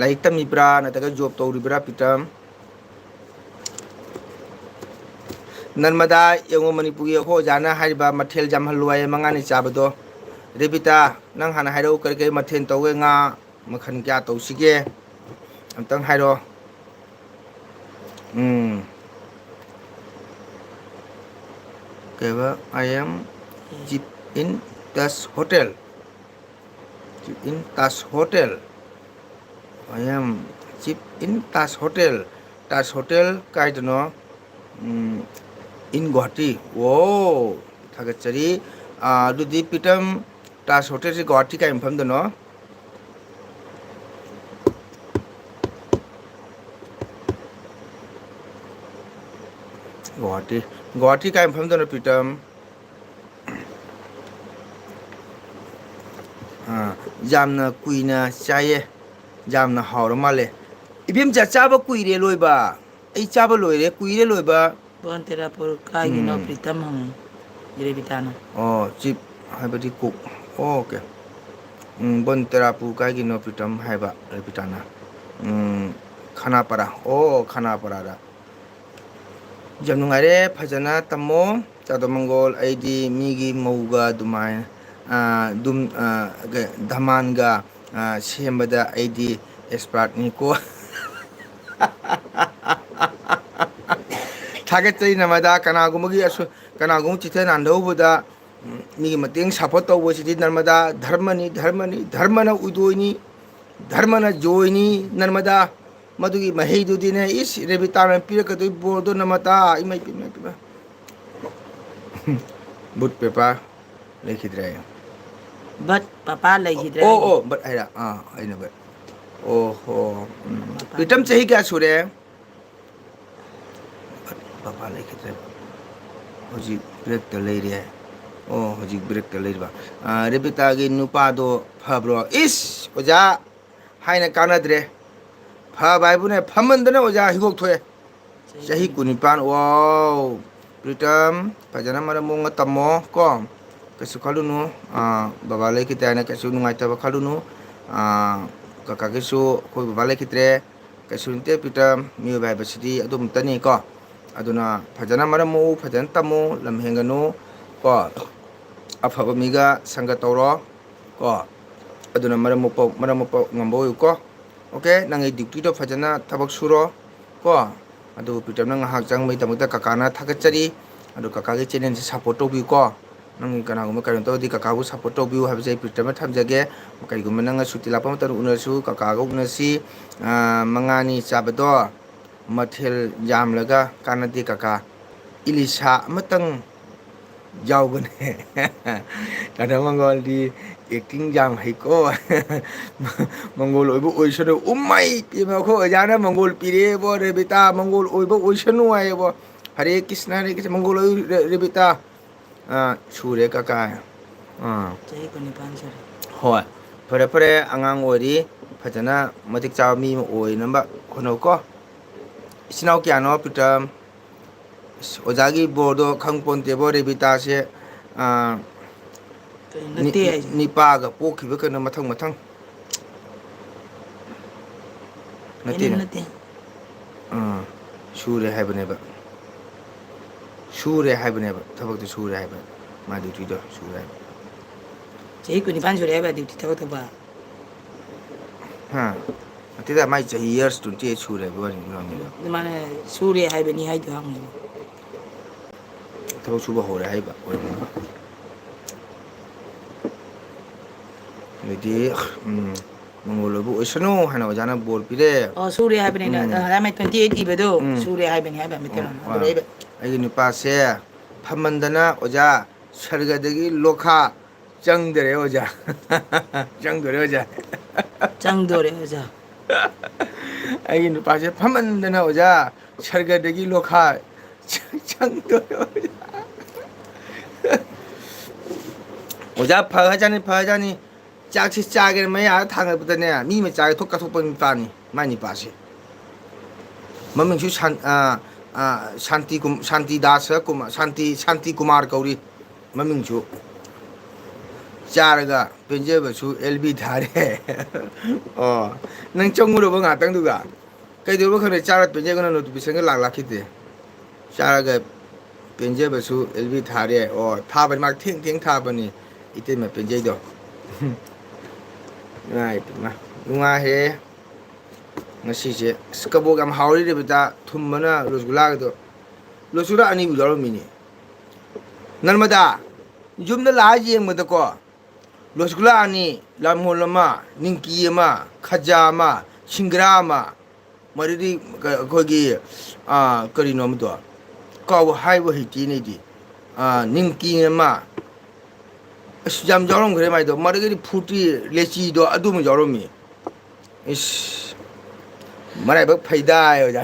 laik tami bra na taga job tauri bra pritam Narmada yung Manipuri ko jana haiba mathel jam halway mangani chabado Rebita nang hana hairo karke mathen tawe nga makhan kya to sige amtang hairo keba I am cheap in Tas Hotel I am cheap in Tas Hotel kai no in Guwahati wow thagachari dudi pitam Tas Hotel si Guwahati ka infam do no Guwahati ka infam do no pitam jamna kuina chaye jamna haur male ibim chaba kuire loiba ai chaba loire kuire loiba Bukan terapur kaki no pritam hang jadi bitana. Chip habadi cook. Okay. Bon terapu kaki no pritam haba bitana. Khanapara. Khanapara da. Jam nungare phajana tamo chado mongol aidi migi mauga dumai dhamanga sembada aidi expert ni ko Target namada kanagumagi kanagum chithan andhobuda mi mating support tawbo sidi narmada dharmana udoini dharmana joini narmada madugi mahidu dine is rebitana pirakadu bordo namata imai pima but paper lekhidre But papa lekhidre but aira I know but pitam chahi kya sure papa lekhidre hoji break ta leire hoji break ta leirba rebita gi nupa do phabro is oja haina kanadre pha bai bune phamandana oja higok thoe chahi kunipan wow pritam pajana mara monga tamo ko kasu khalunu baba lekhitana kasu nungai ta khalunu kaka kesu koi baba lekhitre kasu nte pritam mi bai basidi adum tani ko aduna phajana maramu phajan tamo lamhenganu ko afaba miga sanga tawro ko aduna maramu pa ngambo ko okay nangai duty to phajana thabak suro ko adu pitam nang hakjang mai tamukta kakana thagachari adu kakage channel se support tobi ko nang kana gum karon to di kakabu support tobi habi jai pitam thamjage kai gum nang suti lapam tar unasu kakago unasi mangani chabado mathil jam laga kanati kaka ilisa matang jaugan kada mongol di acting jam haiko mongol oibo oisano umai pima ko jana mongol pire bo rebita mongol oibo oisano ai bo hare krishna mongol rebita sure kaka Jadi kau ni pansar. hoi pare angang ori phajana matik chaw mi oi namba khono ko Sinau kya no pitam ojagi bodo khangpon te bore bita se ꯅꯠꯇꯦ ꯍꯥꯏꯁꯦ ꯅꯤꯄꯥꯒ ꯄꯣꯛꯈꯤꯕ ꯀꯩꯅꯣ ꯃꯊꯪ ꯃꯊꯪ ꯑꯩꯅ ꯅꯠꯇꯦꯅꯦ ꯅꯠꯇꯦ ꯁꯨꯔꯦ ꯍꯥꯏꯕꯅꯦꯕ ꯁꯨꯔꯦ ꯍꯥꯏꯕꯅꯦꯕ ꯊꯕꯛꯇꯨ ꯁꯨꯔꯦ ꯍꯥꯏꯕ ꯃꯥ ꯗ꯭ꯌꯨꯇꯤꯗꯣ ꯁꯨꯔꯦ ꯍꯥꯏꯕ ꯆꯍꯤ 25 ꯁꯨꯔꯦ ꯍꯥꯏꯕ ꯗ꯭ꯌꯨꯇꯤ ꯊꯕꯛ ꯇꯧꯕ ꯍꯥ ꯅꯠꯇꯦꯗ ꯃꯥꯏ ꯆꯍꯤ ꯏꯌꯔꯁ 28 ꯁꯨꯔꯦ ꯍꯥꯏꯕ ꯋꯥꯔꯤꯅꯤꯗ ꯑꯗꯨꯃꯥꯏꯅ ꯁꯨꯔꯦ ꯍꯥꯏꯕꯅꯤ ꯍꯥꯏꯗꯣ ꯍꯪꯉꯤꯅꯤ ꯊꯕꯛ ꯁꯨꯕ ꯍꯧꯔꯦ ꯍꯥꯏꯕ ꯑꯣꯏꯔꯝꯒꯅꯤ ꯑꯗꯩꯗꯤ ꯃꯪꯒꯣꯜ ꯑꯣꯏꯕ ꯑꯣꯏꯁꯅꯨ ꯍꯥꯏꯅ ꯑꯣꯖꯥꯅ ꯕꯣꯔ ꯄꯤꯔꯦ ꯑꯣ ꯁꯨꯔꯦ ꯍꯥꯏꯕꯅꯤꯅ 28 ꯏꯕꯗꯣ ꯁꯨꯔꯦ ꯍꯥꯏꯕꯅꯤ ꯍꯥꯏꯕ ꯃꯩꯇꯩꯂꯣꯟ ꯑꯗꯨꯗ ꯑꯩꯕ ꯑꯩꯒꯤ ꯅꯨꯄꯥꯁꯦ ꯐꯝꯃꯟꯗꯅ ꯑꯣꯖꯥ ꯁꯔꯒꯗꯒꯤ ꯂꯣꯈꯥ ꯆꯪꯗꯔꯦ ꯑꯣꯖꯥ ꯆꯪꯗꯣꯔꯦ ꯑꯣꯖꯥ ꯆꯪꯗꯣꯔꯦ ꯑꯣꯖꯥ ꯑꯩꯒꯤ ꯅꯨꯄꯥꯁꯦ ꯐꯝꯃꯟꯗꯅ ꯑꯣꯖꯥ ꯁꯔꯒꯗꯒꯤ ꯂꯣꯈꯥ ꯆꯪꯗꯣꯔꯦ ꯑꯣꯖꯥ ꯑꯣꯖꯥ ꯐꯒ꯭ꯔꯖꯥꯠꯅꯤ ꯐꯒ꯭ꯔꯖꯥꯠꯅꯤ ꯆꯥꯛꯁꯤ ꯆꯥꯒꯦꯅ ꯃꯌꯥꯗ ꯊꯥꯡꯒꯠꯄꯗꯅꯦ ꯃꯤ ꯃꯆꯥꯒ ꯊꯣꯛ ꯀꯠꯊꯣꯛꯄ ꯅꯨꯄꯥꯅꯤ ꯃꯥꯏ ꯅꯤꯄꯥꯁꯦ ꯃꯃꯤꯡꯁꯨ ꯁꯥꯟꯇꯤꯗꯥꯁ ꯁꯥꯟꯇꯤ ꯀꯨꯃꯥꯔ ꯀꯧꯔꯤ ꯃꯃꯤꯡꯁꯨ ꯆꯥꯔꯒ ꯄꯦꯟꯖꯕꯁꯨ ꯑꯦꯜꯕꯤ ꯊꯥꯔꯦ ꯑꯣ ꯅꯪ ꯆꯪꯉꯨꯔꯕ ꯉꯥꯛꯇꯪꯗꯨꯒ ꯀꯩꯗꯧꯔꯕ ꯈꯪꯗꯦ ꯆꯥꯔꯒ ꯄꯦꯟꯖꯒꯅ ꯅꯣꯇꯤꯐꯤꯀꯦꯁꯟꯒ ꯂꯥꯛꯈꯤꯗꯦ ꯆꯥꯔꯒ ꯄꯦꯟꯖꯕꯁꯨ ꯑꯦꯜꯕꯤ ꯊꯥꯔꯦ ꯑꯣ ꯊꯥꯕꯅꯤ ꯃꯥ ꯊꯦꯡ ꯊꯦꯡ ꯊꯥꯕꯅꯤ ꯏꯇꯩꯃ ꯄꯦꯟꯖꯩꯗꯣ ꯅꯨꯡꯉꯥꯏꯍꯦ ꯉꯁꯤꯁꯦ ꯀꯕꯣꯛ ꯌꯥꯝ ꯍꯥꯎꯔꯤ ꯔꯦꯕꯤꯇꯥ ꯊꯨꯝꯕꯅ ꯔꯣꯁꯒꯨꯜꯂꯥꯒꯗꯣ ꯔꯣꯁꯒꯨꯜꯂꯥ ꯑꯅꯤꯕꯨ ꯌꯥꯎꯔꯝꯃꯤꯅꯦ ꯅꯔꯃꯗꯥ ꯌꯨꯝꯗ ꯂꯥꯛꯑ ꯌꯦꯡꯕꯗꯀꯣ ꯔꯣꯁꯒꯨꯜꯂꯥ ꯑꯅꯤ ꯂꯥꯜꯃꯣꯍꯣꯜ ꯑꯃ ꯅꯤꯡꯀꯤ ꯑꯃ ꯈꯖꯥ ꯑꯃ ꯁꯤꯡꯒ꯭ꯔꯥ ꯑꯃ ꯃꯗꯨꯗꯤ ꯑꯩꯈꯣꯏꯒꯤ ꯀꯔꯤꯅꯣ ꯑꯃꯗꯣ ꯀꯥꯎꯕ ꯍꯥꯏꯕ ꯍꯩꯇꯦꯅꯦ ꯑꯩꯗꯤ ꯅꯤꯡꯀꯤ ꯑꯃ ꯑꯁ ꯌꯥꯝ ꯌꯥꯎꯔꯝꯈ꯭ꯔꯦ ꯃꯥꯏꯗꯣ ꯃꯗꯨꯗꯒꯤꯗꯤ ꯐꯨꯔꯇꯤ ꯂꯦꯆꯤꯗꯣ ꯑꯗꯨꯃ ꯌꯥꯎꯔꯝꯃꯤ ꯏꯁ ꯃꯔꯥꯏꯕꯛ ꯐꯩꯗꯥ ꯑꯣꯖꯥ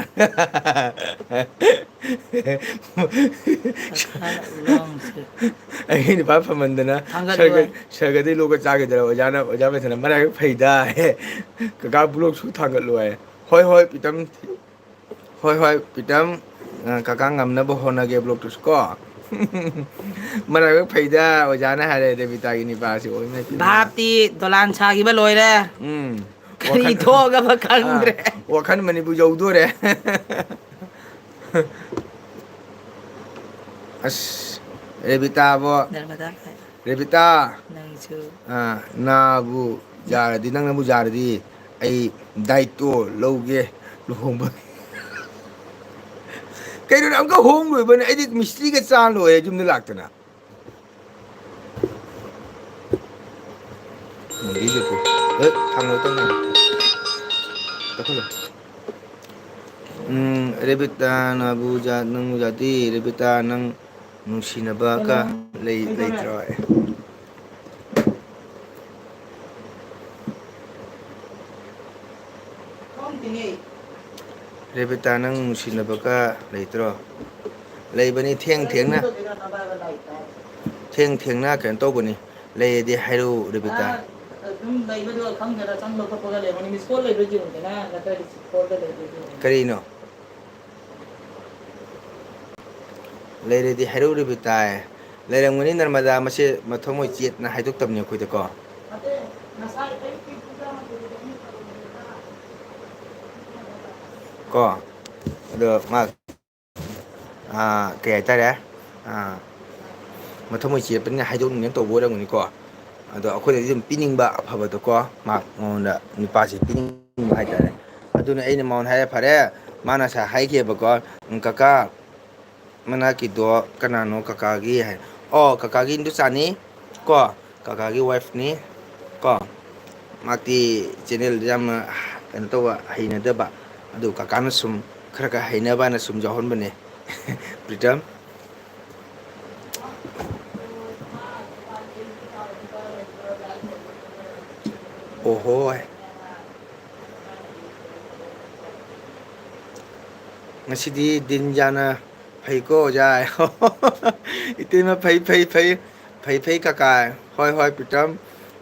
ꯑꯩꯒꯤ ꯅꯨꯄꯥ ꯐꯝꯃꯟꯗꯅ ꯊꯥꯡꯒꯠꯂꯣꯏ ꯁꯔꯒꯗꯩ ꯂꯣꯛꯒ ꯆꯥꯒꯤꯗ꯭ꯔꯥ ꯑꯣꯖꯥꯅ ꯑꯣꯖꯥ ꯃꯊꯟꯇ ꯃꯔꯥꯏꯕꯛ ꯐꯩꯗꯥ ꯀꯀꯥ ꯕ꯭ꯂꯣꯛꯁꯨ ꯊꯥꯡꯒꯠꯂꯨ ꯍꯥꯏ ꯍꯣꯏ ꯍꯣꯏ ꯄꯤꯇꯝ ꯍꯣꯏ ꯍꯣꯏ ꯄꯤꯇꯝ ꯀꯀꯥ ꯉꯝꯅꯕ ꯍꯣꯠꯅꯒꯦ ꯕ꯭ꯂꯣꯛꯇꯨꯁꯨ ꯀꯣ ꯃꯔꯥꯏꯕꯛ ꯐꯩꯗ ꯑꯣꯖꯥꯅ ꯍꯥꯏꯔꯦ ꯔꯦꯕꯤꯇꯥꯒꯤ ꯅꯤꯄꯥꯁꯤ ꯚꯥꯞꯇꯤ ꯗꯣꯂꯥꯟ ꯁꯥꯈꯤꯕ ꯂꯣꯏꯔꯦ ꯀꯔꯤ ꯋꯥꯈꯜ ꯊꯣꯛꯑꯒꯕ ꯈꯪꯗ꯭ꯔꯦ ꯋꯥꯈꯜ ꯃꯅꯤꯄꯨꯔ ꯌꯧꯗꯣꯔꯦ ꯑꯁ ꯔꯦꯕꯤꯇꯥꯕꯣ ꯅꯔꯃꯗꯥ ꯔꯦꯕꯤꯇꯥ ꯅꯪꯁꯨ ꯅꯥꯕꯨ ꯌꯥꯔꯗꯤ ꯅꯪꯅꯕꯨ ꯌꯥꯔꯗꯤ ꯑꯩ ꯗꯥꯏꯇꯣ ꯂꯧꯒꯦ ꯂꯨꯍꯣꯡꯕꯒꯤ ꯀꯩꯅꯣꯅꯦ ꯑꯃꯨꯛꯀ ꯍꯣꯡꯂꯣꯏꯕꯅꯦ ꯑꯩꯗꯤ ꯃꯤꯁꯇ꯭ꯔꯤꯒ ꯆꯥ ꯂꯣꯏꯔꯦ ꯌꯨꯝꯗ ꯂꯥꯛꯇꯅ ꯔꯦꯕꯤꯇꯥꯅꯕꯨ ꯅꯪꯕꯨ ꯌꯥꯔꯗꯤ ꯔꯦꯕꯤꯇꯥ ꯅꯪ ꯅꯨꯡꯁꯤꯅꯕꯒ ꯂꯩꯇ꯭ꯔꯣ ꯔꯦꯕꯤꯇꯥ ꯅꯪ ꯅꯨꯡꯁꯤꯅꯕꯒ ꯂꯩꯇ꯭ꯔꯣ ꯂꯩꯕꯅꯤ ꯊꯦꯡ ꯊꯦꯡꯅ ꯀꯩꯅꯣ ꯇꯧꯕꯅꯤ ꯂꯩꯔꯗꯤ ꯍꯥꯏꯔꯛꯎ ꯔꯦꯕꯤꯇꯥ ꯑꯗꯨꯝ ꯂꯩꯕꯗꯣ ꯈꯪꯗꯦꯅ ꯆꯪꯕ ꯈꯣꯠꯄꯒ ꯂꯩꯔꯝꯒꯅꯤ ꯃꯤꯁꯀꯣꯜ ꯂꯩꯕ꯭ꯔꯥ ꯌꯦꯡꯉꯨꯗꯅ ꯅꯠꯇ꯭ꯔꯗꯤ ꯀꯣꯜꯗ ꯂꯩꯕ꯭ꯔꯥ ꯀꯔꯤꯅꯣ ꯂꯩꯔꯗꯤ ꯍꯥꯏꯔꯛꯎ ꯔꯦꯕꯤꯇꯥ ꯂꯩꯔꯝꯒꯅꯤ ꯅꯔꯃꯗꯥ ꯃꯁꯦ ꯃꯊꯃꯣꯏ ꯆꯦꯠꯅ ꯍꯥꯏꯗꯣꯛꯇꯕꯅꯤ ꯑꯩꯈꯣꯏꯗꯀꯣ ꯀꯣ ꯑꯗꯣ ꯃꯥ ꯀꯩ ꯍꯥꯏꯇꯥꯔꯦ ꯃꯊꯃꯣꯏ ꯆꯦꯠꯄꯅꯤꯅ ꯍꯥꯏꯗꯣꯛꯅꯤꯡꯉ ꯇꯧꯕ ꯑꯣꯏꯔꯝꯒꯅꯤꯀꯣ ꯑꯗꯣ ꯑꯩꯈꯣꯏꯗꯗꯤ ꯑꯗꯨꯝ ꯄꯤꯅꯤꯡꯕ ꯑꯐꯕꯗꯣꯀꯣ ꯃꯉꯣꯟꯗ ꯅꯨꯄꯥꯁꯤ ꯄꯤꯅꯤꯡꯕ ꯍꯥꯏꯇꯥꯔꯦ ꯑꯗꯨꯅ ꯑꯩꯅ ꯃꯉꯣꯟꯗ ꯍꯥꯏꯔꯦ ꯐꯔꯦ ꯃꯥꯅ ꯉꯁꯥꯏ ꯍꯥꯏꯈꯤꯕꯀꯣ ꯀꯀꯥ ꯃꯅꯥꯛꯀꯤꯗꯣ ꯀꯅꯥꯅꯣ ꯀꯀꯥꯒꯤ ꯍꯥꯏ ꯑꯣ ꯀꯀꯥꯒꯤ ꯏꯟꯗꯣꯆꯥꯅꯤ ꯀꯣ ꯀꯀꯥꯒꯤ ꯋꯥꯏꯐꯅꯤ ꯀꯣ ꯃꯍꯥꯛꯇꯤ ꯆꯦꯟꯅꯦꯜꯗ ꯌꯥꯝꯅ ꯀꯩꯅꯣ ꯇꯧꯕ ꯍꯩꯅꯗꯕ ꯑꯗꯨ ꯀꯀꯥꯅ ꯁꯨꯝ ꯈꯔ ꯍꯩꯅꯕꯅ ꯁꯨꯝ ꯌꯥꯎꯍꯟꯕꯅꯦ ꯄ꯭ꯔꯤꯇꯝ ꯑꯣꯍꯣꯏ ꯉꯁꯤꯗꯤ ꯗꯤꯟꯖꯥꯅ ꯐꯩꯀꯣ ꯑꯣꯖꯥ ꯏꯇꯩꯃ ꯐꯩ ꯀꯀꯥ ꯍꯣꯏ ꯍꯣꯏ ꯄ꯭ꯔꯤꯇꯝ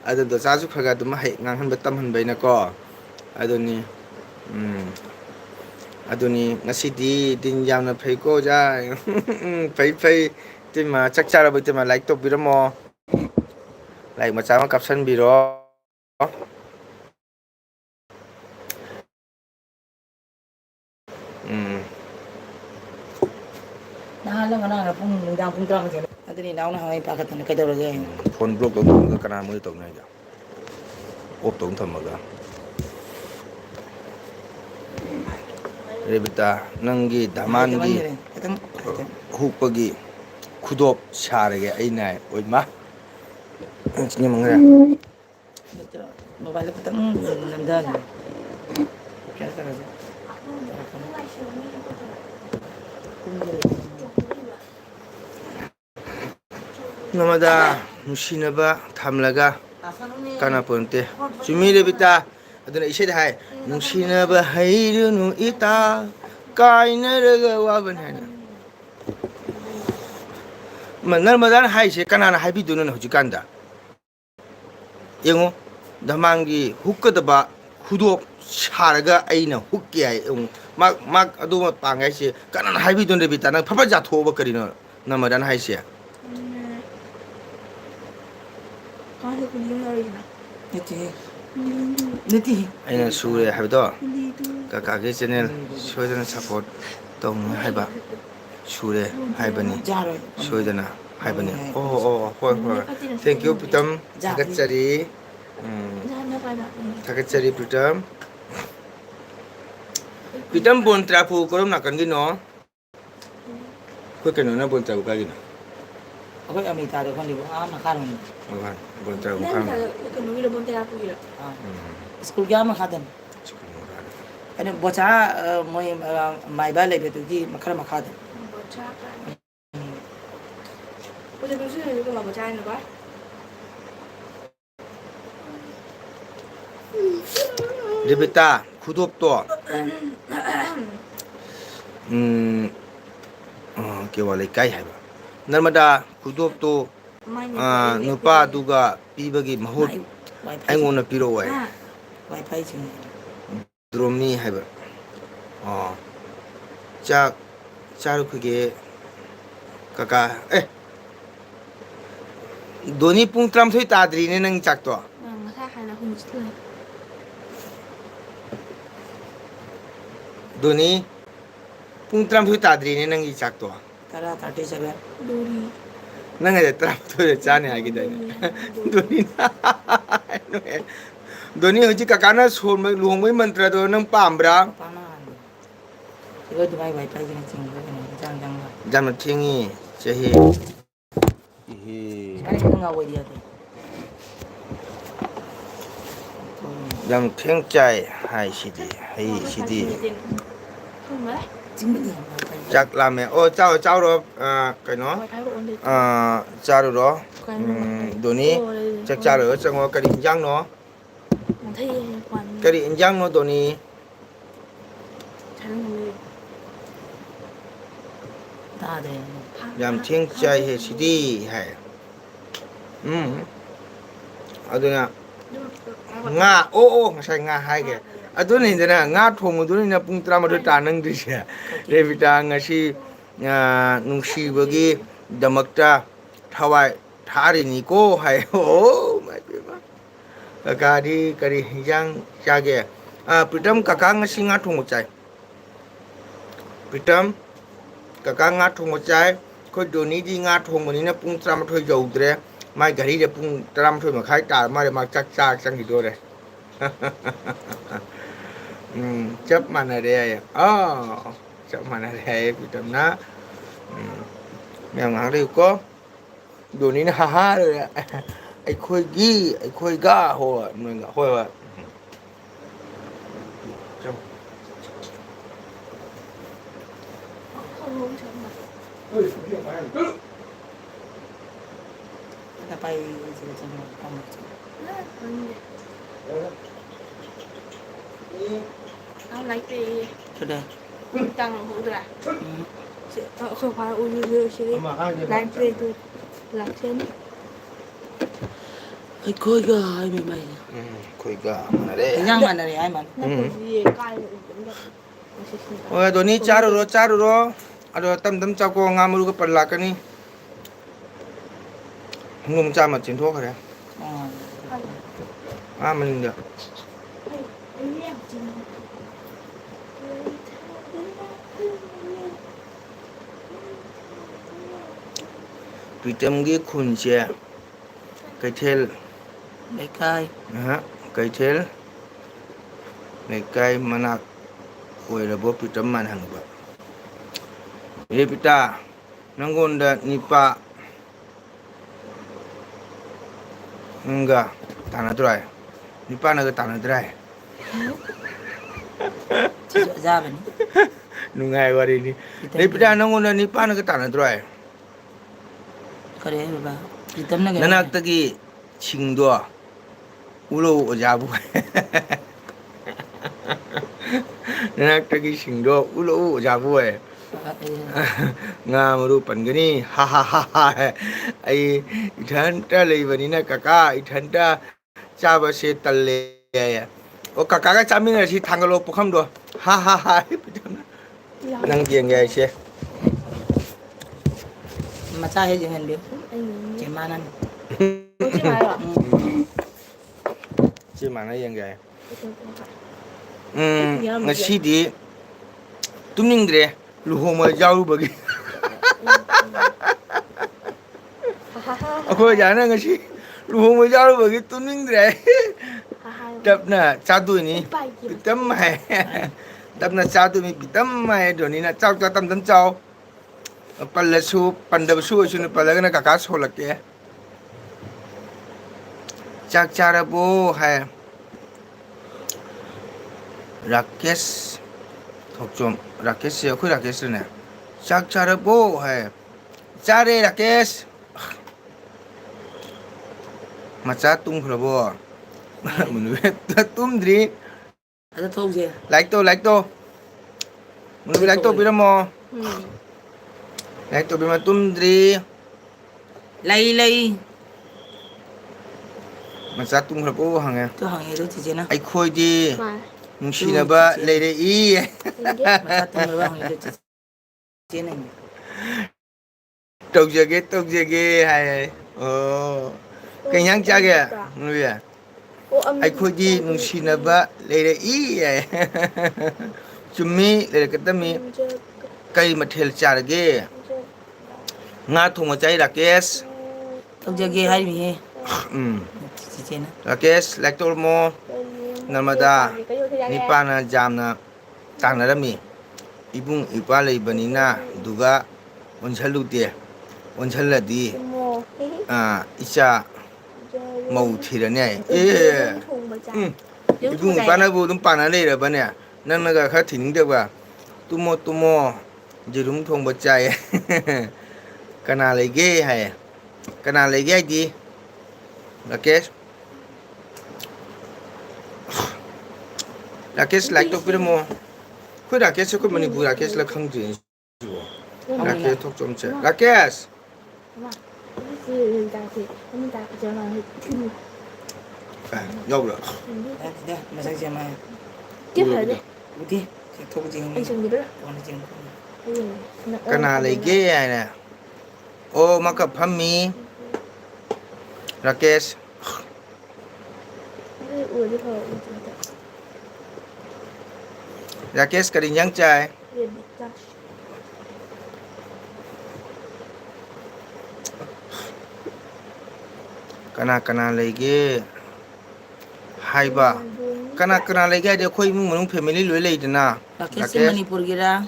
ꯑꯗꯨꯗꯣ ꯆꯥꯁꯨ ꯈꯔ ꯑꯗꯨꯝ ꯉꯥꯡꯍꯟꯕ ꯇꯝꯍꯟꯕꯩꯅꯀꯣ ꯑꯗꯨꯅꯤ ꯑꯗꯨꯅꯤ ꯉꯁꯤꯗꯤ ꯗꯤꯟ ꯌꯥꯝꯅ ꯐꯩꯀꯣ ꯑꯣꯖꯥ ꯐꯩ ꯏꯇꯩꯃ ꯆꯥꯛ ꯆꯥꯔꯕ ꯏꯇꯩꯃ ꯂꯥꯏꯛ ꯇꯧꯕꯤꯔꯝꯃꯣ ꯂꯥꯏꯛ ꯃꯆꯥ ꯑꯃ ꯀꯥꯞꯁꯟꯕꯤꯔꯣ Nahala nga na pung nungdang pung tama sila. At ninaw na hangay pakat na kay phone block ꯇꯧꯊꯝꯃꯒ ꯀꯅꯥ ꯃꯣꯏ ꯇꯧꯅꯩꯗ ꯑꯣꯐ ꯇꯧ ꯊꯝꯃꯒ ꯔꯦꯕꯤꯇꯥ ꯅꯪꯒꯤ ꯙꯃꯥꯟꯒꯤ ꯍꯨꯛꯄꯒꯤ ꯈꯨꯗꯣꯞ ꯁꯥꯔꯒꯦ ꯑꯩꯅ ꯑꯣꯏꯃ ꯆꯤꯡ ꯃꯪꯒ꯭ꯔꯦ Mobile ko tang nandal. Kaya talaga. ꯅꯃꯗ ꯅꯨꯡꯁꯤꯅꯕ ꯊꯝꯂꯒ ꯀꯥꯟꯅꯄꯣꯟꯇꯦ ꯆꯨꯝꯃꯤ ꯔꯦꯕꯤꯇꯥ ꯑꯗꯨꯅ ꯏꯁꯩꯗ ꯍꯥꯏ ꯅꯨꯡꯁꯤꯅꯕ ꯍꯩꯔꯨꯅꯨ ꯏꯇꯥ ꯀꯥꯏꯅꯔꯒ ꯋꯥꯕꯅꯤ ꯍꯥꯏꯅ ꯅꯔꯃꯗꯥꯅ ꯍꯥꯏꯁꯦ ꯀꯅꯥꯅ ꯍꯥꯏꯕꯤꯗꯣꯏꯅꯣ ꯍꯧꯖꯤꯛꯀꯥꯟꯗ ꯌꯦꯡꯉꯣ ꯙꯃꯥꯟꯒꯤ ꯍꯨꯛꯀꯗꯕ ꯈꯨꯗꯣꯞ ꯁꯥꯔꯒ ꯑꯩꯅ ꯍꯨꯛꯀꯦ ꯍꯥꯏ ꯃꯥꯛ ꯑꯗꯨꯃ ꯄꯥꯡꯉꯦ ꯍꯥꯏꯁꯦ ꯀꯅꯥꯅ ꯍꯥꯏꯕꯤꯗꯣꯏꯅꯣ ꯔꯦꯕꯤꯇꯥ ꯅꯪ ꯐꯕꯠ ꯌꯥꯊꯣꯛꯑꯕ ꯀꯔꯤꯅꯣ ꯅꯔꯃꯗꯥꯅ ꯍꯥꯏꯁꯦ ꯑꯩꯅ ꯁꯨꯔꯦ ꯍꯥꯏꯕꯗꯣ ꯀꯀꯥꯒꯤ ꯆꯦꯅꯦꯜ ꯁꯣꯏꯗꯅ ꯁꯞꯄꯣꯔꯠ ꯇꯧꯅꯤ ꯍꯥꯏꯕ ꯁꯨꯔꯦ ꯍꯥꯏꯕꯅꯤ ꯁꯣꯏꯗꯅ ꯍꯥꯏꯕꯅꯤ ꯑꯣ ꯑꯣ ꯍꯣꯏ ꯍꯣꯏ ꯊꯦꯡꯀ꯭ꯌꯨ ꯄ꯭ꯔꯤꯇꯝ ꯊꯥꯒꯠꯆꯔꯤ ꯊꯥꯒꯠꯆꯔꯤ ꯄ꯭ꯔꯤꯇꯝ ꯄ꯭ꯔꯤꯇꯝ ꯕꯣꯟꯇ꯭ꯔꯥꯐꯨ ꯀꯔꯣꯝ ꯅꯥꯀꯟꯒꯤꯅꯣ ꯑꯩꯈꯣꯏ ꯀꯩꯅꯣꯅ ꯕꯣꯟꯇ꯭ꯔꯥꯐꯨ ꯀꯥꯏꯒꯤꯅꯣ Ako ay amitado ko, di ba? Makaroon. ꯕꯣꯟꯇ꯭ꯔꯥꯐꯨ ꯃꯈꯥ School kaya makadan. Ano, bocha, mo may balay beto di makara makadan. Bocha ka. Bocha gusto nyo ko mabocha na ba? ꯔꯦꯕꯤꯇꯥ ꯈꯨꯗꯣꯞꯇꯣ ꯀꯦꯋꯥ ꯂꯩꯀꯥꯏ ꯍꯥꯏꯕ ꯅꯔꯃꯗꯥ ꯈꯨꯗꯣꯞꯇꯣ ꯅꯨꯄꯥꯗꯨꯒ ꯄꯤꯕꯒꯤ ꯃꯍꯨꯠ ꯑꯩꯉꯣꯟꯗ ꯄꯤꯔꯛꯑꯣ Wi-Fi sing. ꯗ꯭ꯔꯣꯝꯅꯤ ꯍꯥꯏꯕ ꯆꯥꯛ ꯆꯥꯔꯨꯈꯤꯒꯦ ꯀꯀꯥ ꯗꯣꯅꯤ ꯄꯨꯡ 18 ꯇꯥꯗ꯭ꯔꯤꯅꯦ ꯅꯪ ꯆꯥꯛꯇꯣ Ngasa hala humusta. ꯗꯣꯅꯤ ꯄꯨꯡ 18 ꯇꯥꯗ꯭ꯔꯤꯅꯦ ꯅꯪꯒꯤ ꯆꯥꯛꯇꯣ Tara, 37. Dori. ꯅꯪ ꯍꯥꯏꯗꯤ 18ꯗ ꯆꯥꯅꯤ ꯍꯥꯏꯈꯤꯗꯥꯏꯅꯦ ꯗꯣꯅꯤ ꯍꯧꯖꯤꯛ ꯀꯀꯥꯅ ꯁꯣꯟꯕ ꯂꯨꯍꯣꯡꯕꯒꯤ ꯃꯟꯇ꯭ꯔꯗꯣ ꯅꯪ ꯄꯥꯝꯕ꯭ꯔꯥ Iba Dubai Wi-Fi sing sing ko jang jang. ꯌꯥꯝꯅ ꯊꯦꯡꯉꯤ ꯆꯍꯤ Kani ko nga wadi ate. ꯌꯥꯝ ꯊꯦꯡ ꯆꯥꯏ ꯍꯥꯏꯁꯤꯗꯤ ꯍꯩ ꯁꯤꯗꯤ Không đấy. Jingbi. ꯆꯥꯛ ꯂꯥꯝꯃꯦ ꯑꯣ ꯆꯥꯎꯔꯣ ꯀꯩꯅꯣ Wi-Fi của ổn định. ꯆꯥꯔꯨꯔꯣ Cái này ꯗꯣꯅꯤ ꯆꯥꯛ ꯆꯥꯔꯨꯔ ꯆꯪꯉꯣ ꯀꯔꯤ ꯏꯟꯖꯥꯡꯅꯣ thấy quản ꯀꯔꯤ ꯏꯟꯖꯥꯡꯅꯣ ꯗꯣꯅꯤ chắn người Tade. ꯌꯥꯝ ꯊꯦꯡ ꯆꯥꯏꯍꯦ ꯁꯤꯗꯤ ꯍꯥꯏ ꯑꯗꯨꯅ ꯉꯥ ꯑꯣ ꯉꯁꯥꯏ ꯉꯥ ꯍꯥꯏꯒꯦ ꯑꯗꯨꯅꯤꯗꯅ ꯉꯥ ꯊꯣꯡꯕꯗꯨꯅꯤꯅ ꯄꯨꯡ 12 ꯇꯥ ꯅꯪꯗ꯭ꯔꯤꯁꯦ ꯔꯦꯕꯤꯇꯥ ꯉꯁꯤ ꯅꯨꯡꯁꯤꯕꯒꯤꯗꯃꯛꯇ ꯊꯋꯥꯏ ꯊꯥꯔꯤꯅꯤꯀꯣ ꯍꯥꯏ ꯑꯣ ꯀꯀꯥꯗꯤ ꯀꯔꯤ ꯍꯤꯟꯖꯥꯡ ꯆꯥꯒꯦ ꯄ꯭ꯔꯤꯇꯝ ꯀꯀꯥ ꯉꯁꯤ ꯉꯥ ꯊꯣꯡꯕ ꯆꯥꯏ ꯄ꯭ꯔꯤꯇꯝ ꯀꯀꯥ ꯉꯥ ꯊꯣꯡꯕ ꯆꯥꯏ ꯑꯩꯈꯣꯏ ꯗꯣꯅꯤꯗꯤ ꯉꯥ ꯊꯣꯡꯕꯅꯤꯅ ꯄꯨꯡ 18 ꯌꯧꯗ꯭ꯔꯦ ꯃꯥꯏ ꯘꯔꯤꯗ ꯄꯨꯡ 12 ꯃꯈꯥꯏ ꯇꯥꯔ ꯃꯥꯜꯂꯦ ꯃꯥ ꯆꯥꯛ ꯆꯪꯈꯤꯗꯣꯔꯦ ꯆꯞ ꯃꯥꯟꯅꯔꯦ ꯍꯥꯏꯌꯦ ꯆꯞ ꯃꯥꯟꯅꯔꯦ ꯍꯥꯏꯌꯦ ꯄ꯭ꯔꯤꯇꯝꯅ ꯃꯌꯥꯝ ꯉꯥꯏꯍꯥꯛ ꯂꯩꯌꯨꯀꯣ ꯗꯣꯅꯤꯅ ꯍꯥꯍꯥ ꯑꯩꯈꯣꯏꯒ ꯍꯣꯏ ꯅꯣꯏꯒ ꯍꯣꯏ ꯍꯣꯏ không không chắn mà. Tapay sila sa mga pamak. Tao lấy về Sudah. tăng hữu được à? Không phải uống nhiều chứ đi. Lấy về tôi làm trên. Ay koy ga ay may may. ꯑꯩꯈꯣꯏꯒ ꯃꯥꯟꯅꯔꯦ Kanyang manari ay man. Nó có gì cay rồi cũng được. ꯍꯣꯏ ꯗꯣꯅꯤ ꯆꯥꯔꯨꯔꯣ ꯑꯗꯣ ꯇꯝ ꯆꯥꯎꯀꯣ ꯉꯥ ꯃꯔꯨꯒ ꯄꯜ ꯂꯥꯛꯀꯅꯤ ꯍꯪꯉꯣ ꯃꯆꯥ ꯑꯃ ꯆꯦꯟꯊꯣꯛꯈ꯭ꯔꯦ 아문인데 비tam기 쿤제 cây Để coi. cây này cây mana oi la bo pitam man hang ba e pita nangonda nipa nga tanah dry nipa na tanah dry Chỉ dựa ra vậy. nungai wari ni e pita nangonda nipa na tanah dry Có đấy bà. Thì tấm nó nanak tagi chingdo ulo ojabu nanak tagi chingdo ulo ojabu nga maru pangani ha ha ha ha ai ithanta leibani kaka ithanta chaba se talle ya o kaka ga chamin si thangalo pokham do ha ha ha nang gieng ga se mà cha hay gì hình được. Chỉ mà ăn. 오지 마요. chi mà nó gieng ga 미안, ngasi tumning dre luhoma jaru bagi ako jana ngasi luhoma jaru bagi tumning dre tapna chadu ni pitam mai tapna chadu mi pitam mai doni na chau chau tam chau palasu pandasu sunu palagana kaka solake chak charabo hai rakesh thokchom rakesh khoi rakesh ne chak charabo hai chare rakesh macha tung khrabo munu tumdri Ada thuốc gì? like to munu like to biramo like to birama tumdri Lay. macha tung khrabo hanga Tôi hỏi nghe tôi chỉ chứ nào. ai khoi di 마. nungsinaba leire i Mà sao tôi mới bảo nghe tôi chỉ chứ này. tokjage hai kanyang chage nuya ai khoi di nungsinaba leire i chummi leire katami kai mathel charge nga thonga chai rakesh Thuốc gì hay gì? Chỉ chứ nào. rakesh lector mo namada nipana jamna tanarami ibung ipa leibanina duga onsalute onsaladi icha mau thirane ibung ipana bu dum pana leira bane nanaga kha thining de ba tumo jirum thong ba chai kana lege hai kana lege di rakesh rakesh like to pirmo khoi rakesh ko mani bu rakesh la khang ji rakesh thok chom che rakesh đâu rồi Đây, mà sao mà tiếp phải đi. đi. Cái thuốc gì không? Anh chừng gì đó. Còn gì không? cái nào lấy ghê này ô mà cặp hâm mi rakesh ủa đi thôi. rakesh cái gì nhang chai cái nào lấy ghê hai ba cái nào lấy ghê để khơi mùng mùng family lối lấy đến na Rakesh Manipur gira.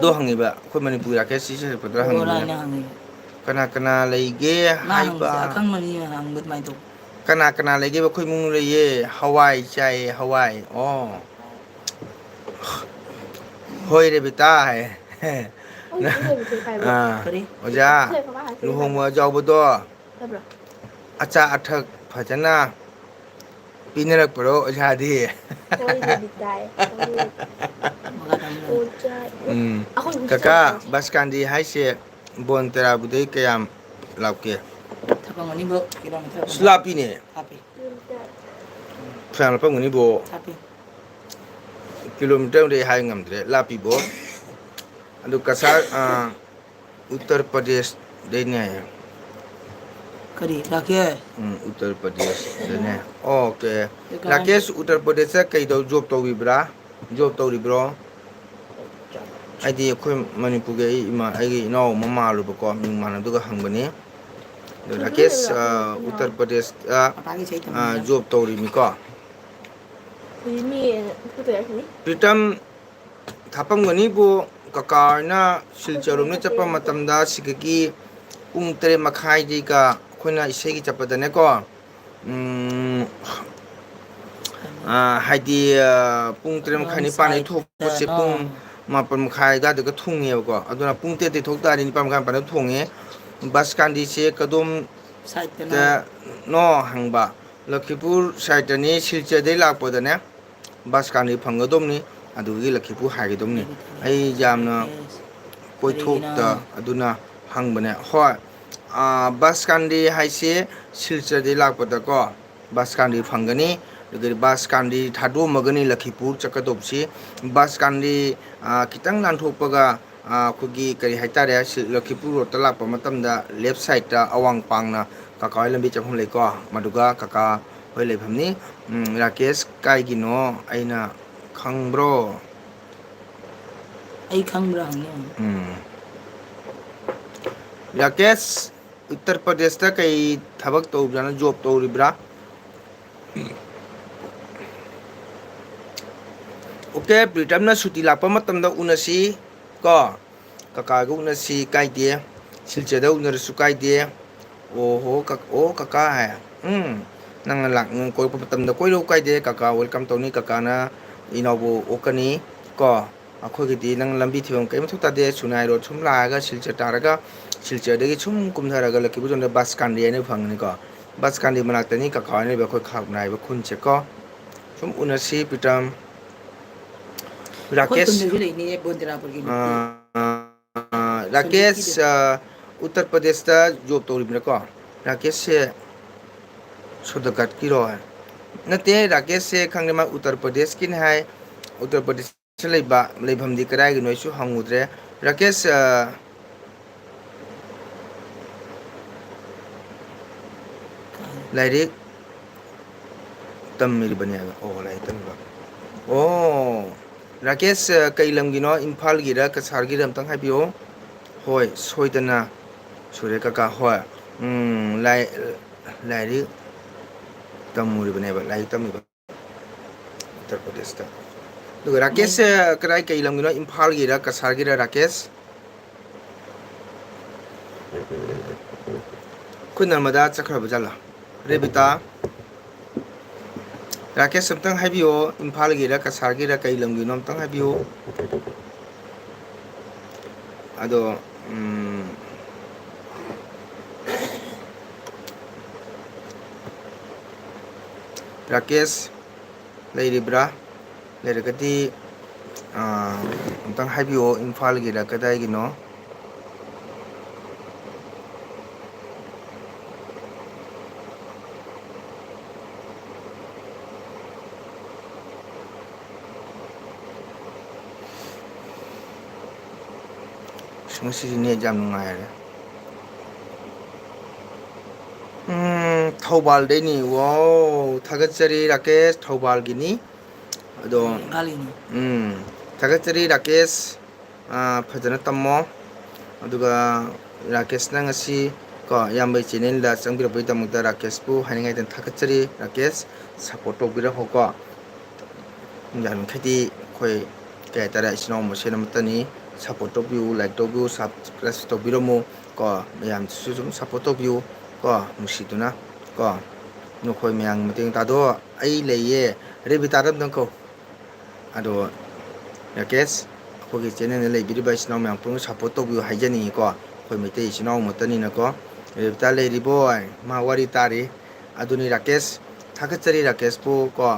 do hangi ba khơi Manipur rakesh si se patra hangi Ora na hangi. cái nào lấy ghê hai Mang ba akang mani hang bet mai tu. cái nào lấy ghê khơi mùng lấy ye Hawaii chai Hawaii oh hoi de beta hai Kari. oja luhong jaw bodo Đâu acha athak phajana pinarak paro oja di Ôi giờ bị tài. Ôi trời. kaka baskandi hai se bon tera budai kayam lapke Thapa mani bo kira matra. slapi ne Happy. phang pa ngani bo Happy. kilometer de hai ngam dre lapi bo adu kasar uttar pradesh de ne Kari Rakesh. Uttar Pradesh dene. Okay. Rakesh Uttar Pradesh kai do job to bibra. Job to bro. Ai di khoi Manipur ge ima ai gi no mama lu ko ming man du ga hang bani. Rakesh Uttar Pradesh Apagi chai tam. job to ri mi ko. 이미 그때 아니? Pritam thapam gani bu kakar na silcharum na chapa matamda sigagi pung tere makhai di ka khoina isei gi chapa dane ko haidi pung tere makhai ni pani thok se pung mapan makhai da de ka thunge ko aduna pung te te thok da ni pam kan pan thunge bas kan di se kadom Side ta no hangba Lakhipur side ni silcha de lak po dane bas kan ni phangadom ni adugi Lakhipur haigidom ni ai jamna koi thok ta aduna hangbane hoi bas kandi haise silcha de lakpada ko bas kandi phangani lugari bas kandi thado magani Lakhipur chakadopsi bas kandi kitang nanthokpaga khogi kari haitare Lakhipur rota lakpa matamda left side ta awang pangna kaka lambi chaphum le ko maduga kaka hoi lebhamni Rakesh kai gino aina khangbro Ai khang bra hang. Rakesh Uttar Pradesh ta kai thabak to jana job to ribra okay Pritam na suti lakpa matamda unasi ko kaka ga unasi kai de silche da unar su kai de oho kaka hai nang lak ng koi matamda koi lo kai de kaka welcome to ni kaka na inabu okani ko akhoi gi nang lambi thibam kai mathuk ta de sunai ro chum la ga silche taraga silche de gi chum kum thara ga Lakhipur jonde bas kandi ne phangni ko bas kandi manak tani ka khawani ba khoi khak nai ba khun che ko chum unasi Pritam Rakesh Rakesh Uttar Pradesh ta job to ribna ko Rakesh se sodakat ki ro nate Rakesh se khangre ma Uttar Pradesh kin hai Uttar Pradesh leiba leibham di karai gi noisu hangudre Rakesh lairik tamir baniaga lai tamba Rakesh kai lam gi no Imphal gi ra kasar gi ram tang haibio hoi soidana sure kaka hoi lairik tamuri baniaga lai tammi Uttar Pradesh ta Rakesh karai kai lam gi no Imphal gi ra kasar gi ra Rakesh kunamada chakhra bajala Rebita Rakesh samtang haibio Imphal gi ra kasar gi ra kai lam gi nom tang haibio ado Rakesh leiribra leiragati samtang haibio Imphal gi ra kadai gi no ngasi ni jam nungai re Thoubal de ni wow thagatchari Rakesh Thoubal gi ni ado Gali ni. thagatchari Rakesh phajana tammo aduga Rakesh na ngasi ko yambai channel da changbira bai tamukta Rakesh pu haningai den thagatchari Rakesh support to bira hoko jan khati khoi kai tara isno mo senam tani support to view like to view subscribe to biromo ko yam sum support to view ko musiduna ko no khoi myang meting ta do ai leye Rebita ram dang ko ado Rakesh ko gi channel le biri ba isno myang pung support to view haijani ko khoi mete isno mo tani na ko Rebita le ri boy ma wari tari aduni Rakesh thakachari Rakesh pu ko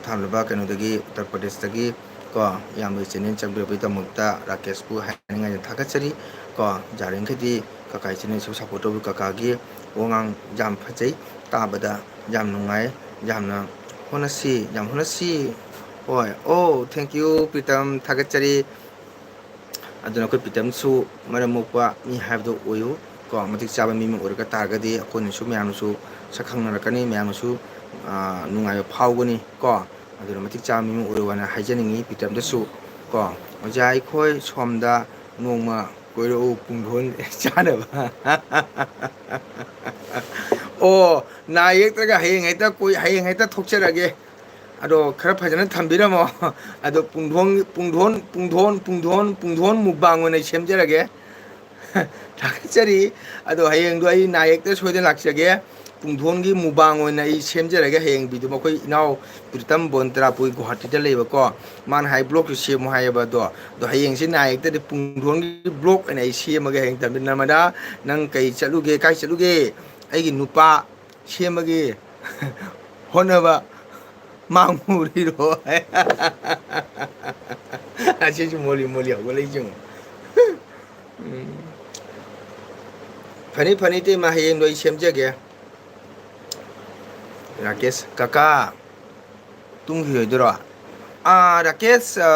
tham leba kanu dagi Uttar Pradesh dagi ko yambai channel changbira bai tamukta Rakesh pu haningai thakachari ko jaring khati kakai channel su support to kaka gi ongang jam phachai tabada jam nungai jamna honasi oi thank you Pritam thakachari aduna ko Pritam su maramukwa mi have do oyu ꯀꯣ ꯃꯇꯤꯛ ꯆꯥꯕ ꯃꯤ ꯑꯃ ꯑꯣꯏꯔꯒ ꯇꯥꯔꯒꯗꯤ ꯑꯩꯈꯣꯏꯅꯁꯨ ꯃꯌꯥꯝꯅꯁꯨ ꯁꯛꯈꯪꯅꯔꯛꯀꯅꯤ ꯃꯌꯥꯝꯅꯁꯨ ꯅꯨꯡꯉꯥꯏꯕ ꯐꯥꯎꯒꯅꯤ ꯀꯣ ꯑꯗꯨꯅ ꯃꯇꯤꯛ ꯆꯥꯕ ꯃꯤ ꯑꯃ ꯑꯣꯏꯔꯣꯅ ꯍꯥꯏꯖꯅꯤꯡꯉꯤ ꯄꯤꯇꯝꯗꯁꯨ ꯀꯣ ꯑꯣꯖꯥ ꯑꯩꯈꯣꯏ ꯁꯣꯝꯗ ꯅꯣꯡꯃ ꯀꯣꯏꯔꯛꯎ ꯄꯨꯡꯗꯣꯟ ꯆꯥꯅꯕ ꯑꯣ ꯅꯥ ꯌꯦꯛꯇ꯭ꯔꯒ ꯍꯌꯦꯡ ꯍꯦꯛꯇ ꯊꯣꯛꯆꯔꯒꯦ ꯑꯗꯣ ꯈꯔ ꯐꯖꯅ ꯊꯝꯕꯤꯔꯝꯃꯣ ꯑꯗꯣ ꯄꯨꯡꯙꯣꯟ ꯃꯨꯛꯕꯥꯡ ꯑꯣꯏꯅ ꯁꯦꯝꯖꯔꯒꯦ ꯊꯥꯒꯠꯆꯔꯤ ꯑꯗꯣ ꯍꯌꯦꯡꯗꯣ ꯑꯩ ꯅꯥ ꯌꯦꯛꯇ ꯁꯣꯏꯗꯅ ꯂꯥꯛꯆꯒꯦ ꯄꯨꯡꯊꯣꯟꯒꯤ ꯃꯨꯕꯥꯡ ꯑꯣꯏꯅ ꯑꯩ ꯁꯦꯝꯖꯔꯒꯦ ꯍꯌꯦꯡ ꯚꯤꯗꯤꯑꯣ ꯃꯈꯣꯏ ꯏꯅꯥꯎ ꯄ꯭ꯔꯤꯇꯝ ꯕꯣꯟꯇ꯭ꯔꯥꯄꯨꯏ ꯒꯨꯍꯥꯇꯤꯗ ꯂꯩꯕꯀꯣ ꯃꯥꯅ ꯍꯥꯏ ꯕ꯭ꯂꯣꯛꯁꯨ ꯁꯦꯝꯃꯨ ꯍꯥꯏꯌꯦꯕ ꯑꯗꯣ ꯍꯌꯦꯡꯁꯤ ꯅꯥ ꯌꯦꯛꯇꯗꯤ ꯄꯨꯡꯊꯣꯟꯒꯤ ꯕ꯭ꯂꯣꯛ ꯑꯣꯏꯅ ꯑꯩ ꯁꯦꯝꯃꯒꯦ ꯍꯌꯦꯡ ꯅꯔꯃꯗꯥ ꯅꯪ ꯀꯩ ꯆꯠꯂꯨꯒꯦ ꯀꯥꯏ ꯆꯠꯂꯨꯒꯦ ꯑꯩꯒꯤ ꯅꯨꯄꯥ ꯁꯦꯝꯃꯒꯦ ꯍꯣꯠꯅꯕ ꯃꯥꯡꯉꯨꯔꯤꯔꯣ ꯑꯁꯤꯁꯨ ꯃꯣꯂꯤ ꯍꯧꯒꯠꯂꯛꯏ ꯆꯉꯣ ꯐꯅꯤ ꯐꯅꯤ ꯏꯇꯩꯃ ꯍꯌꯦꯡꯗꯣ ꯑꯩ ꯁꯦꯝꯖꯒꯦ ꯔꯥꯀꯦꯁ ꯀꯀꯥ ꯇꯨꯡꯈꯤꯔꯣꯏꯗꯣꯏꯔꯣ ꯔꯥꯀꯦꯁ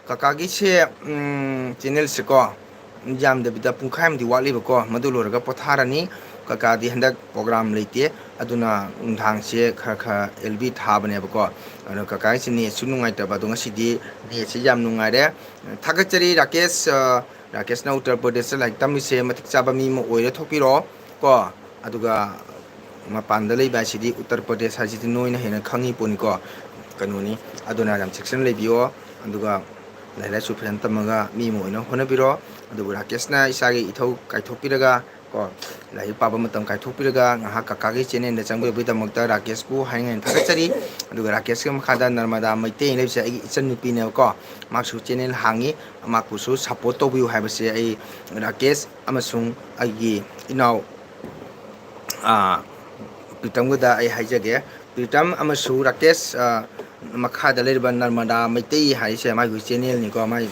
ꯀꯀꯥꯒꯤꯁꯦ ꯆꯦꯅꯦꯜꯁꯦꯀꯣ ꯌꯥꯝꯗꯕꯤꯗ ꯄꯨꯡꯈꯥꯏꯃꯨꯛꯇꯤ ꯋꯥꯠꯂꯤꯕꯀꯣ ꯃꯗꯨ ꯂꯣꯏꯔꯒ ꯄꯣꯊꯥꯔꯅꯤ ꯀꯀꯥꯗꯤ ꯍꯟꯗꯛ ꯄ꯭ꯔꯣꯒ꯭ꯔꯥꯝ ꯂꯩꯇꯦ ꯑꯗꯨꯅ ꯅꯨꯡꯗꯥꯡꯁꯦ ꯈꯔ ꯑꯦꯜꯕꯤ ꯊꯥꯕꯅꯦꯕꯀꯣ ꯑꯗꯣ ꯀꯀꯥꯒꯤꯁꯤ ꯅꯦꯠꯁꯨ ꯅꯨꯡꯉꯥꯏꯇꯕ ꯑꯗꯣ ꯉꯁꯤꯗꯤ ꯅꯦꯠꯁꯤ ꯌꯥꯝ ꯅꯨꯡꯉꯥꯏꯔꯦ ꯊꯥꯒꯠꯆꯔꯤ ꯔꯥꯀꯦꯁꯅ ꯎꯠꯇꯔ ꯄ꯭ꯔꯗꯦꯁꯇ ꯂꯥꯏꯔꯤꯛ ꯇꯝꯃꯤꯁꯦ ꯃꯇꯤꯛ ꯆꯥꯕ ꯃꯤ ꯑꯃ ꯑꯣꯏꯔ ꯊꯣꯛꯄꯤꯔꯛꯑꯣ ꯀꯣ ꯑꯗꯨꯒ ꯃꯄꯥꯟꯗ ꯂꯩꯕ ꯍꯥꯏꯁꯤꯗꯤ ꯎꯠꯇꯔ ꯄ꯭ꯔꯗꯦꯁ ꯍꯥꯏꯁꯤꯗꯤ ꯅꯣꯏꯅ ꯍꯦꯟꯅ ꯈꯪꯉꯤ ꯄꯣꯠꯅꯤꯀꯣ ꯀꯩꯅꯣꯅꯤ ꯑꯗꯨꯅ ꯌꯥꯝ ꯆꯦꯛꯁꯤꯟꯅ ꯂꯩꯕꯤꯌꯣ ꯑꯗꯨꯒ ꯂꯥꯏꯔꯤꯛ ꯂꯥꯏꯁꯨ ꯐꯖꯅ ꯇꯝꯃꯒ ꯃꯤ ꯑꯃ ꯑꯣꯏꯅ ꯍꯣꯠꯅꯕꯤꯔꯣ ꯑꯗꯨꯕꯨ ꯔꯥꯀꯦꯁꯅ ꯏꯁꯥꯒꯤ ꯏꯊꯧ ꯀꯥꯏꯊꯣꯛꯄꯤꯔꯒ ꯀꯣ ꯂꯥꯏꯔꯤꯛ ꯄꯥꯕ ꯃꯇꯝ ꯀꯥꯏꯊꯣꯛꯄꯤꯔꯒ ꯉꯥꯏꯍꯥꯛ ꯀꯀꯥꯒꯤ ꯆꯦꯅꯦꯜꯗ ꯆꯪꯕꯤꯕꯒꯤꯗꯃꯛꯇ ꯔꯥꯀꯦꯁꯄꯨ ꯍꯥꯏꯅꯤꯡꯉꯥꯏ ꯊꯥꯒꯠꯆꯔꯤ ꯑꯗꯨꯒ ꯔꯥꯀꯦꯁꯀꯤ ꯃꯈꯥꯗ ꯅꯔꯃꯗꯥ ꯃꯩꯇꯩ ꯂꯩꯕꯁꯦ ꯑꯩꯒꯤ ꯏꯆꯟꯅꯨꯄꯤꯅꯦꯕꯀꯣ ꯃꯥꯁꯨ ꯆꯦꯅꯦꯜ ꯍꯥꯡꯉꯤ ꯃꯥꯕꯨꯁꯨ ꯁꯞꯄꯣꯔꯠ ꯇꯧꯕꯤꯌꯨ ꯍꯥꯏꯕꯁꯦ ꯑꯩ ꯔꯥꯀꯦꯁ ꯑꯃꯁꯨꯡ ꯑꯩꯒꯤ ꯏꯅꯥꯎ ꯄ꯭ꯔꯤꯇꯝꯒꯗ ꯑꯩ ꯍꯥꯏꯖꯒꯦ ꯄ꯭ꯔꯤꯇꯝ ꯑꯃꯁꯨꯡ ꯔꯥꯀꯦꯁ ꯃꯈꯥꯗ ꯂꯩꯔꯤꯕ ꯅꯔꯃꯗꯥ ꯃꯩꯇꯩ ꯍꯥꯏꯔꯤꯁꯦ ꯃꯥꯒꯤ ꯆꯦꯅꯦꯜꯅꯤꯀꯣ ꯃꯥꯏ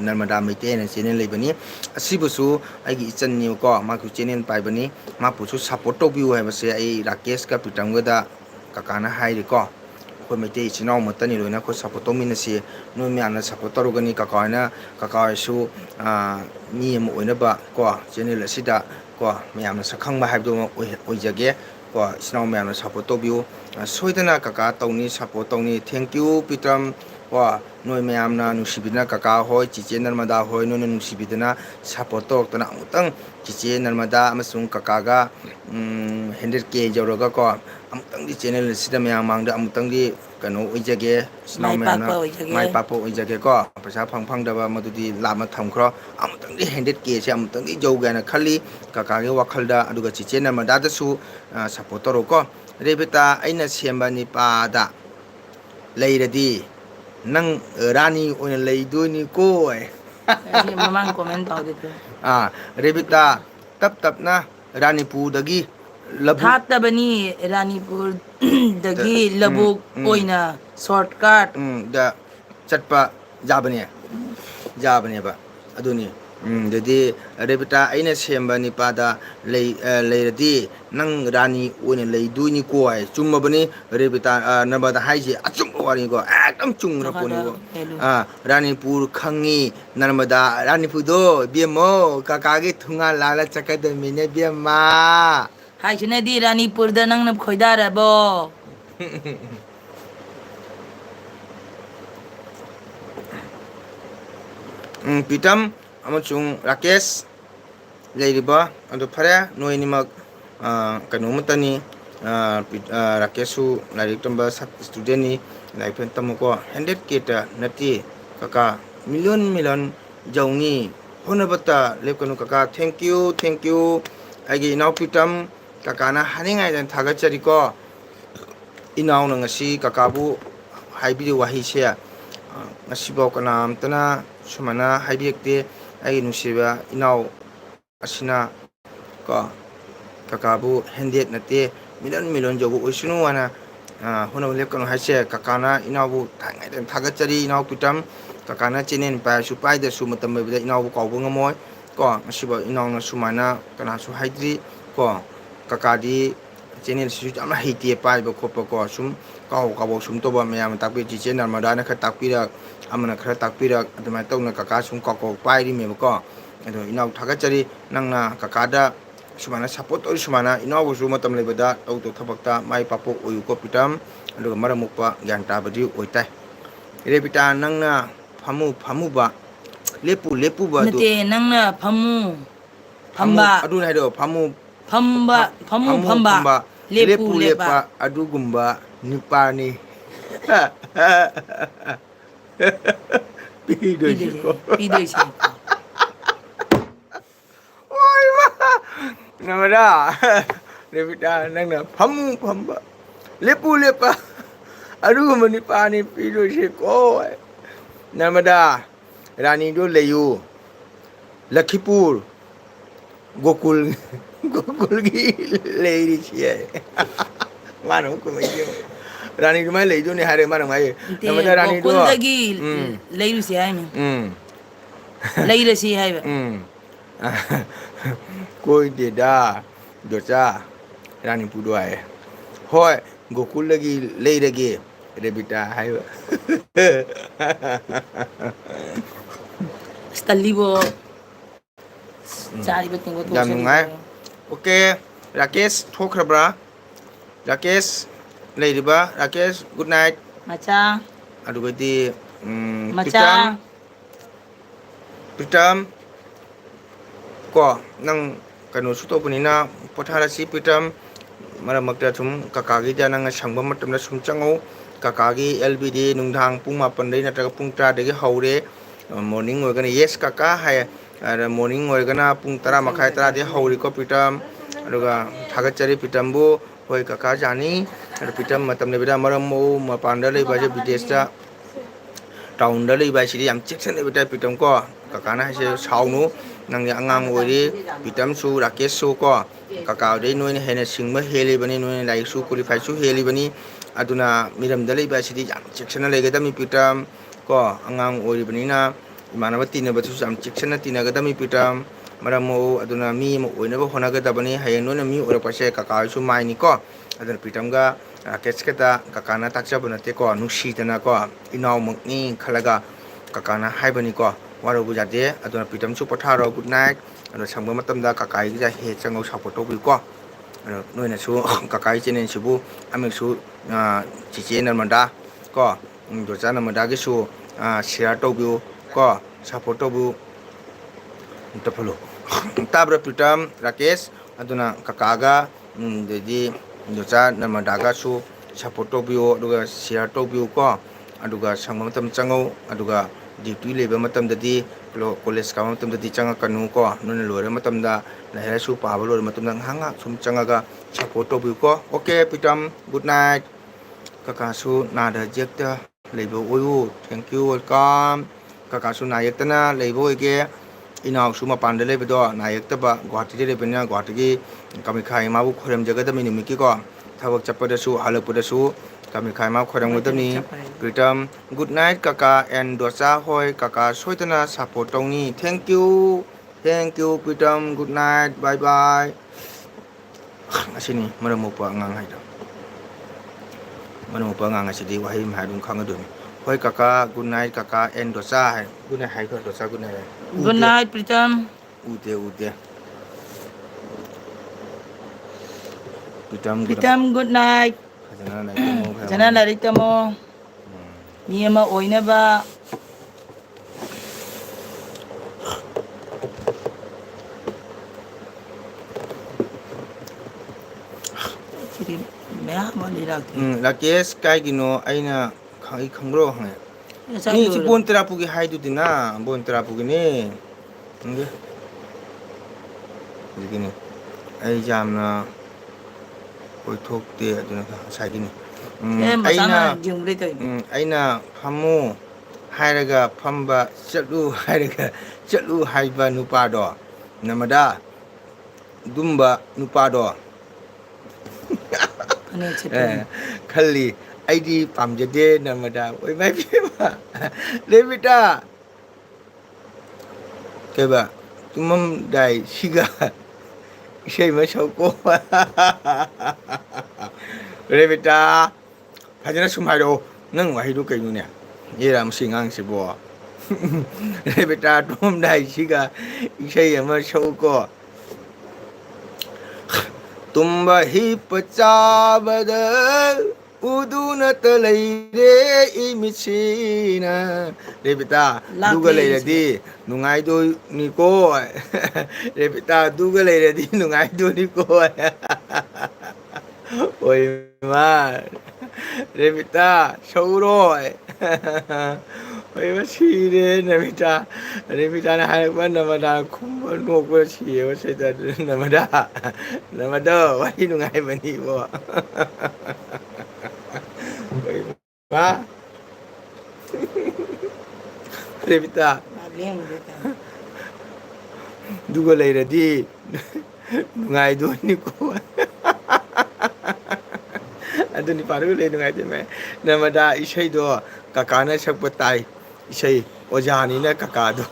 ꯅꯔꯃꯗꯥ ꯃꯩꯇꯩ ꯍꯥꯏꯅ ꯆꯦꯅꯦꯜ ꯂꯩꯕꯅꯤ ꯑꯁꯤꯕꯨꯁꯨ ꯑꯩꯒꯤ ꯏꯆꯟꯅꯤꯀꯣ ꯃꯥꯒꯤ ꯆꯦꯅꯦꯜ ꯄꯥꯏꯕꯅꯤ ꯃꯥꯕꯨꯁꯨ ꯁꯞꯄꯣꯔꯠ ꯇꯧꯕꯤꯌꯨ ꯍꯥꯏꯕꯁꯦ ꯑꯩ ꯔꯥꯀꯦꯁꯀ ꯄ꯭ꯔꯤꯇꯝꯒꯗ ꯀꯀꯥꯅ ꯍꯥꯏꯔꯤꯀꯣ ꯑꯩꯈꯣꯏ ꯃꯩꯇꯩ ꯏꯆꯤꯜ ꯏꯅꯥꯎ ꯑꯃꯠꯇꯅꯤ ꯂꯣꯏꯅ ꯑꯩꯈꯣꯏ ꯁꯞꯄꯣꯔꯠ ꯇꯧꯃꯤꯟꯅꯁꯤ ꯅꯣꯏ ꯃꯌꯥꯝꯅ ꯁꯞꯄꯣꯔꯠ ꯇꯧꯔꯒꯅꯤ ꯀꯀꯥ ꯍꯣꯏꯁꯨ ꯃꯤ ꯑꯃ ꯑꯣꯏꯅꯕ ꯀꯣ ꯆꯦꯅꯦꯜ ꯑꯁꯤꯗ ꯀꯣ ꯃꯌꯥꯝꯅ ꯁꯛꯈꯪꯕ ꯍꯥꯏꯕꯗꯨ ꯑꯃ ꯑꯣꯏꯖꯒꯦ ꯀꯣ ꯏꯆꯤꯜ ꯏꯅꯥꯎ ꯃꯌꯥꯝꯅ ꯁꯞꯄꯣꯔꯠ ꯇꯧꯕꯤꯌꯨ ꯁꯣꯏꯗꯅ ꯀꯀꯥ ꯇꯧꯅꯤ ꯁꯞꯄꯣꯔꯠ ꯇꯧꯅꯤ ꯊꯦꯡꯀ꯭ꯌꯨ ꯄ꯭ꯔꯤꯇꯝ ꯀꯣ ꯅꯣꯏ ꯃꯌꯥꯝꯅ ꯅꯨꯡꯁꯤꯕꯤꯗꯅ ꯀꯀꯥ ꯍꯣꯏ ꯆꯤꯆꯦ ꯅꯔꯃꯗꯥ ꯍꯣꯏ ꯅꯣꯏꯅ ꯅꯨꯡꯁꯤꯕꯤꯗꯅ ꯁꯞꯄꯣꯔꯠ ꯇꯧꯔꯛꯇꯅ ꯑꯃꯨꯛꯇꯪ ꯆꯤꯆꯦ ꯅꯔꯃꯗꯥ ꯑꯃꯁꯨꯡ ꯀꯀꯥꯒ 100K ꯌꯧꯔꯒꯀꯣ ꯑꯃꯨꯛꯇꯪꯗꯤ ꯆꯦꯅꯦꯜ ꯑꯁꯤꯗ ꯃꯌꯥꯝ ꯃꯥꯡꯗ ꯑꯃꯨꯛꯇꯪꯗꯤ ꯀꯩꯅꯣ ꯑꯣꯏꯖꯒꯦ ꯏꯆꯤꯜ ꯏꯅꯥꯎ ꯃꯥꯏ ꯄꯥꯛꯄ ꯃꯌꯥꯝꯅ ꯃꯥꯏ ꯑꯣꯏꯖꯒꯦ ꯄꯥꯛꯄ ꯑꯣꯏꯖꯒꯦꯀꯣ ꯄꯩꯁꯥ ꯐꯪꯗꯕ ꯃꯗꯨꯗꯤ ꯂꯥꯞꯅ ꯊꯝꯈ꯭ꯔꯣ ꯑꯃꯨꯛꯇꯪꯗꯤ 100Kꯁꯦ ꯑꯃꯨꯛꯇꯪꯗꯤ ꯌꯧꯒꯦ ꯍꯥꯏꯅ ꯈꯜꯂꯤ ꯀꯀꯥꯒꯤ ꯋꯥꯈꯜꯗ ꯑꯗꯨꯒ ꯆꯤꯆꯦ ꯅꯔꯃꯗꯥꯗꯁꯨ ꯁꯞꯄꯣꯔꯠ ꯇꯧꯔꯣꯀꯣ ꯔꯦꯕꯤꯇꯥ ꯑꯩꯅ ꯁꯦꯝꯕ ꯅꯤꯄꯥꯗ ꯂꯩꯔꯗꯤ ꯅꯪ ꯔꯥꯅꯤ ꯑꯣꯏꯅ ꯂꯩꯗꯣꯏꯅꯤꯀꯣ ꯑꯁꯤ ꯃꯃꯥꯡ ꯀꯣꯃꯦꯟ ꯇꯧꯗꯦꯗꯣ ꯔꯦꯕꯤꯇꯥ ꯇꯞ ꯇꯞꯅ ꯔꯥꯅꯤꯄꯨꯔꯗꯒꯤ ꯂꯧꯕꯨꯛ ꯊꯥꯞꯇꯕꯅꯤ ꯔꯥꯅꯤꯄꯨꯔꯗꯒꯤ ꯂꯧꯕꯨꯛ ꯑꯣꯏꯅ ꯁꯣꯔꯠꯀꯠ ꯗ ꯆꯠꯄ ꯌꯥꯕꯅꯦꯕ ꯑꯗꯨꯅꯤ ꯑꯗꯨꯗꯤ ꯔꯦꯕꯤꯇꯥ ꯑꯩꯅ ꯁꯦꯝꯕ ꯅꯤꯄꯥꯗ ꯂꯩꯔꯗꯤ ꯅꯪ ꯔꯥꯅꯤ ꯑꯣꯏꯅ ꯂꯩꯗꯣꯏꯅꯤꯀꯣ ꯍꯥꯏ ꯆꯨꯝꯃꯕꯅꯤ ꯔꯦꯕꯤꯇꯥ ꯅꯔꯃꯗꯥ ꯍꯥꯏꯁꯦ ꯑꯆꯨꯝꯕ ꯋꯥꯔꯤꯅꯤꯀꯣ ꯑꯦꯛꯗꯝ ꯆꯨꯝꯈ꯭ꯔ ꯆꯣꯈꯥꯗ ꯄꯣꯠꯅꯤꯀꯣ ꯍꯦꯜꯂꯨ ꯔꯥꯅꯤꯄꯨꯔ ꯈꯪꯉꯤ ꯅꯔꯃꯗꯥ ꯔꯥꯅꯤꯄꯨꯔꯗꯣ ꯏꯕꯦꯝꯃꯣ ꯀꯀꯥꯒꯤ ꯊꯨꯡꯉꯥꯟ ꯂꯥꯜꯂ ꯆꯠꯀꯗꯕꯃꯤꯅꯦ ꯏꯕꯦꯝꯃ ꯍꯥꯏꯁꯤꯅꯗꯤ ꯔꯥꯅꯤꯄꯨꯔꯗ ꯅꯪꯅ ꯈꯣꯏꯗꯥꯔꯕꯣ ꯄ꯭ꯔꯤꯇꯝ ꯑꯃꯁꯨꯡ ꯔꯥꯀꯦꯁ ꯂꯩꯔꯤꯕ ꯑꯗꯨ ꯐꯔꯦ ꯅꯣꯏ ꯑꯅꯤꯃꯛ ꯀꯩꯅꯣꯃꯇꯅꯤ ꯔꯥꯀꯦꯁꯁꯨ ꯂꯥꯏꯔꯤꯛ ꯇꯝꯕ ꯏꯁꯇꯨꯗꯦꯟꯅꯤ ꯂꯥꯏꯔꯤꯛ ꯐꯖꯅ ꯇꯝꯃꯨꯀꯣ 100Kꯇ ꯅꯠꯇꯦ ꯀꯀꯥ ꯃꯤꯂꯤꯌꯟ ꯌꯧꯅꯤ ꯍꯣꯠꯅꯕꯇ ꯂꯦꯞꯀꯅꯨ ꯀꯀꯥ ꯊꯦꯡꯀ꯭ꯌꯨ ꯑꯩꯒꯤ ꯏꯅꯥꯎ ꯄ꯭ꯔꯤꯇꯝ ꯀꯀꯥꯅ ꯍꯥꯏꯅꯤꯡꯉꯥꯏꯗꯅ ꯊꯥꯒꯠꯆꯔꯤꯀꯣ ꯏꯅꯥꯎꯅ ꯉꯁꯤ ꯀꯀꯥꯕꯨ ꯍꯥꯏꯕꯤꯔꯤꯕ ꯋꯥꯍꯩꯁꯦ ꯉꯁꯤꯐꯥꯎ ꯀꯅꯥꯝꯇꯅ ꯁꯨꯃꯥꯏꯅ ꯍꯥꯏꯕꯤꯔꯛꯇꯦ ꯑꯩꯒꯤ ꯅꯨꯡꯁꯤꯕ ꯏꯅꯥꯎ ꯑꯁꯤꯅ ꯀꯣ ꯀꯀꯥꯕꯨ ꯍꯦꯟꯗꯦꯠ ꯅꯠꯇꯦ ꯃꯤꯂꯤꯌꯟ ꯌꯧꯕ ꯑꯣꯏꯁꯅꯨ ꯍꯥꯏꯅ ꯍꯣꯠꯅꯕ ꯂꯦꯞꯀꯅꯨ ꯍꯥꯏꯁꯦ ꯀꯀꯥꯅ ꯏꯅꯥꯎꯕꯨ ꯊꯥꯏꯅꯉꯩꯗ ꯊꯥꯒꯠꯆꯔꯤ ꯏꯅꯥꯎ ꯄ꯭ꯔꯤꯇꯝ ꯀꯀꯥꯅ ꯆꯦꯅꯦꯜ ꯄꯥꯏꯔꯁꯨ ꯄꯥꯏꯗ꯭ꯔꯁꯨ ꯃꯇꯝ ꯂꯩꯕꯗ ꯏꯅꯥꯎꯕꯨ ꯀꯥꯎꯕ ꯉꯝꯃꯣꯏ ꯀꯣ ꯉꯁꯤꯐꯥꯎ ꯏꯅꯥꯎꯅ ꯁꯨꯃꯥꯏꯅ ꯀꯅꯥꯁꯨ ꯍꯥꯏꯗ꯭ꯔꯤ ꯀꯣ ꯀꯀꯥꯗꯤ ꯆꯦꯅꯦꯜꯁꯤꯁꯨ ꯌꯥꯝꯅ ꯍꯩꯇꯦ ꯄꯥꯏꯕ ꯈꯣꯠꯄ ꯀꯣ ꯁꯨꯝ ꯀꯥꯎꯕ ꯁꯨꯝ ꯇꯧꯕ ꯃꯌꯥꯝꯅ ꯇꯥꯛꯄꯤ ꯆꯤꯆꯦ ꯅꯔꯃꯗꯥꯅ ꯈꯔ ꯇꯥꯛꯄꯤꯔꯛ ꯑꯃꯅ ꯈꯔ ꯇꯥꯛꯄꯤꯔꯛ ꯑꯗꯨꯃꯥꯏꯅ ꯇꯧꯅ ꯀꯀꯥ ꯁꯨꯝ ꯀꯥꯎ ꯄꯥꯏꯔꯤꯃꯦꯕꯀꯣ ꯑꯗꯣ ꯏꯅꯥꯎ ꯊꯥꯒꯠꯆꯔꯤ ꯅꯪꯅ ꯀꯀꯥꯗ sumana support oi sumana inaw su matam lebada tau to thabakta mai papo oyu ko pitam aduga maramukpa gyan tabadi oitai rebita nangna phamu ba lepu ba do nate nangna phamu phamba adu nai do phamu phamba lepu lepa adugumba nipani pido ko pido shi oi ma namada rebita nangna phamba lepu lepa adugumba nipani pido shi ko namada rani do leyu Lakhipur Gokul gi lady chiye mano ko mai rani du mai leju ne hare mano mai namada rani do gokul dagi leiru si hai me leira si hai ba koi de da do cha rani pu do ai hoi gokul lagi leira ge rebita hai ba stalibo chari beting go to Jam nungai. Okay, Rakesh thokrabra. Rakesh leiriba. Rakesh good night. macha Adugadi macha Pritam ko nang kanu suto punina potharasi Pritam maramakta thum kakagi janang sangba matamna sum chango kakagi LBD nungdang pung mapan dei nataga pung 3 degi haure morning oigana yes kaka hai morning oigana pung 10 makhai 10 de hauri ko Pritam aduga thagachari Pritambu hoi kaka jani Pritam matam ne bida maram mo mapanda lei baje bidesta town da lei bai siri yam chection ne bida Pritam ko kakana hai saunu nang angang oiri Pritam su Rakesh su ko kaka de noi ne hena singma heli bani noi lai su qualify su heli bani aduna miram da lei bai siri yam chection le ga mi Pritam ko angang oiri bani na imanaba tina batu jam chection na tina ga mi Pritam maramo aduna mi mo oina ba hona ga da bani hayen no na mi ora pase kaka su mai ni ko aduna Pritam ga Rakesh ka ta kakana takcha bunate ko nushi tana ko inaw mukni khalaga kakana haibani ko waro bujate aduna Pritam su patharo good night aduna sangba matam da kakai ja he changau support bi ko noi na su kakai chenen sibu amik su chiche na manda ko do cha na manda gi su share to bi ko support to bu to phalo tabra Pritam Rakesh aduna kakaga dedi do cha na manda ga su support to bi aduga share to bi ko aduga sangba matam changau aduga duty leba matam dadi college ka matam dadi changa kanu ko nuna lore matam da lahira su pa lore matam da hanga sum changa ga support to bi ko okay Pritam good night kaka su na da jekta leba oyu thank you welcome kaka su na yekta na leba oige inaw su ma pande leba do na yekta ba Guwahati de leba na Guwahati gi kamikhai ma bu khorem jaga da mi ki ko thabak chappa su halakpa su kami khai ma khorang modani Pritam good night kaka and dosa hoi kaka soitana support tongni thank you Pritam good night bye bye asini maramupa ngang haida maramupa ngang asidi wahi mahadung khangadun hoi kaka good night kaka and dosa hai good night hai ko dosa good night Pritam ude Pritam good night jana larik tamo mi ama oina ba chiri mea ma lirak Rakesh kai gino aina khai khangro hang ni si bon terapu gi hai du dina bon terapu gi ne nge digini ai jamna koi thok te aduna sai gini aina phamu hairaga phamba chatlu haiba nupa do namada dumba nupa do khalli aidi pamjade namada oi mai phima levita keba tumam dai siga isai ma sauko levita Hajana sumharo nang wahidu kainu ne yeram singang sibo rebeta tom dai siga isai ama sauko tumba hipa chabada uduna talai imichina Rebita duga leiradi nungai do niko Rebita duga leiradi nungai do niko oi ma Rebita sauroi oi ma sire Rebita Rebita na hai namada kumba nokwa siye wa seda namada wai nungai bani bo oi ma Rebita duga leiradi nungai do niko aduni paru le nungai de me namada isai do kakana sakpa tai isai ojani na kaka do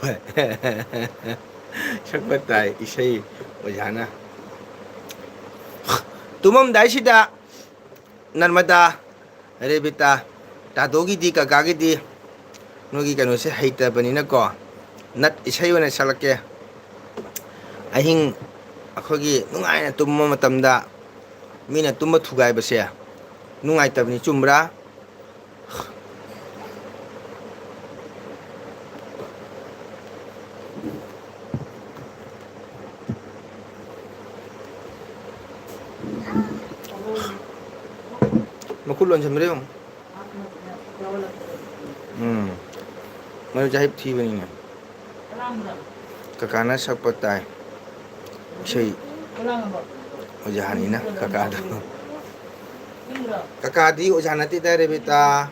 sakpa tai isai ojana tumam dai sida narmada Rebita tadogi di kakagi di nogi kanu se haita bani na ko nat isai wana salake ahing akhogi nungai na tumma matamda mina tumma thugai base nungai tabni chumbra makulon samre yong mayu jahib thi bani na kakana sakpa tai sei ojahani na kakado kakadi ojana ti da Rebita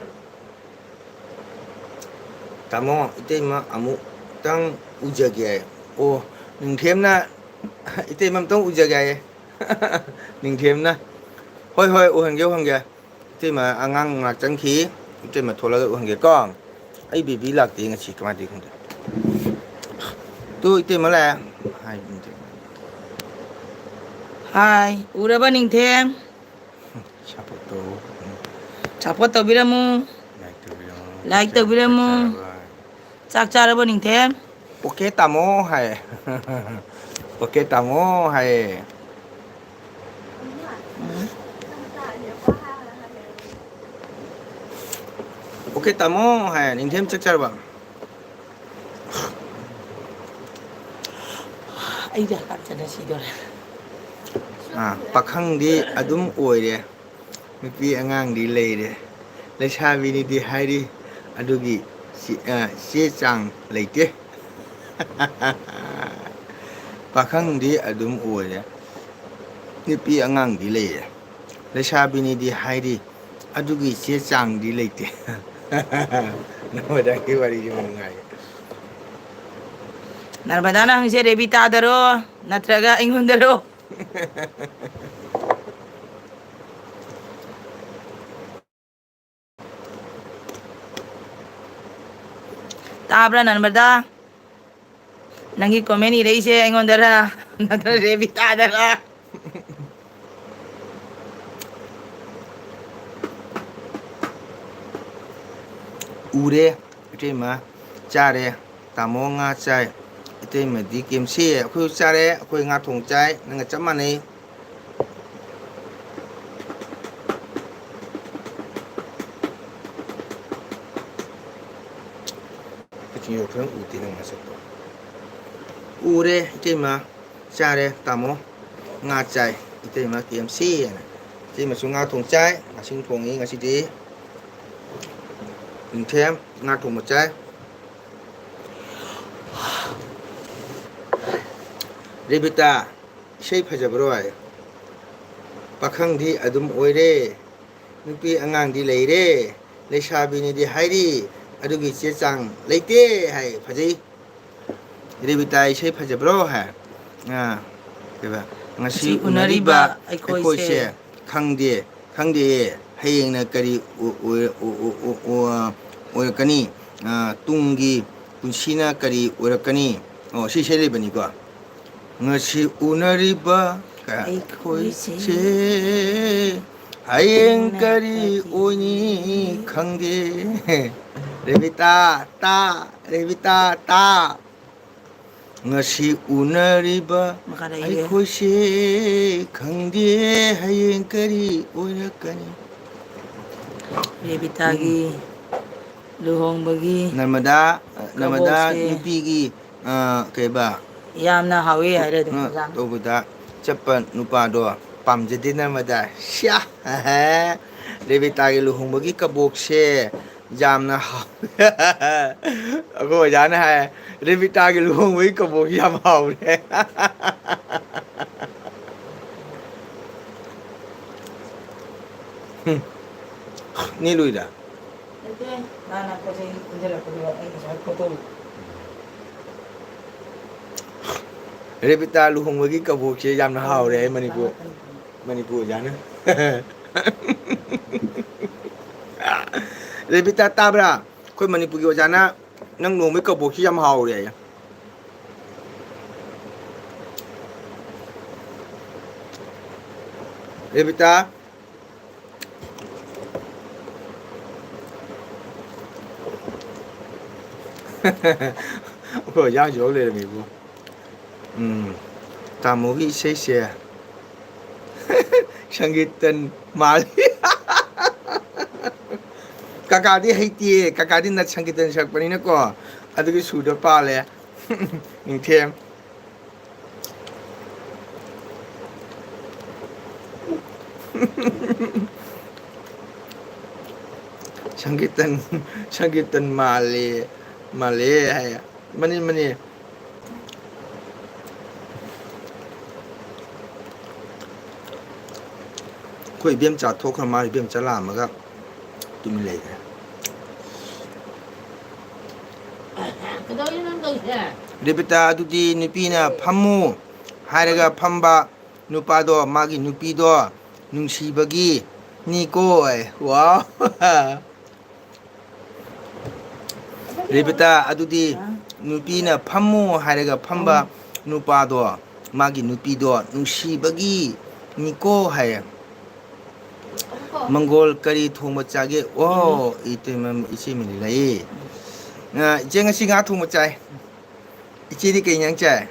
tamo itema amu tang ujage o ningthem na itema tang ujage ningthem na hoi uhange itema angang ngak changki itema tholaga uhange kong ai bibi lakti ngachi kamati khunde tu itema la Hai, uraba ningthem. Support tawbiramu. Like tawbiramu. Chak charabo ningthem. Okay tamo hai. Okay tamo hai. Okay tamo hai ningthem chak charba. Ai da kap chana sidora. Pakhang di adum oire nupi angang di leire lesabi ni di hari adugi si chang leite pakhang di adum oire nupi angang di leire lesabi ni di hari adugi si chang di leite namada ki wari jumungai Narmada na hangse Rebita daro natraga ingun daro tabra Narmada nangi komen irei se ingun dara natra Rebita dara ure itema chare tamo nga chai itema di kimsi khu chare khu nga thong chai nanga chamani kiyo khang uti nanga sakto ure itema chare tamo nga chai itema kimsi itema su nga thong chai ngasing thongi ngasi di ningthem nga thong ma chai Rebita sei phajabro ai pakhang di adum oire nupi angang di leire lesabi ni di hairi adugi che chang leite hai phajai Rebita sei phajabro ha keba ngasi unariba aikoi se khangde hayeng na kari oirakani tunggi punsina kari oirakani si sei lebani ko ngasi unariba aikoi se hayeng kari oni khangde Rebita ta ngasi unariba Makara ai ige. khose khangde hayeng kari oirakani Rebitagi luhongbagi narmada Kabokse. nupigi kaiba yamna hawe haire dum jam. tawbuda chappa nupado pamjade narmada sha rebitagi luhongbagi kabokse jamna ako jana hai rebitagi luhongbagi kabok yam haure ni luida Nana ko say kunjala ko ay sa ko to. rebita luhongbagi kabokse jamna haure manipur jana rebita tabra khoi manipur gi ojana nang luhongbagi kabokse yam haure rebita ôi giáo dỗ lên mày bu ta muốn cái xe xe sang cái tên mà kakak dia hiti kakak dia nak sang cái tên sak pani nak ko ada cái sudah pa le ning thêm sang cái tên Malay hay mani khoi biam cha thok khama biam cha la ma ga tum le cái đó nó từ ra rebita du di nupi na phamu haraga phamba nupa do magi nupi do nungsi bagi ni ko ai wow rebita adudi nupi na phamu haraga phamba nupa do magi nupi do nungsi bagi ni ko hai Mongol kari thong ma chage wow ite mam ichi mi lai na jeng si nga thong ma chai ichi di kai nyang chai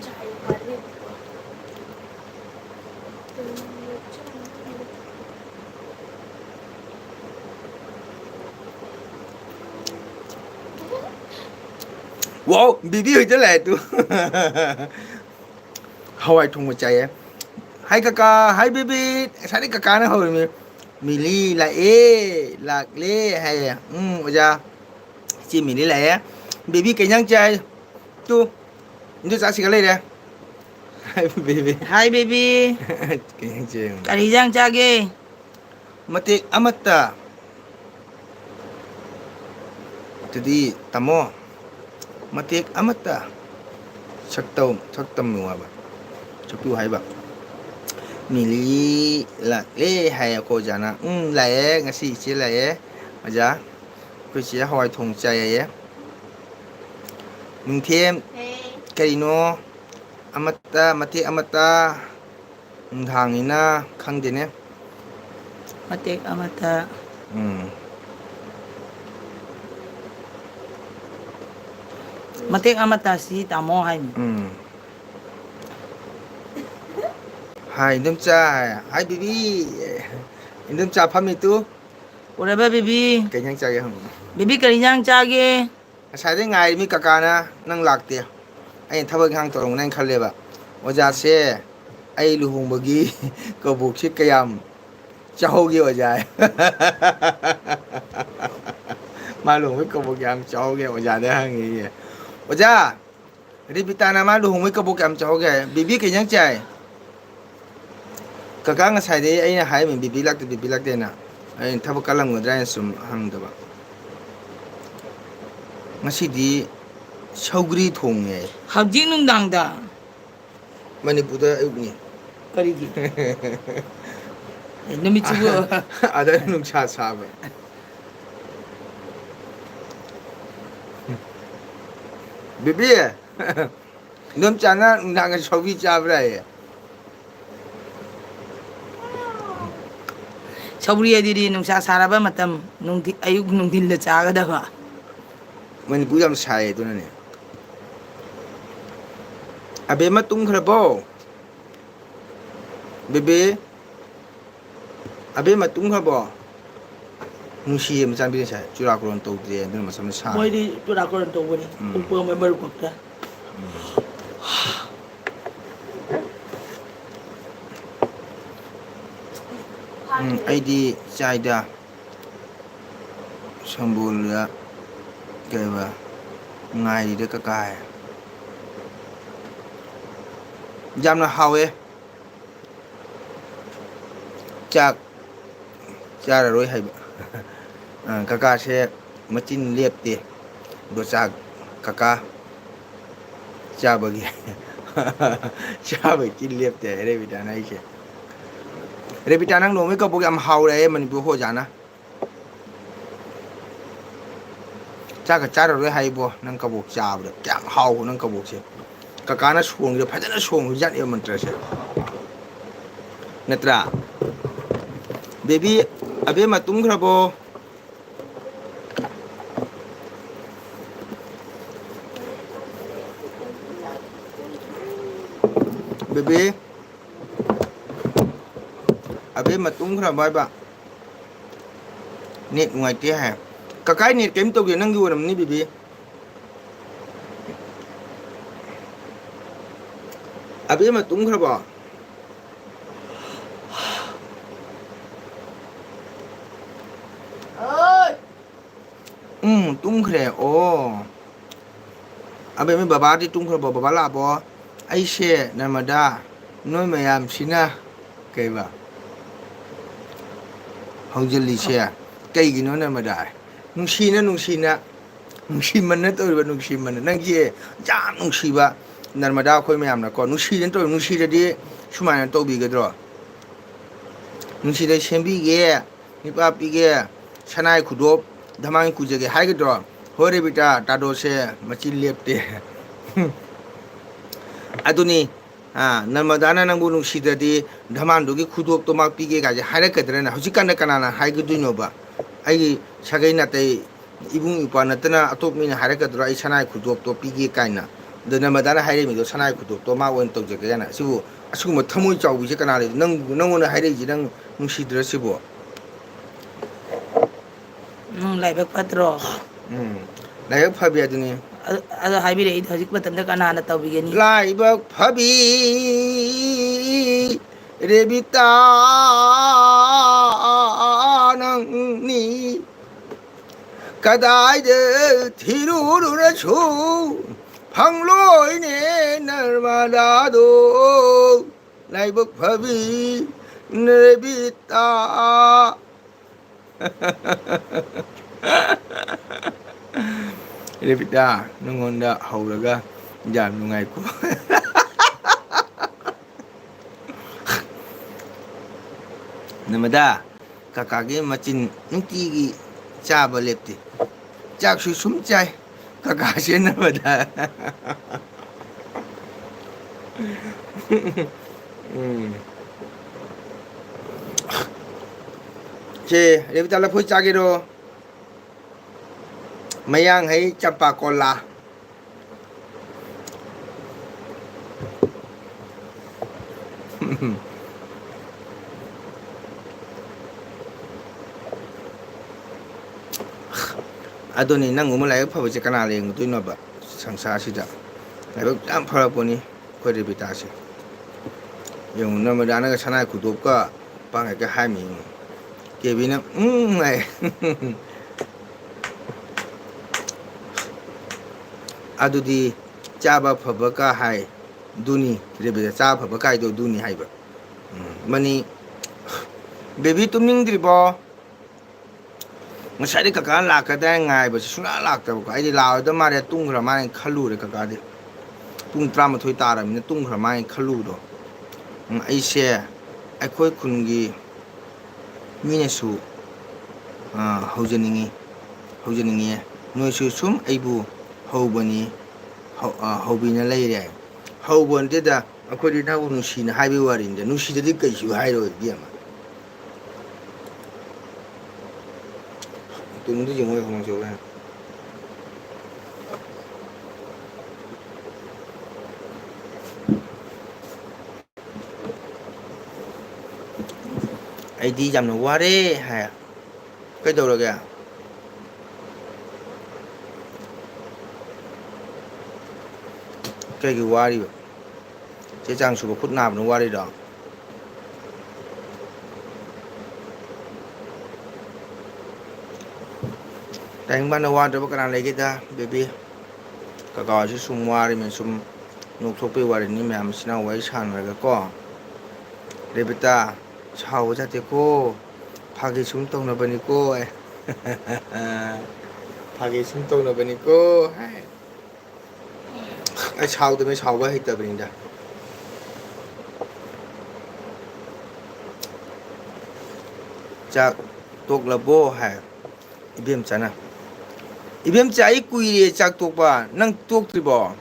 chạy qua đi wow bibi oi chale tu hawai thong ma chai hai kaka hai bibi sari kaka na hoi mi mili la le hai oja chi mili la e bibi kai nyang chai tu ndu sa si ka le de hai bibi Hi baby. kai nyang chai Karijang chage. matik amata jadi tamo matik amata saktam nuwa ba chaktu hai ba mili la le hai ko jana la e ngasi chi la e aja ko chi hawai thong chai e ning them karino amata matik amata thangina khangde ne Matik amata. Matik amata si tamo hai. Hai indom cha hai bibi indom cha phami tu Ora ba baby. kai nyang cha ge hang Baby karijang chage. asai de ngai mi kaka na nang lakte ai thabak hang torong nang khalle ba oja se ai luhung bagi ko buk chi kayam chau ge oja ma luhung ko buk yam chau ge oja de hang ye oja ribita na ma luhung ko buk yam chau ge bibi kai nyang chai kaka ngasai de ai na hai mi bibi lakte na ai thabak kalam ngodra sum hang da ba ngasi saugri thonge Hawjing nungdangda. manipurda ayukni Karigi. Numitsugo. ada nungsa sabe bibi nom chana nang saubi chabra ye ꯁꯧꯒ꯭ꯔꯤ ꯑꯗꯨꯗꯤ ꯅꯨꯡꯁꯥ ꯁꯥꯔꯕ ꯃꯇꯝ ꯑꯌꯨꯛ ꯅꯨꯡꯊꯤꯜꯗ ꯆꯥꯒꯗꯕ ꯃꯅꯤꯄꯨꯔ ꯌꯥꯝ ꯁꯥꯏ ꯑꯗꯨꯅꯅꯦ ꯑꯕꯦꯝꯃ ꯇꯨꯝꯈ꯭ꯔꯕꯣ ꯕꯦꯕꯤ ꯑꯕꯦꯝꯃ ꯇꯨꯝꯈ꯭ꯔꯕꯣ ꯅꯨꯡꯁꯤꯌꯦ ꯃꯆꯥꯅꯨꯄꯤ ꯉꯁꯥꯏ ꯆꯨꯔꯥꯀꯣꯔꯣꯟ ꯇꯧꯗ꯭ꯔꯦ ꯑꯗꯨꯅ ꯃꯁꯝꯅ ꯁꯥꯡꯉꯦ ꯃꯣꯏꯗꯤ ꯆꯨꯔꯥꯀꯣꯔꯣꯟ ꯇꯧꯕꯅꯤ ꯎꯄ ꯃꯔꯨ ꯈꯛꯇ ꯑꯩꯗꯤ ꯆꯥꯏꯗ ꯁꯝꯕꯣꯜꯗ ꯀꯩꯕ ꯉꯥꯏꯔꯤꯗ ꯀꯀꯥ ꯍꯥꯏ ꯌꯥꯝꯅ ꯍꯥꯎꯋꯦ ꯆꯥꯛ ꯆꯥꯔꯔꯣꯏ ꯍꯥꯏꯕ ꯀꯀꯥꯁꯦ ꯃꯆꯤꯟ ꯂꯦꯞꯇꯦ ꯑꯗꯣ ꯆꯥꯛ ꯀꯀꯥ ꯆꯥꯕꯒꯤ ꯆꯥꯕꯒꯤ ꯆꯤꯟ ꯂꯦꯞꯇꯦ ꯍꯥꯏ ꯔꯦꯕꯤꯇꯥꯅ ꯑꯩꯁꯦ ꯔꯦꯕꯤꯇꯥ ꯅꯪ ꯅꯣꯡꯃꯩ ꯀꯕꯣꯛ ꯌꯥꯝ ꯍꯥꯎꯔꯦ ꯃꯅꯤꯄꯨꯔ ꯑꯣꯖꯥꯅ ꯆꯥꯛꯀ ꯆꯥꯔꯔꯣꯏ ꯍꯥꯏꯕꯣ ꯅꯪ ꯀꯕꯣꯛ ꯆꯥꯕꯗ ꯀꯌꯥꯝ ꯍꯥꯎꯕ ꯅꯪ ꯀꯕꯣꯛꯁꯦ ꯀꯀꯥꯅ ꯁꯣꯡꯁꯦ ꯐꯖꯅ ꯁꯣꯡꯕ ꯖꯥꯠꯅꯦꯕ ꯃꯟꯇ꯭ꯔꯁꯦ ꯅꯠꯇ꯭ꯔꯥ ꯕꯦꯕꯤ ꯑꯕꯦꯝꯃ ꯇꯨꯝꯈ꯭ꯔꯕꯣ ꯕꯦꯕꯤ ꯑꯕꯦꯝꯃ ꯇꯨꯝꯈ꯭ꯔꯕꯣ ꯍꯥꯏꯕ ꯅꯦꯠ ꯅꯨꯡꯉꯥꯏꯇꯦ ꯍꯥꯏ ꯀꯀꯥꯏ ꯅꯦꯠ ꯀꯔꯤꯝ ꯇꯧꯗꯦ ꯅꯪꯒꯤ ꯑꯣꯏꯔꯝꯅꯤ ꯕꯦꯕꯤ ꯑꯕꯦꯝꯃ ꯇꯨꯝꯈ꯭ꯔꯕꯣ ꯇꯨꯝꯈ꯭ꯔꯦ ꯑꯣ ꯑꯕꯦꯝꯃ ꯕꯕꯥꯗꯤ ꯇꯨꯝꯈ꯭ꯔꯕꯣ ꯕꯕꯥ ꯂꯥꯛꯑꯕꯣ ꯑꯩꯁꯦ ꯅꯔꯃꯗꯥ ꯅꯣꯏ ꯃꯌꯥꯝꯁꯤꯅ ꯀꯩꯕ ꯍꯧꯖꯤꯜꯂꯤꯁꯦ ꯀꯩꯒꯤꯅꯣ ꯅꯔꯃꯗꯥ ꯅꯨꯡꯁꯤꯅ ꯅꯨꯡꯁꯤꯃꯟꯅ ꯇꯧꯔꯤꯕ ꯅꯨꯡꯁꯤꯃꯟꯅ ꯅꯪꯁꯦ ꯌꯥꯝ ꯅꯨꯡꯁꯤꯕ ꯅꯔꯃꯗꯥ ꯑꯩꯈꯣꯏ ꯃꯌꯥꯝꯅꯀꯣ ꯅꯨꯡꯁꯤꯗꯅ ꯇꯧꯔꯤꯕ ꯅꯨꯡꯁꯤꯔꯗꯤ ꯁꯨꯃꯥꯏꯅ ꯇꯧꯕꯤꯒꯗ꯭ꯔꯣ ꯅꯨꯡꯁꯤꯗ ꯁꯦꯝꯕꯤꯒꯦ ꯃꯤꯄꯥ ꯄꯤꯒꯦ ꯁꯅꯥꯏ ꯈꯨꯗꯣꯞ ꯙꯃꯥꯡ ꯄꯨꯖꯒꯦ ꯍꯥꯏꯒꯗ꯭ꯔꯣ ꯍꯣꯏ ꯔꯦꯕꯤꯇꯥ ꯇꯥꯗꯣꯁꯦ ꯃꯆꯤꯟ ꯂꯦꯞꯇꯦ ꯑꯗꯨꯅꯤ ꯅꯔꯃꯗꯥꯅ ꯅꯪꯕꯨ ꯅꯨꯡꯁꯤꯗ꯭ꯔꯗꯤ ꯙꯃꯥꯟꯗꯨꯒꯤ ꯈꯨꯗꯣꯞꯇꯣ ꯃꯥꯛꯄꯤꯒꯦ ꯀꯥꯏꯁꯦ ꯍꯥꯏꯔꯛꯀꯗ꯭ꯔꯅ ꯍꯧꯖꯤꯛꯀꯥꯟꯗ ꯀꯅꯥꯅ ꯍꯥꯏꯒꯗꯣꯏꯅꯣꯕ ꯑꯩꯒꯤ ꯁꯥꯒꯩ ꯅꯥꯇꯩ ꯏꯕꯨꯡ ꯏꯄ꯭ꯋꯥ ꯅꯠꯇꯅ ꯑꯇꯣꯞꯄ ꯃꯤꯅ ꯍꯥꯏꯔꯛꯀꯗ꯭ꯔꯣ ꯑꯩ ꯁꯅꯥꯏ ꯈꯨꯗꯣꯞꯇꯣ ꯄꯤꯒꯦ ꯀꯥꯏꯅ ꯑꯗꯣ ꯅꯔꯃꯗꯥꯅ ꯍꯥꯏꯔꯛꯏꯃꯤꯗꯣ ꯁꯅꯥꯏ ꯈꯨꯗꯣꯞꯇꯣ ꯃꯥ ꯑꯣꯏꯅ ꯇꯧꯖꯒꯦ ꯀꯥꯏꯅ ꯑꯁꯤꯕꯨ ꯑꯁꯤꯒꯨꯝꯕ ꯊꯃꯣꯏ ꯆꯥꯎꯕꯤꯁꯦ ꯀꯅꯥ ꯂꯩ ꯅꯪꯉꯣꯟꯗ ꯍꯥꯏꯔꯛꯏꯁꯦ ꯅꯪ ꯅꯨꯡꯁꯤꯗ꯭ꯔ ꯁꯤꯕꯣ ꯂꯥꯏꯕꯛ ꯐꯠꯇ꯭ꯔꯣ ꯂꯥꯏꯕꯛ ꯐꯕꯤ ꯑꯗꯨꯅꯤ ꯑꯗꯣ ꯍꯥꯏꯕꯤꯔꯛꯏ ꯍꯧꯖꯤꯛ ꯃꯇꯝꯗ ꯀꯅꯥꯅ ꯇꯧꯕꯤꯒꯅꯤ ꯂꯥꯏꯕꯛ ꯐꯕꯤ ꯔꯦꯕꯤꯇꯥ ꯅꯪꯅꯤ ꯀꯗꯥꯏꯗ ꯊꯤꯔꯨꯔꯁꯨ ꯐꯪꯂꯣꯏꯅꯦ ꯅꯔꯃꯗꯥꯗꯣ ꯂꯥꯏꯕꯛ ꯐꯕꯤ ꯔꯦꯕꯤꯇꯥ ꯔꯦꯕꯤꯇꯥ ꯅꯉꯣꯟꯗ ꯍꯧꯔꯒ ꯌꯥꯝ ꯅꯨꯡꯉꯥꯏꯀꯣ ꯅꯔꯃꯗꯥ ꯀꯀꯥꯒꯤ ꯃꯆꯤꯟ ꯅꯨꯡꯇꯤꯒꯤ ꯆꯥꯕ ꯂꯦꯞꯇꯦ ꯆꯥꯛꯁꯨ ꯁꯨꯝ ꯆꯥꯏ ꯀꯀꯥꯁꯦ ꯅꯔꯃꯗꯥ ꯁꯦ ꯔꯦꯕꯤꯇꯥ ꯂꯐꯣꯏ ꯆꯥꯒꯦꯔꯣ ꯃꯌꯥꯡꯍꯩ ꯆꯝꯄꯥ ꯀꯣꯂꯥ ꯑꯗꯨꯅꯤ ꯅꯪꯒꯨꯝꯕ ꯂꯥꯏꯕꯛ ꯐꯕꯁꯦ ꯀꯅꯥ ꯂꯩꯔꯝꯒꯗꯣꯏꯅꯣꯕ ꯁꯪꯁꯥꯔꯁꯤꯗ ꯂꯥꯏꯕꯛ ꯌꯥꯝ ꯐꯔꯛꯄꯅꯤ ꯑꯩꯈꯣꯏ ꯔꯦꯕꯤꯇꯥꯁꯦ ꯌꯦꯡꯉꯨ ꯅꯔꯃꯗꯥꯅꯒ ꯁꯅꯥꯏ ꯈꯨꯗꯣꯞꯀ ꯄꯥꯡꯉꯩꯒ ꯍꯥꯏꯃꯤ ꯌꯦꯡꯉꯨ ꯀꯦꯕꯤꯅ ꯍꯥꯏ ꯑꯗꯨꯗꯤ ꯆꯥꯕ ꯐꯕꯒ ꯍꯥꯏ ꯗꯨꯅꯤ ꯔꯦꯕꯤꯇꯥ ꯆꯥꯕ ꯐꯕ ꯀꯥꯏꯗꯣ ꯗꯨꯅꯤ ꯍꯥꯏꯕ ꯃꯅꯤ ꯕꯦꯕꯤ ꯇꯨꯝꯅꯤꯡꯗ꯭ꯔꯤꯕꯣ ꯉꯁꯥꯏꯗꯩ ꯀꯀꯥ ꯂꯥꯛꯀꯗ꯭ꯔꯥ ꯉꯥꯏꯕꯁꯦ ꯁꯨꯡꯂꯥꯛ ꯂꯥꯛꯇꯕꯀꯣ ꯑꯩꯗꯤ ꯂꯥꯛꯑꯣꯏꯗ ꯃꯥꯜꯂꯦ ꯇꯨꯝꯈ꯭ꯔ ꯃꯥꯜꯂꯦ ꯈꯜꯂꯨꯔꯦ ꯀꯀꯥꯗꯤ ꯄꯨꯡ 12 ꯇꯥꯔꯕꯅꯤꯅ ꯇꯨꯝꯈ꯭ꯔ ꯃꯥꯜꯂꯦ ꯈꯜꯂꯨꯕꯗꯣ ꯑꯩꯁꯦ ꯑꯩꯈꯣꯏ ꯈꯨꯟꯒꯤ ꯃꯤꯅꯁꯨ ꯍꯧꯖꯅꯤꯡꯉꯦ ꯅꯣꯏꯁꯨ ꯁꯨꯝ ꯑꯩꯕꯨ ꯍꯧꯕꯅꯤ ꯍꯧꯕꯤꯅ ꯂꯩꯔꯦ ꯍꯧꯕ ꯅꯠꯇꯦꯗ ꯑꯩꯈꯣꯏꯗꯤ ꯅꯪꯕꯨ ꯅꯨꯡꯁꯤꯅ ꯍꯥꯏꯕꯒꯤ ꯋꯥꯔꯤꯅꯤꯗ ꯅꯨꯡꯁꯤꯗꯗꯤ ꯀꯩꯁꯨ ꯍꯥꯏꯔꯣꯏ ꯏꯕꯦꯝꯃ ꯇꯨꯡꯗ ꯌꯦꯡꯉꯣ ꯍꯣꯡ ꯆꯧꯔꯦ ꯑꯩꯗꯤ ꯌꯥꯝꯅ ꯋꯥꯔꯦ ꯍꯥꯏ ꯀꯩꯗꯧꯔꯒꯦ ꯀꯩꯒꯤ ꯋꯥꯔꯤꯕ ꯆꯦ ꯆꯥꯡ ꯁꯨꯕ ꯈꯨꯠ ꯅꯥꯕꯅ ꯋꯥꯔꯤꯔꯣ ꯇꯥꯏꯕꯥꯅ ꯋꯥꯗꯕ ꯀꯅꯥ ꯂꯩꯒꯦꯗ ꯕꯦꯕꯤ ꯀꯀꯥꯁꯨ ꯁꯨꯝ ꯋꯥꯔꯤꯃꯦ ꯁꯨꯝ ꯅꯣꯛꯊꯣꯛꯄꯩ ꯋꯥꯔꯤꯅꯤ ꯃꯌꯥꯝꯁꯤꯅ ꯋꯥꯔꯤ ꯁꯥꯟꯅꯔꯒ ꯀꯣ ꯔꯦꯕꯤꯇꯥ ꯁꯥꯎꯕ ꯖꯥꯠꯇꯦꯀꯣ ꯐꯥꯒꯤ ꯁꯨꯝ ꯇꯧꯅꯕꯅꯤꯀꯣ ꯐꯥꯒꯤ ꯁꯨꯝ ꯇꯧꯅꯕꯅꯤꯀꯣ ꯍꯥꯏ ꯑꯩ ꯁꯥꯎꯗꯕꯩ ꯁꯥꯎꯕ ꯍꯩꯇꯕꯅꯤꯗ ꯆꯥꯛ ꯇꯣꯛꯂꯕꯣ ꯍꯥꯏ ꯏꯕꯦꯝꯆꯥꯅ 이뱀ꯆꯥ ꯑꯩ ꯀꯨꯏꯔꯦ ꯆꯥꯛ ꯇꯣꯛꯄ ꯅꯪ ꯇꯣꯛꯇ꯭ꯔꯤꯕꯣ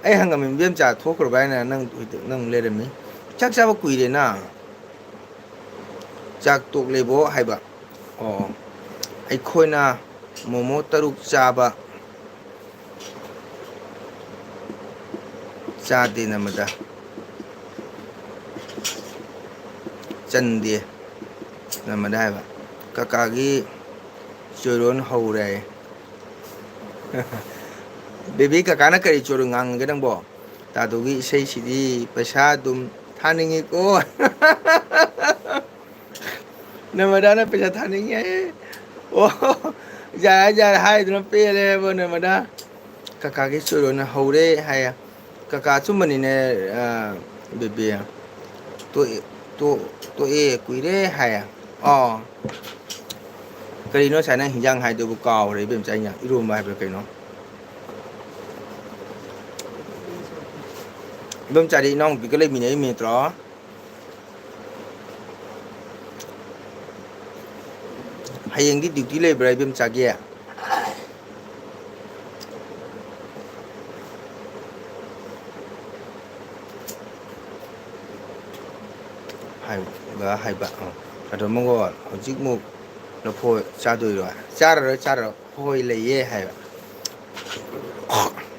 ꯑꯩ ꯍꯪꯉꯝꯃꯤ 이뱀ꯆꯥ ꯊꯣꯛꯈ꯭ꯔꯕ ꯍꯥꯏꯅ ꯅꯪ ꯂꯩꯔꯝꯃꯤ ꯆꯥꯛ ꯆꯥꯕ ꯀꯨꯏꯔꯦꯅ ꯆꯥꯛ ꯇꯣꯛꯂꯦꯕꯣ ꯍꯥꯏꯕ ꯑꯣ ꯑꯩꯈꯣꯏꯅ ꯃꯣꯃꯣ 3 ꯆꯥꯕ ꯆꯥꯗꯦ ꯅꯃꯗ ꯆꯟꯗꯦ ꯅꯃꯗ ꯍꯥꯏꯕ ꯀꯀꯥꯒꯤ ꯆꯣꯏꯔꯣꯟ ꯍꯧꯔꯦ ꯕꯦꯕꯤ ꯀꯀꯥꯅ ꯀꯔꯤ ꯆꯣꯏꯔꯣꯟ ꯉꯥꯡꯉꯒꯦ ꯅꯪꯕꯣ ꯇꯥꯗꯨꯒꯤ ꯏꯁꯩꯁꯤꯗꯤ ꯄꯩꯁꯥ ꯑꯗꯨꯝ ꯊꯥꯅꯤꯡꯉꯤꯀꯣ ꯅꯃꯗꯥꯅ ꯄꯩꯁꯥ ꯊꯥꯅꯤꯡꯉꯤ ꯍꯥꯏꯌꯦ ꯑꯣ ꯌꯥꯔꯦ ꯌꯥꯔꯦ ꯍꯥꯏꯗꯨꯅ ꯄꯦꯜꯂꯦꯕ ꯅꯃꯗꯥ ꯀꯀꯥꯒꯤ ꯆꯣꯏꯔꯣꯟ ꯍꯧꯔꯦ ꯍꯥꯏꯌꯦ ꯀꯀꯥ ꯑꯆꯨꯝꯕꯅꯤꯅꯦ ꯕꯦꯕꯤ ꯇꯣꯛꯑꯦ ꯀꯨꯏꯔꯦ ꯍꯥꯏꯌꯦ ꯑꯣ ꯀꯔꯤꯅꯣ ꯉꯁꯥꯏ ꯅꯪ ꯍꯤꯟꯖꯥꯡ ꯍꯥꯏꯗꯨꯕꯨ ꯀꯥꯎꯔꯦ ꯏꯕꯦꯝꯆꯥ ꯑꯩꯅ ꯏꯔꯣꯝꯕ ꯍꯥꯏꯕ꯭ꯔꯥ ꯀꯩꯅꯣ 이뱀ꯆꯥꯗꯤ ꯏꯅꯥꯎꯅꯨꯄꯤꯒ ꯂꯩꯃꯤꯟꯅꯩ ꯅꯠꯇ꯭ꯔꯣ ꯍꯌꯦꯡꯗꯤ ꯗ꯭ꯌꯨꯇꯤ ꯂꯩꯕ꯭ꯔꯥ 이뱀ꯆꯥꯒꯤ ꯍꯥꯏꯕ ꯑꯗꯣ ꯃꯉꯣ ꯍꯧꯖꯤꯛꯃꯨꯛ ꯂꯐꯣꯏ ꯆꯥꯗꯣꯏꯔꯣ ꯆꯥꯔꯔꯣꯏ ꯍꯣꯏ ꯂꯩꯌꯦ ꯍꯥꯏꯕ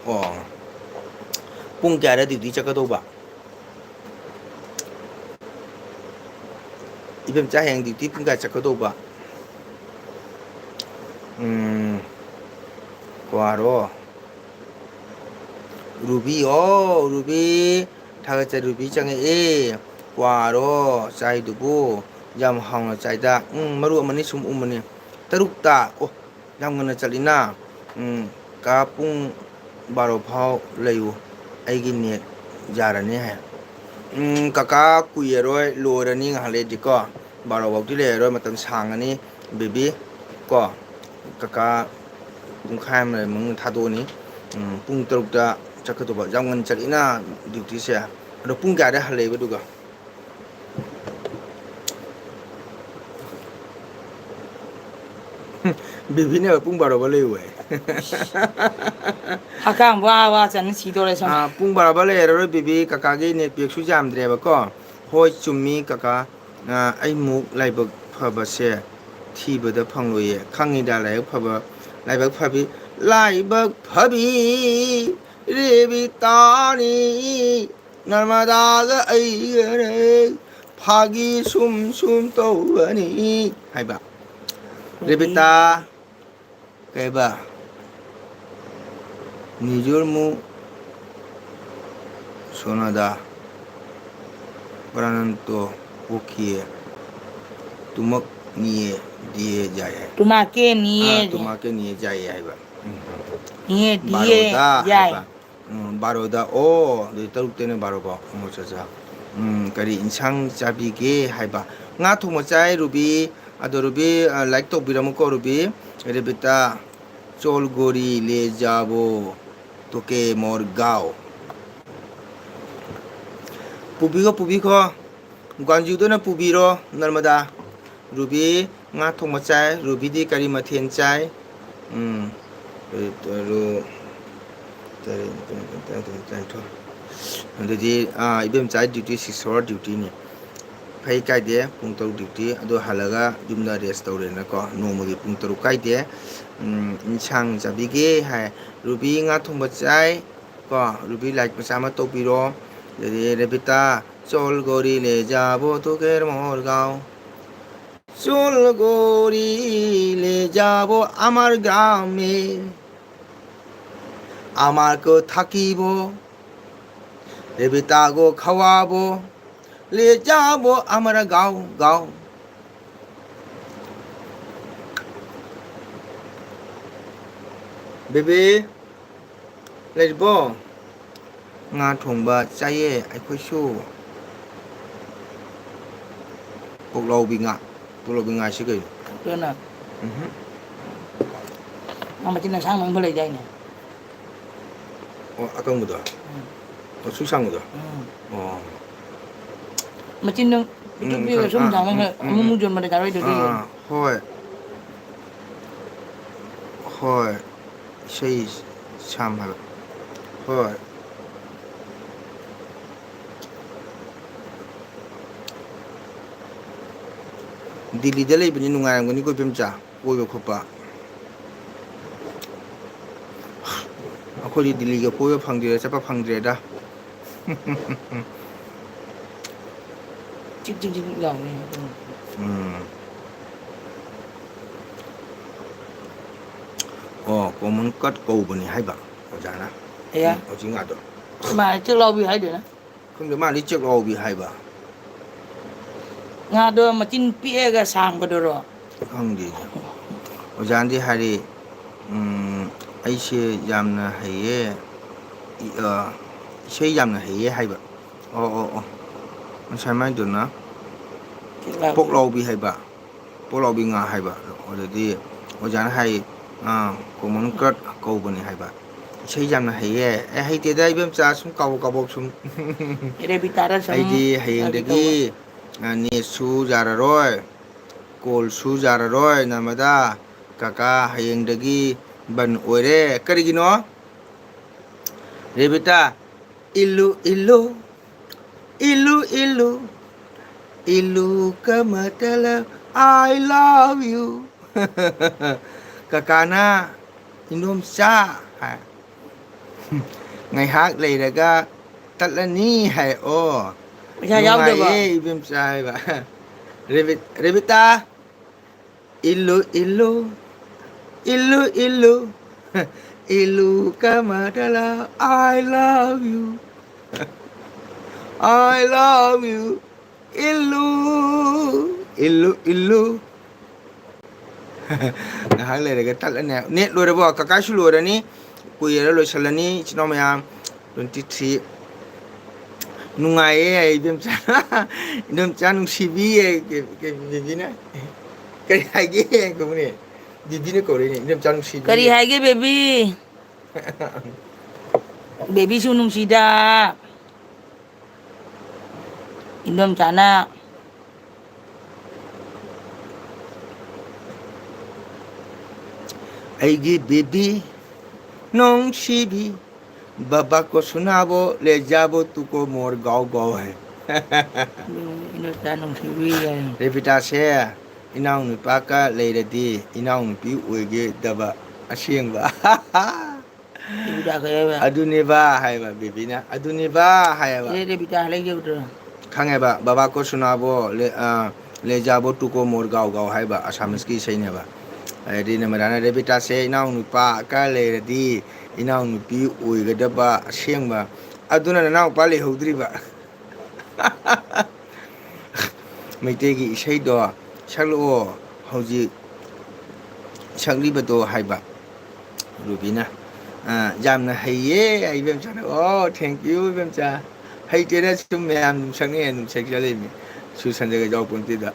ꯑꯣ ꯄꯨꯡ ꯀꯌꯥꯗ ꯗ꯭ꯌꯨꯇꯤ ꯆꯠꯀꯗꯧꯕ 이뱀ꯆꯥ ꯍꯌꯦꯡ ꯗ꯭ꯌꯨꯇꯤ ꯄꯨꯡ ꯀꯌꯥ ꯆꯠꯀꯗꯧꯕ ꯀ꯭ꯋꯥꯔꯣ ꯔꯨꯕꯤ ꯑꯣ ꯔꯨꯕꯤ ꯊꯥꯒꯠꯆꯔꯤ ꯔꯨꯕꯤ ꯆꯪꯉꯛꯑꯦ ꯀ꯭ꯋꯥꯔꯣ ꯆꯥꯏꯗꯨꯕꯨ ꯌꯥꯝ ꯍꯥꯎꯅ ꯆꯥꯏꯗ ꯃꯔꯨ ꯑꯃꯅꯤ ꯁꯨꯝ ꯎꯃꯅꯤ 3ꯇ ꯑꯣ ꯌꯥꯝ ꯉꯟꯅ ꯆꯠꯂꯤꯅ ꯀꯥ ꯄꯨꯡ 12 ꯐꯥꯎ ꯂꯩꯌꯨ ꯑꯩꯒꯤ ꯅꯦꯠ ꯌꯥꯔꯅꯤ ꯍꯥꯏ ꯀꯀꯥ ꯀꯨꯏꯔꯔꯣꯏ ꯂꯣꯏꯔꯅꯤ ꯉꯥꯏꯍꯥꯛ ꯂꯩꯔꯗꯤꯀꯣ 12 ꯐꯥꯎꯗꯤ ꯂꯩꯔꯔꯣꯏ ꯃꯇꯝ ꯁꯥꯡꯉꯅꯤ ꯕꯦꯕꯤ ꯀꯣ ꯀꯀꯥ ꯄꯨꯡꯈꯥꯏ ꯑꯃ ꯂꯩꯔ ꯃꯅꯨꯡꯗ ꯊꯥꯗꯣꯛꯑꯅꯤ ꯄꯨꯡ 3ꯇ ꯆꯠꯀꯗꯧꯕ ꯌꯥꯝ ꯉꯟꯅ ꯆꯠꯂꯤꯅ ꯗ꯭ꯌꯨꯇꯤꯁꯦ ꯑꯗꯣ ꯄꯨꯡ ꯀꯌꯥꯗ ꯍꯜꯂꯛꯏꯕ ꯑꯗꯨꯒ ꯕꯦꯕꯤꯅ ꯄꯨꯡ 12 ꯐꯥꯎ ꯂꯩꯌꯨ ꯍꯥꯏ ꯍꯛꯀꯥꯝ ꯋꯥ ꯆꯟꯅ ꯁꯤꯗꯣꯔꯦ ꯁꯣꯝ ꯄꯨꯡ 12 ꯐꯥꯎ ꯂꯩꯔꯔꯣꯏ ꯕꯦꯕꯤ ꯀꯀꯥꯒꯤ ꯅꯦꯠꯄꯦꯛꯁꯨ ꯌꯥꯝꯗ꯭ꯔꯦꯕꯀꯣ ꯍꯣꯏ ꯆꯨꯝꯃꯤ ꯀꯀꯥ ꯑꯩꯃꯨꯛ ꯂꯥꯏꯕꯛ ꯐꯕꯁꯦ ꯊꯤꯕꯗ ꯐꯪꯂꯣꯏꯌꯦ ꯈꯪꯉꯤꯗ ꯂꯥꯏꯕꯛ ꯐꯕꯤ ꯂꯥꯏꯕꯛ ꯐꯕꯤ ꯔꯦꯕꯤꯇꯥꯅꯤ ꯅꯔꯃꯗꯥꯒ ꯑꯩꯒꯅꯦ ꯐꯥꯒꯤ ꯁꯨꯝ ꯇꯧꯕꯅꯤ ꯍꯥꯏꯕ ꯔꯦꯕꯤꯇꯥ ꯀꯩꯕ নিজরমু সোনাদা প্রাণান্ত পক্ষিয়ে তুমক নিয়ে দিয়ে যায় তোমাকে নিয়ে তোমাকে নিয়ে যায় হাইবা নিয়ে দিয়ে 12다 যায় 하이바 12다 오 3때는 12바 뭐저자 그리 인상 잡이게 하이바 nga thongma chai ruby ado ruby like to biramu ko ruby rebita chol gori le jabo toke mor gao pubigo gwanju na pubiro narmada ruby nga thongma chai ruby di kari mathen chai ru ꯑꯗꯨꯗꯤ ꯏꯕꯦꯝꯆꯥ duty 6 hour ꯗ꯭ꯌꯨꯇꯤꯅꯤ ꯐꯩ ꯀꯥꯏꯗꯦ ꯄꯨꯡ 3 duty ꯑꯗꯣ ꯍꯜꯂꯒ ꯌꯨꯝꯗ race ꯇꯧꯔꯦꯅꯀꯣ ꯅꯣꯡꯃꯒꯤ ꯄꯨꯡ 3 ꯀꯥꯏꯗꯦ ꯏꯟꯁꯥꯡ ꯆꯥꯕꯤꯒꯦ ꯍꯥꯏ ꯔꯨꯕꯤ ꯉꯥ ꯊꯣꯡꯕ ꯆꯥꯏ ꯀꯣ ꯔꯨꯕꯤ ꯂꯥꯏꯛ ꯃꯆꯥ ꯑꯃ ꯇꯧꯕꯤꯔꯣ ꯑꯗꯩ ꯔꯦꯕꯤꯇꯥ ꯆꯣꯜꯒꯣꯔꯤ ले जाबो तो केर मोरगांव চুলগড়ি ले जाबो আমার গ্রামে আমাকে থাকিব রেবিতাগো খাওয়াবো ले जाबो আমার গাঁও গাঁও बेबी ꯂꯩꯔꯤꯕꯣ ꯉꯥ ꯊꯣꯡꯕ ꯆꯥꯏꯌꯦ ꯑꯩꯈꯣꯏꯁꯨ ꯄꯣꯛꯂꯥꯎꯕꯤ ꯉꯥꯁꯤ ꯀꯩꯅꯣ 그러나 아마 진짜 상황 벌레 있잖아. 아까운거다 수상거다 마침내 이쪽에 좀 나가면 아무 좀 말에 나와야 되지. ꯍꯣꯏ ꯍꯣꯏ ꯏꯁꯩ ꯁꯝ ꯍꯥꯏꯕ ꯍꯣꯏ ꯗꯤꯜꯂꯤꯗ ꯂꯩꯕꯅꯤ ꯅꯨꯡꯉꯥꯏꯔꯝꯒꯅꯤ ꯀꯣꯏꯕꯝꯆꯥ ꯀꯣꯏꯕ ꯈꯣꯠꯄ ꯑꯩꯈꯣꯏꯗꯤ ꯗꯤꯜꯂꯤꯒ ꯀꯣꯏꯕ ꯐꯪꯗ꯭ꯔꯦ ꯆꯠꯄ ꯐꯪꯗ꯭ꯔꯦꯗ 찍찍찍 나오네. ꯀꯣꯃꯟ ꯀꯠ ꯀꯧꯕꯅꯤ ꯍꯥꯏꯕ ꯑꯣꯖꯥꯅ 야, ꯍꯧꯖꯤꯛ ꯉꯥꯗꯣ 마 찍라우비 해야 되나? ꯈꯪꯗꯦ ꯃꯥꯗꯤ ꯆꯦꯛꯂꯥꯎꯕꯤ ꯍꯥꯏꯕ 나도 마침 삐에가 상거더러. ꯈꯪꯗꯦ ꯑꯣꯖꯥꯅꯗꯤ ꯍꯥꯏꯔꯤ ꯑꯩꯁꯦ ꯌꯥꯝꯅ ꯍꯩꯌꯦ ꯏꯁꯩ ꯌꯥꯝꯅ ꯍꯩꯌꯦ ꯍꯥꯏꯕ ꯉꯁꯥꯏ ꯃꯥꯏꯗꯨꯅ ꯄꯣꯛꯂꯥꯎꯕꯤ ꯍꯥꯏꯕ ꯄꯣꯛꯂꯥꯎꯕꯤ ꯉꯥ ꯍꯥꯏꯕ ꯑꯗꯨꯗꯤ ꯑꯣꯖꯥꯅ ꯍꯥꯏ ꯀꯣꯃꯟ ꯀꯠ ꯀꯧꯕꯅꯤ ꯍꯥꯏꯕ ꯏꯁꯩ ꯌꯥꯝꯅ ꯍꯩꯌꯦ ꯍꯩꯇꯦꯗ ꯏꯕꯦꯝꯆꯥ ꯁꯨꯝ ꯀꯥꯕꯣꯛ ꯁꯨꯝ 이래비따라 좀 ꯑꯩꯗꯤ ꯍꯌꯦꯡꯗꯒꯤ ꯅꯦꯠꯁꯨ ꯌꯥꯔꯔꯣꯏ ꯀꯣꯜꯁꯨ ꯌꯥꯔꯔꯣꯏ ꯅꯔꯃꯗꯥ ꯀꯀꯥ ꯍꯌꯦꯡꯗꯒꯤ ꯕꯟ ꯑꯣꯏꯔꯦ ꯀꯔꯤꯒꯤꯅꯣ ꯔꯦꯕꯤꯇꯥ illu illu illu illu illu kamatala I love you kakana inomcha ngaihak leiraga tatlani hai o ꯄꯩꯁꯥ ꯌꯥꯎꯗꯕ ibimcha haiba Revita illu illu illu illu illu kamatala I love you I love you illu illu illu ngahak leiraga tatlani net loirabo kakashu loirani kuyera loisalani ichino mayam 23 nungaye ibimcha ibimcha nungsibiye ke bibina kari hage kumune bibina kore ibimcha nungsibi 그리 하게 베비. 베비 수능시다. 이놈 자나. aigi baby nungsibi baba ko sunabo le jabo tuko mor gaw gaw hai 이놈 자 능시비. Revita se inaw nupa ka leiradi inaw nupi oige daba asengba 이비다 그래. aduni ba haiba bibina aduni ba haiba 이래비다 할게 그러. khangeba baba ko sunabo le jabo tuko mor gaw gaw haiba asamis ki seineba adi namarana Revita se inaw nupa ka leiradi inaw nupi oige daba asengba aduna naw pa le hodriba ꯃꯩꯇꯩꯒꯤ ꯏꯁꯩꯗꯣ ꯁꯛꯂꯛꯑꯣ ꯍꯧꯖꯤꯛ ꯁꯛꯂꯤꯕꯗꯣ ꯍꯥꯏꯕ ꯔꯨꯕꯤꯅ ꯌꯥꯝꯅ ꯍꯩꯌꯦ 이뱀차는 thank you 이뱀차 ꯍꯩꯇꯦꯅ ꯁꯨꯝ ꯃꯌꯥꯝ ꯑꯗꯨꯝ ꯁꯛꯅꯩ ꯑꯗꯨꯝ ꯁꯛꯆꯜꯂꯤꯅꯤ ꯁꯨꯁꯟꯖꯒ ꯌꯥꯎꯄꯣꯟꯇꯦꯗ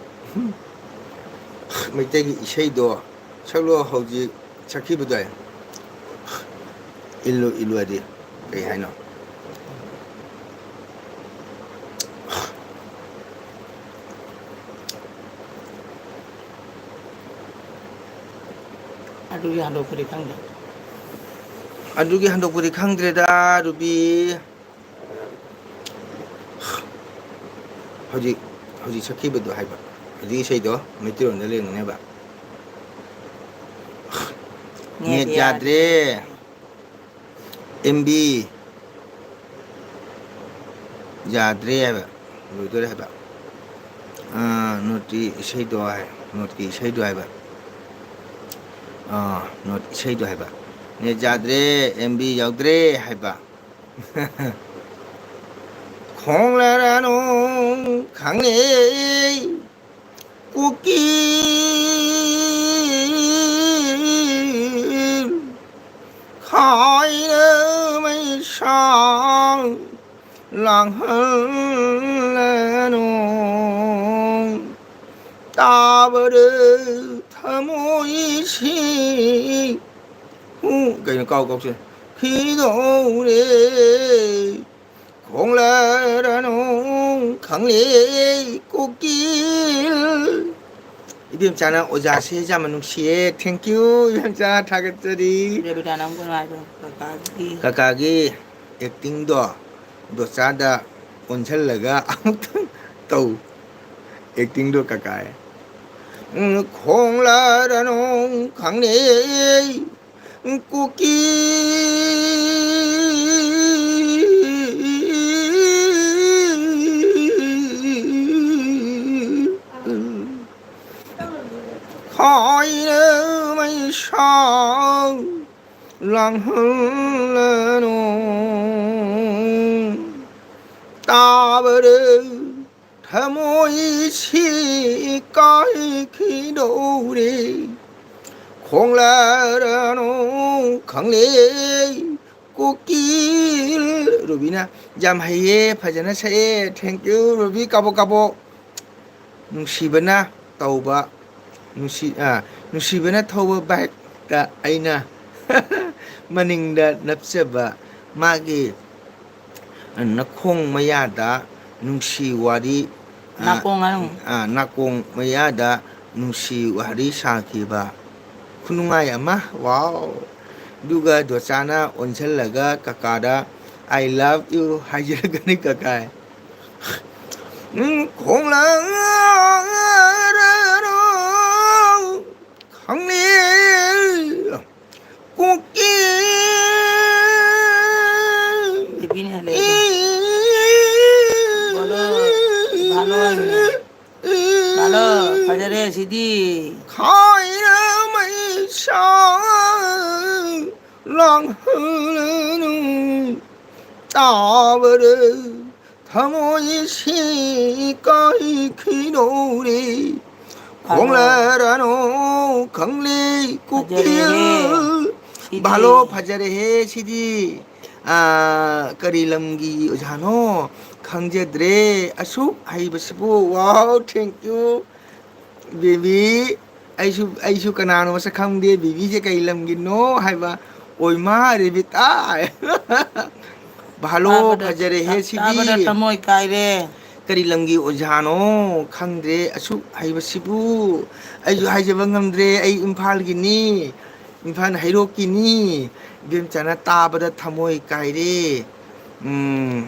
ꯃꯩꯇꯩꯒꯤ ꯏꯁꯩꯗꯣ ꯁꯛꯂꯛꯑꯣ ꯍꯧꯖꯤꯛ ꯁꯛꯈꯤꯕꯗꯣ illu illu ꯍꯥꯏꯗꯤ ꯀꯩ ꯍꯥꯏꯅꯣ 아두기 한도 그리 강대. ꯑꯗꯨꯒꯤ ꯍꯟꯗꯣꯛꯄꯗꯤ ꯈꯪꯗ꯭ꯔꯦꯗ ꯔꯨꯕꯤ ꯍꯧꯖꯤꯛ hojii sakibadu haiba hojii isaido maitirona lengneeba net yadre MB yadre haiba loidore haiba noti isaido hai noti isaido haiba not isaido haiba net yadre MB yaudre haiba 콩라라노 강내 꽃길 가이름의 상 랑흘라노 따버릇 타모이시 cái câu câu 기도래 공라라노 강리 꽃길 이름 자나 오자 세자만 농시에 땡큐 현자 타겟들이 Rebutan ang kunwari kakagi. kakagi acting도 도사다 온철라가 아무튼 또 acting도 kakay 공라라노 강리 꽃길 하이름의 상 랑흘라노 따버릇 타모이시 까이키노리 콩라라노 강리 꽃길 루비나 잠하이에 파자나 사에 땡큐 루비 까보까보 누시바나 떠우바 누시바나 타우바 바이까 아이나 마닝다 납세바 마기 나콩 마야다 누시와리 Nakong anong? 나콩 마야다 누시와리 사키바 kunungay ama wow duga dosana onchalaga kakada I love you hajiraga ni kakay 공랑아라로 강리 꽃길 Dipini hali. Balo, pajare sidi. 가이름의 상 랑흐르는 따버릇 타모이시 까이키노리 공라라노 강리 꽃길 발로 바자레해 시디 까리람기 오자노 강제드레 아수 하이버시부 와우 땡큐 베비 아이슈 까나노 마사캉데 비비제 까일람기노 하이바 오이마 레비타 발로 바자레해 시디 Tabada tamoy kaire. 까리람기 오자노 강드레 아수 하이버시부 아이슈 하이제방감드레 아이 임팔기니 임판 하이로키니 뱀자나 따바다 타모이 까이레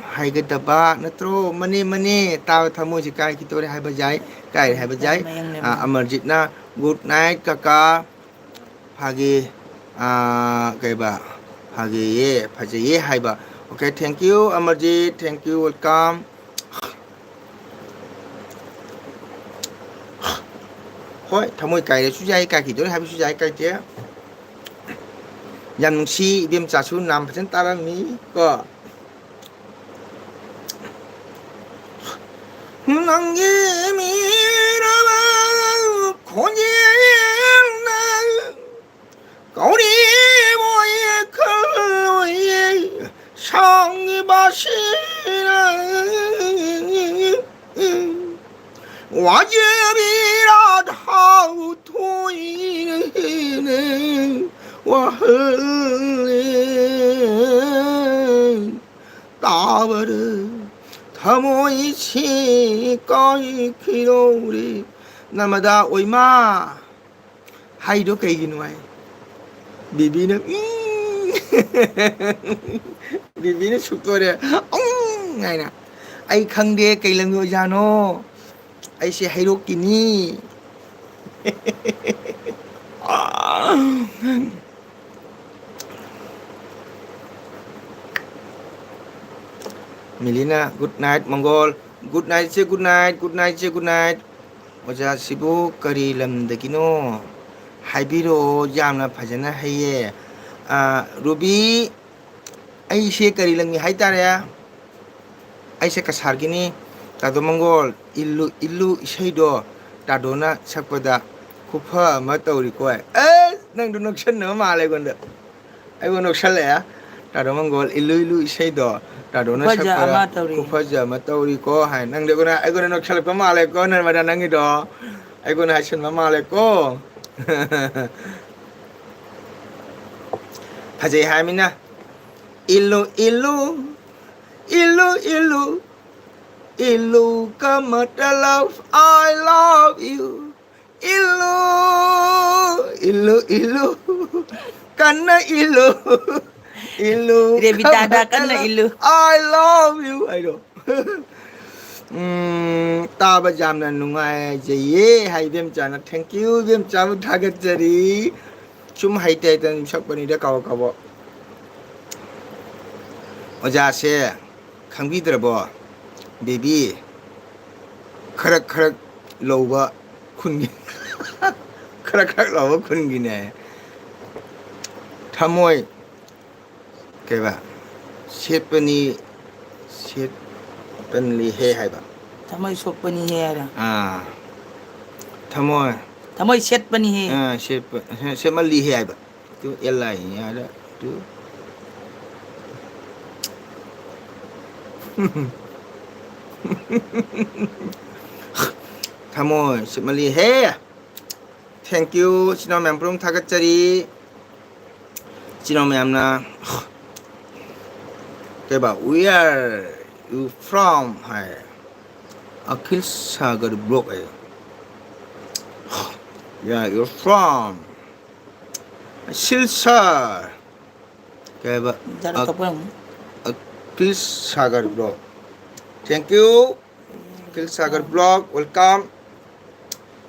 하이게다바 나트로 마니 따바 타모이 까이 기토레 하이바자이 까이 하이바자이 아머짓나 good night kakak pagi kaiba pagi ye pagi ye haiba okay thank you Amarjit thank you welcome thôi thôi cài để suy cài thì tôi hay suy cài chứ dàn si đêm trà xuống nằm trên ta là mí có nắng ye mi ra ba con ye na cậu đi boy khơi sang ba si na我这边的好推呢，我恨大不了，他们一起搞一起努力，那么的为嘛还都给因为，BB呢，BB呢出多的，哎呢，哎坑的给了我家喏。ꯑꯩꯁꯦ ꯍꯩꯔꯣꯛꯀꯤꯅꯤ ꯃꯤꯂꯤꯅ good night ꯃꯪꯒꯣꯜ good ꯅꯥꯏꯠꯁꯦ good night good ꯅꯥꯏꯠꯁꯦ good night ꯑꯣꯖꯥꯁꯤꯕꯨ ꯀꯔꯤ ꯂꯝꯗꯒꯤꯅꯣ ꯍꯥꯏꯕꯤꯔꯛꯑꯣ ꯌꯥꯝꯅ ꯐꯖꯅ ꯍꯩꯌꯦ ꯔꯨꯕꯤ ꯑꯩꯁꯦ ꯀꯔꯤ ꯂꯝꯒꯤ ꯍꯥꯏꯇꯥꯔꯦ ꯑꯩꯁꯦ ꯀꯁꯥꯔꯒꯤꯅꯤ ꯇꯥꯗꯣ ꯃꯪꯒꯣꯜ ꯏꯜꯂꯨ ꯏꯜꯂꯨ ꯏꯁꯩꯗꯣ ꯇꯥꯗꯣꯅ ꯁꯛꯄꯗ ꯈꯨꯐ ꯑꯃ ꯇꯧꯔꯤꯀꯣ ꯅꯪꯗꯣ ꯅꯣꯛꯁꯟꯅꯕ ꯃꯥꯜꯂꯦ ꯑꯩꯉꯣꯟꯗ ꯅꯣꯛꯁꯜꯂꯛꯑꯦ ꯇꯥꯗꯣ ꯃꯪꯒꯣꯜ ꯏꯜꯂꯨ ꯏꯜꯂꯨ ꯏꯁꯩꯗꯣ ꯇꯥꯗꯣꯅ ꯈꯨꯐꯖ ꯁꯛꯄꯗ ꯑꯃ ꯇꯧꯔꯤ ꯈꯨꯐꯖ ꯑꯃ ꯇꯧꯔꯤꯀꯣ ꯍꯥꯏ ꯅꯪꯗꯤ ꯑꯩꯉꯣꯟꯗ ꯅꯣꯛꯁꯜꯂꯛꯄ ꯃꯥꯜꯂꯦꯀꯣ ꯅꯔꯃꯗꯥ ꯅꯪꯒꯤꯗꯣ ꯑꯩꯉꯣꯟꯗ ꯍꯥꯏꯁꯟꯕ ꯃꯥꯜꯂꯦꯀꯣ ꯐꯖꯩ ꯍꯥꯏꯃꯤꯅ इल्लू इल्लू इल्लू इल्लू इल्लू का मतलब I love you इल्लू इल्लू इल्लू कन्ना इल्लू इल्लू का ꯔꯦꯕꯤꯇꯥꯗ ꯀꯟꯅ मतलब ꯏꯜꯂꯨ I love you 하이로 따바 잠나 누가제예 하이뱀자나 땡큐 뱀자부 타겟자리 좀 하이때던 석번이래 가고 어자세 강비들어보 베비 크럭크럭 로버 쿤기 크럭크럭 로버 쿤기네 타모이 개바 셋번이 셋번리 해 하이바 ꯊꯃꯣꯏ ꯁꯣꯛꯄꯅꯤ ꯍꯦꯔ 아 타모이 ꯊꯃꯣꯏ ꯁꯦꯠꯄꯅꯤ ꯍꯦ 셋번리 해 하이바 또 엘라이 하다 또 타모이 셋번리 해 땡큐 지노 멤브롱 타겟자리 지노 멤나 개바 where you from hai akhil sagar block hai yeah you're from silsar 개바 자라 덮어요 akhil sagar block thank you akhil sagar block welcome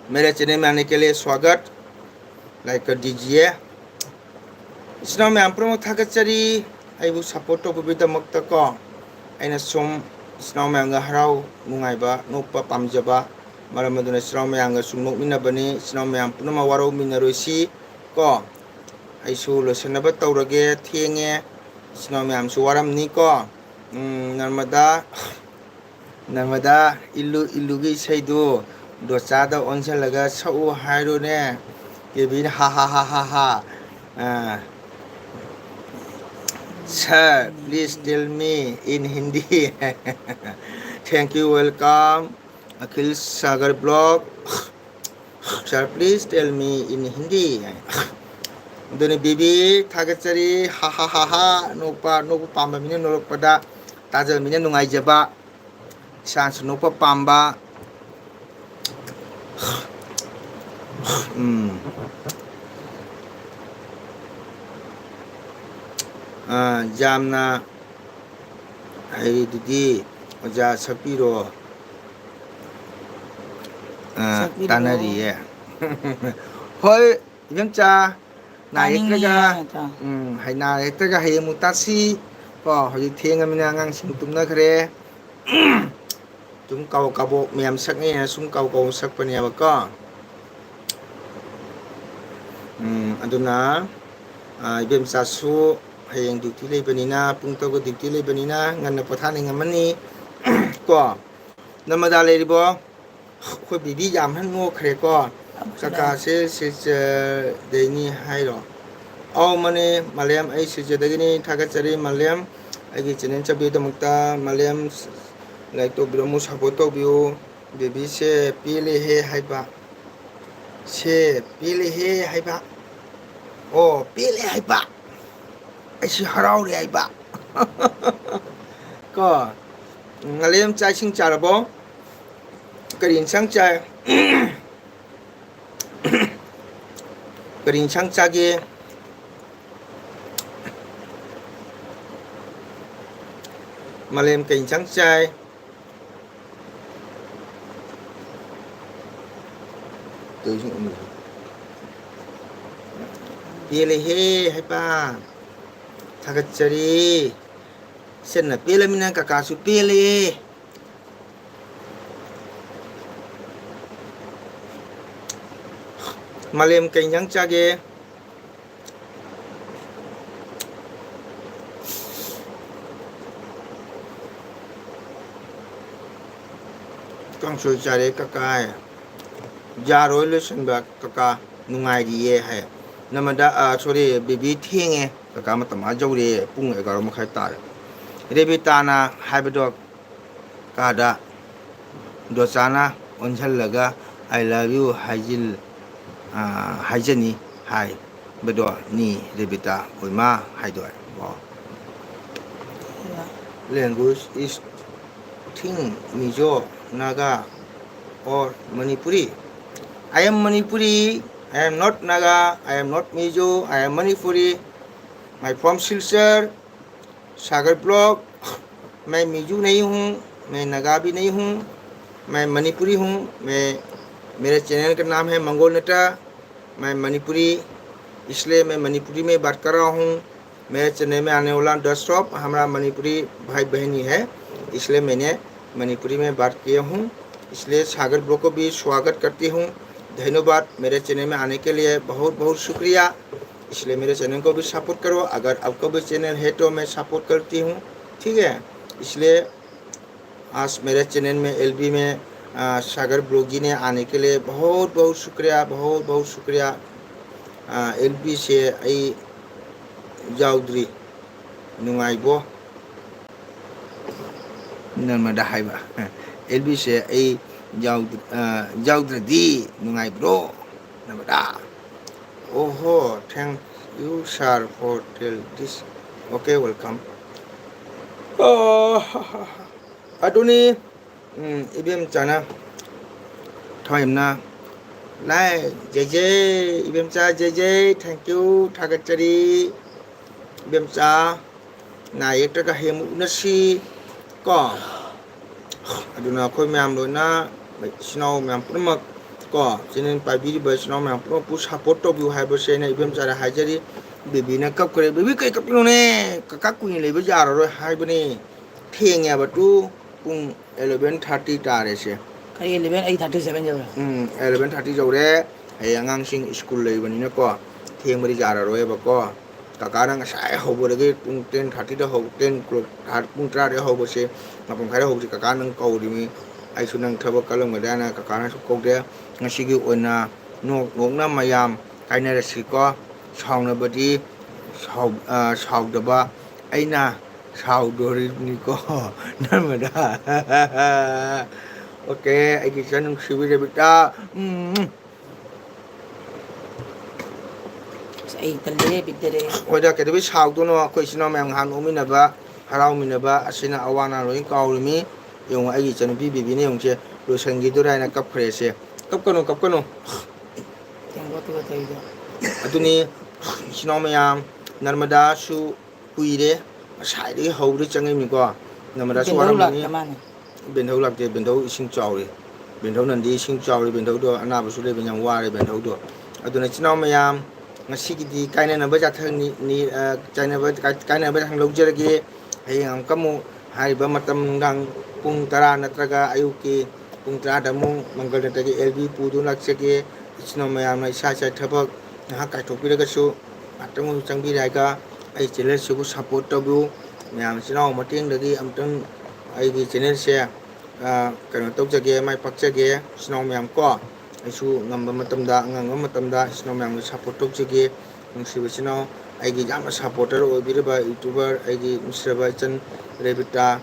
मेरे चैनल में आने के लिए स्वागत लाइक कर दीजिए इसना मैं आप थागतचरी आइबु सपोर्ट तौबगिदमक्तको अना सुम इसना मैं हराव नुंगाइबा नोकपा पामजबा मरम अदुना इसना मैं सुम नोकमिनबनी इसना मैं पुनम वारौमिनरोइसि को आइसु लोसनब तौरगे थेंगे इसना मैं वारमनी को नर्मदा इल्लू इल्लूगी इसैदु दोचादा ओनसलगा सऊ हाइरोने केबिन हा हा हा हा हा Sir, please tell me in Hindi. Thank you, welcome. Akhil Sagar Blog. Sir, please tell me in Hindi. Doni bibi thagachari ha ha ha ha nokpa pamba mine norokpada tajal mine nungai jaba sans nokpa pamba jamna haidudi oja sapiro tanariye hoi ibemcha na yektaga hai na yektaga hay mutasi ko hoi thengamina ngang sing tumna khare tum kabo miyam sakne sum kau sakpani abaka aduna ibemcha su hayang duty lebanina pungto ko duty lebanina nganna pothani ngamani ko namada leribo khoi bibi jam han ngo khre ko saka se deini hairo aw mane malayam ai se dagini thagachari malayam agi chenen chabi damukta malayam like to bromu support to biu bibi se pile he haiba se pile he haiba oh pile haiba ऐसी हराव रे आइबा को ngaleem chai sing charabo karin sang chai karin sang chage malem kain sang chai tôi cũng pele he hai pa thagat chari sen na pele mina kaka su pele malem kenyang chage kang su chare kaka jaroi le sen ba kaka nungai di ye hai namada sorry baby thenge kaka matam a jawre pung 11 makhai tar rebita na haibdo kada do chana onjal laga I love you hajil hajani hai bedo ni rebita oima haidoi bo language is thing mizo naga or manipuri I am manipuri I am not naga I am not mizo I am manipuri my from Silchar Sagar blog मैं Meizu नहीं हूँ मैं नगा भी नहीं हूँ मैं मणिपुरी हूँ मैं मेरे चैनल का नाम है मंगोल नटा मैं मणिपुरी इसलिए मैं मणिपुरी में बात कर रहा हूँ मेरे चैनल में आने वाला 10 टॉप हमारा मणिपुरी भाई बहनी है इसलिए मैंने मणिपुरी में बात किया हूँ इसलिए सागर ब्लॉग को भी स्वागत करती हूँ धन्यवाद मेरे चैनल में आने के लिए बहुत बहुत शुक्रिया इसलिए मेरे चैनल को भी सपोर्ट करो अगर आपको भी चैनल है तो मैं सपोर्ट करती हूँ ठीक है इसलिए आज मेरे चैनल में एलबी में सागर ब्लॉग जी ने आने के लिए बहुत बहुत शुक्रिया एलबी से आई जाउद्री नुंगाइबो नर्मदा हाइबा एलबी से आई जाउद्री नुंगाइब्रो Narmada Oh, thank you, sir, for tell this. Okay, welcome. Aduni, ibem chana. Time na. Lai, JJ, ibem cha, JJ, thank you, Tagachari. Ibem cha. Na yekta ka hemu nasi. Ko. Aduna koi meam lo na. Snow meam purmak. को channel पाबी बसनो में अपनो पु support तो भी है बसे ने इबम सारा हाजरी बेबी ना कब करे बेबी कई कपनो ने कका कुई ले बे जार रो हाय बने ठेंग या बटू पुं 11:30 तारे से कई 11:37 जो 11:30 जो रे हे अंगांग सिंग स्कूल ले बनी ने को ठेंग बरी जार रो ए बको कका ना साय हो बोले पुं 10:30 दा हो 10 क्लॉक हार पुं 3 रे हो बसे मपम खारे हो कका नंग कौरी मी ai su nang thaba kalam ga na ka kana su ko de ngasigi oina nok na mayam kaina ra si ko sauna badi sau da ba aina sau dori ni ko namada okay ai ki chanung sibi de bita ai talle bidere oda ke de sau do no ko sino mayam han umina ba harau mina ba asina awana roin kaulimi yung ai chan bibi ne yung che lo sangi do na kap khre se kap kanu tengok tu kata itu aduni sino mayam narmada su puire sai de ho de changai mi ko narmada su waram ni bendau lak de bendau ising chawri bendau nan di ising chawri bendau do ana ba su le benyang wa re bendau do aduna sino mayam ngasi ki di kaina na ba ja thang ni china ba kaina ba thang lo jere ge hayang kamu hai ba matam dang pung tara natraga ayuki pung tara damu mangal natagi LB pudu laksake isno mayam na isa sa thabak ha ka thopira ga su atamu changbi raiga ai channel su support tabu mayam sino mating dagi amtang ai gi channel se kano tok jage mai pak jage sino mayam ko ai su ngamba matam da ngam matam da sino mayam support tok jage nungsi sino ai gi jam supporter obirba youtuber ai gi musraba chan rebita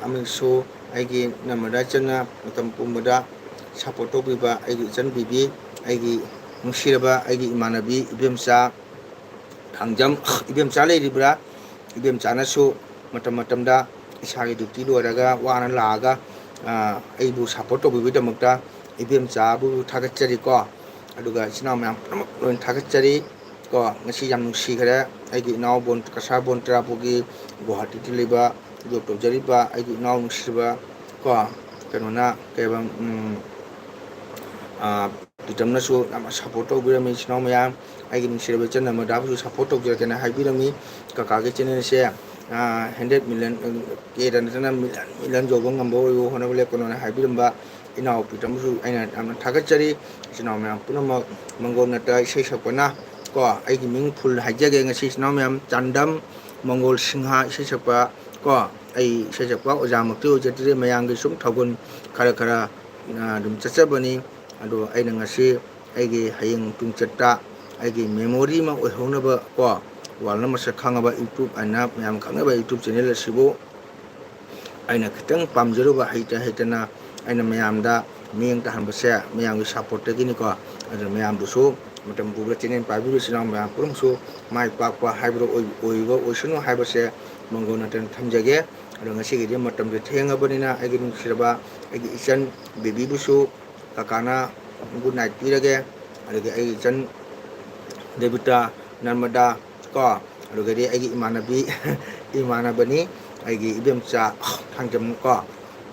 aming so ai gi namada chana matam pumada support to biba ai gi chan bibi ai gi nusiraba ai gi imanabi ibemsa thangjam ibemsa le ribra ibemsa na so matam da isagi duty do raga wana laga ai bu support to bibi damakta ibemsa bu thagachari ko aduga sinam yam lon thagachari ko ngasi yam nusi khare ai gi naw bon kasa bon trapogi guwahati tiliba job to jariba ai gi naw nusiba ko kanona ke bang ꯄꯤꯇꯝꯅꯁꯨ ꯌꯥꯝꯅ support ꯇꯧꯕꯤꯔꯝꯃꯤ ꯏꯆꯤꯟ ꯏꯅꯥꯎ ꯃꯌꯥꯝ ꯑꯩꯒꯤ ꯅꯨꯡꯁꯤꯔꯕ ꯏꯆꯟ ꯑꯃꯗꯥꯕꯨꯁꯨ support ꯇꯧꯖꯔꯛꯀꯦꯅ ꯍꯥꯏꯕꯤꯔꯝꯃꯤ ꯀꯀꯥꯒꯤ ꯆꯦꯅꯦꯜꯁꯦ 100 million ꯀꯦꯗ ꯅꯠꯇꯅ million ꯌꯧꯕ ꯉꯝꯕ ꯑꯣꯏꯌꯨ ꯍꯣꯠꯅꯕ ꯂꯦꯞꯀꯅꯣꯅ ꯍꯥꯏꯕꯤꯔꯝꯕ ꯏꯅꯥꯎ ꯄꯤꯇꯝꯕꯨꯁꯨ ꯑꯩꯅ ꯌꯥꯝꯅ ꯊꯥꯒꯠꯆꯔꯤ ꯏꯆꯤꯟ ꯏꯅꯥꯎ ꯃꯌꯥꯝ ꯄꯨꯝꯅꯃꯛ ꯃꯪꯒꯣꯜ ꯅꯠꯇ ꯏꯁꯩ ꯁꯛꯄꯅ ꯀꯣ ꯑꯩꯒꯤ ꯃꯤꯡ ꯐꯨꯜ ꯍꯥꯏꯖꯒꯦ ꯉꯁꯤ ꯏꯆꯤꯟ ꯏꯅꯥꯎ ꯃꯌꯥꯝ ꯆꯥꯟꯗꯝ ꯃꯪꯒꯣꯜ ꯁꯤꯡꯍ ꯏꯁꯩ ꯁꯛꯄ ꯀꯣ ꯑꯩ ꯏꯁꯩ ꯁꯛꯄ ꯑꯣꯖꯥꯃꯛꯇꯤ ꯑꯣꯏꯖꯗ꯭ꯔꯤ ꯃꯌꯥꯝꯒꯤ ꯁꯨꯝ ꯊꯧꯒꯜ ꯈꯔ ꯑꯗꯨꯝ ꯆꯠꯆꯕꯅꯤ ꯑꯗꯣ ꯑꯩꯅ ꯉꯁꯤ ꯑꯩꯒꯤ ꯍꯌꯦꯡ ꯇꯨꯡꯆꯠꯇ ꯑꯩꯒꯤ ꯃꯦꯃꯣꯔꯤ ꯑꯃ ꯑꯣꯏꯍꯧꯅꯕ ꯀꯣ ꯋꯥꯔꯜꯅ ꯃꯁꯛ ꯈꯪꯉꯕ ꯌꯨꯇ꯭ꯌꯨꯕ ꯍꯥꯏꯅ ꯃꯌꯥꯝ ꯈꯪꯅꯕ ꯌꯨꯇ꯭ꯌꯨꯕ ꯆꯦꯅꯦꯜ ꯑꯁꯤꯕꯨ ꯑꯩꯅ ꯈꯤꯇꯪ ꯄꯥꯝꯖꯔꯨꯕ ꯍꯩꯇꯅ ꯑꯩꯅ ꯃꯌꯥꯝꯗ ꯃꯤꯠꯌꯦꯡ ꯇꯥꯍꯟꯕꯁꯦ ꯃꯌꯥꯝꯒꯤ ꯁꯞꯄꯣꯔꯠꯇꯒꯤꯅꯤꯀꯣ ꯑꯗꯨꯅ ꯃꯌꯥꯝꯕꯨꯁꯨ ꯃꯇꯝ ꯄꯨꯕ ꯆꯦꯅꯦꯜ ꯄꯥꯏꯕꯤꯕ ꯏꯆꯤꯟ ꯏꯅꯥꯎ ꯃꯌꯥꯝ ꯄꯨꯝꯅꯃꯛꯁꯨ ꯃꯥꯏ ꯄꯥꯛꯄ ꯍꯥꯏꯕꯗꯣ ꯑꯣꯏꯕ ꯑꯣꯏꯁꯅꯨ ꯍꯥꯏꯕꯁꯦ ꯃꯪꯒꯣꯜ ꯅꯠꯇꯅ ꯊꯝꯖꯒꯦ ꯑꯗꯣ ꯉꯁꯤꯒꯤꯗꯤ ꯃꯇꯝꯁꯦ ꯊꯦꯡꯉꯕꯅꯤꯅ ꯑꯩꯒꯤ ꯅꯨꯡꯁꯤꯔꯕ ꯑꯩꯒꯤ ꯏꯆꯟ ꯕꯦꯕꯤꯕꯨꯁꯨ ꯀꯀꯥꯅ ꯒꯨꯗ ꯅꯥꯏꯠ ꯄꯤꯔꯒꯦ ꯑꯗꯒꯤ ꯑꯩꯒꯤ ꯏꯆꯟ ꯗꯦꯕꯤꯇꯥ ꯅꯔꯃꯗꯥ ꯀꯣ ꯑꯗꯨꯗꯒꯤꯗꯤ ꯑꯩꯒꯤ ꯏꯃꯥꯟꯅꯕꯅꯤ ꯑꯩꯒꯤ ꯏꯕꯦꯝꯆꯥ ꯊꯥꯡꯖꯝ ꯀꯣ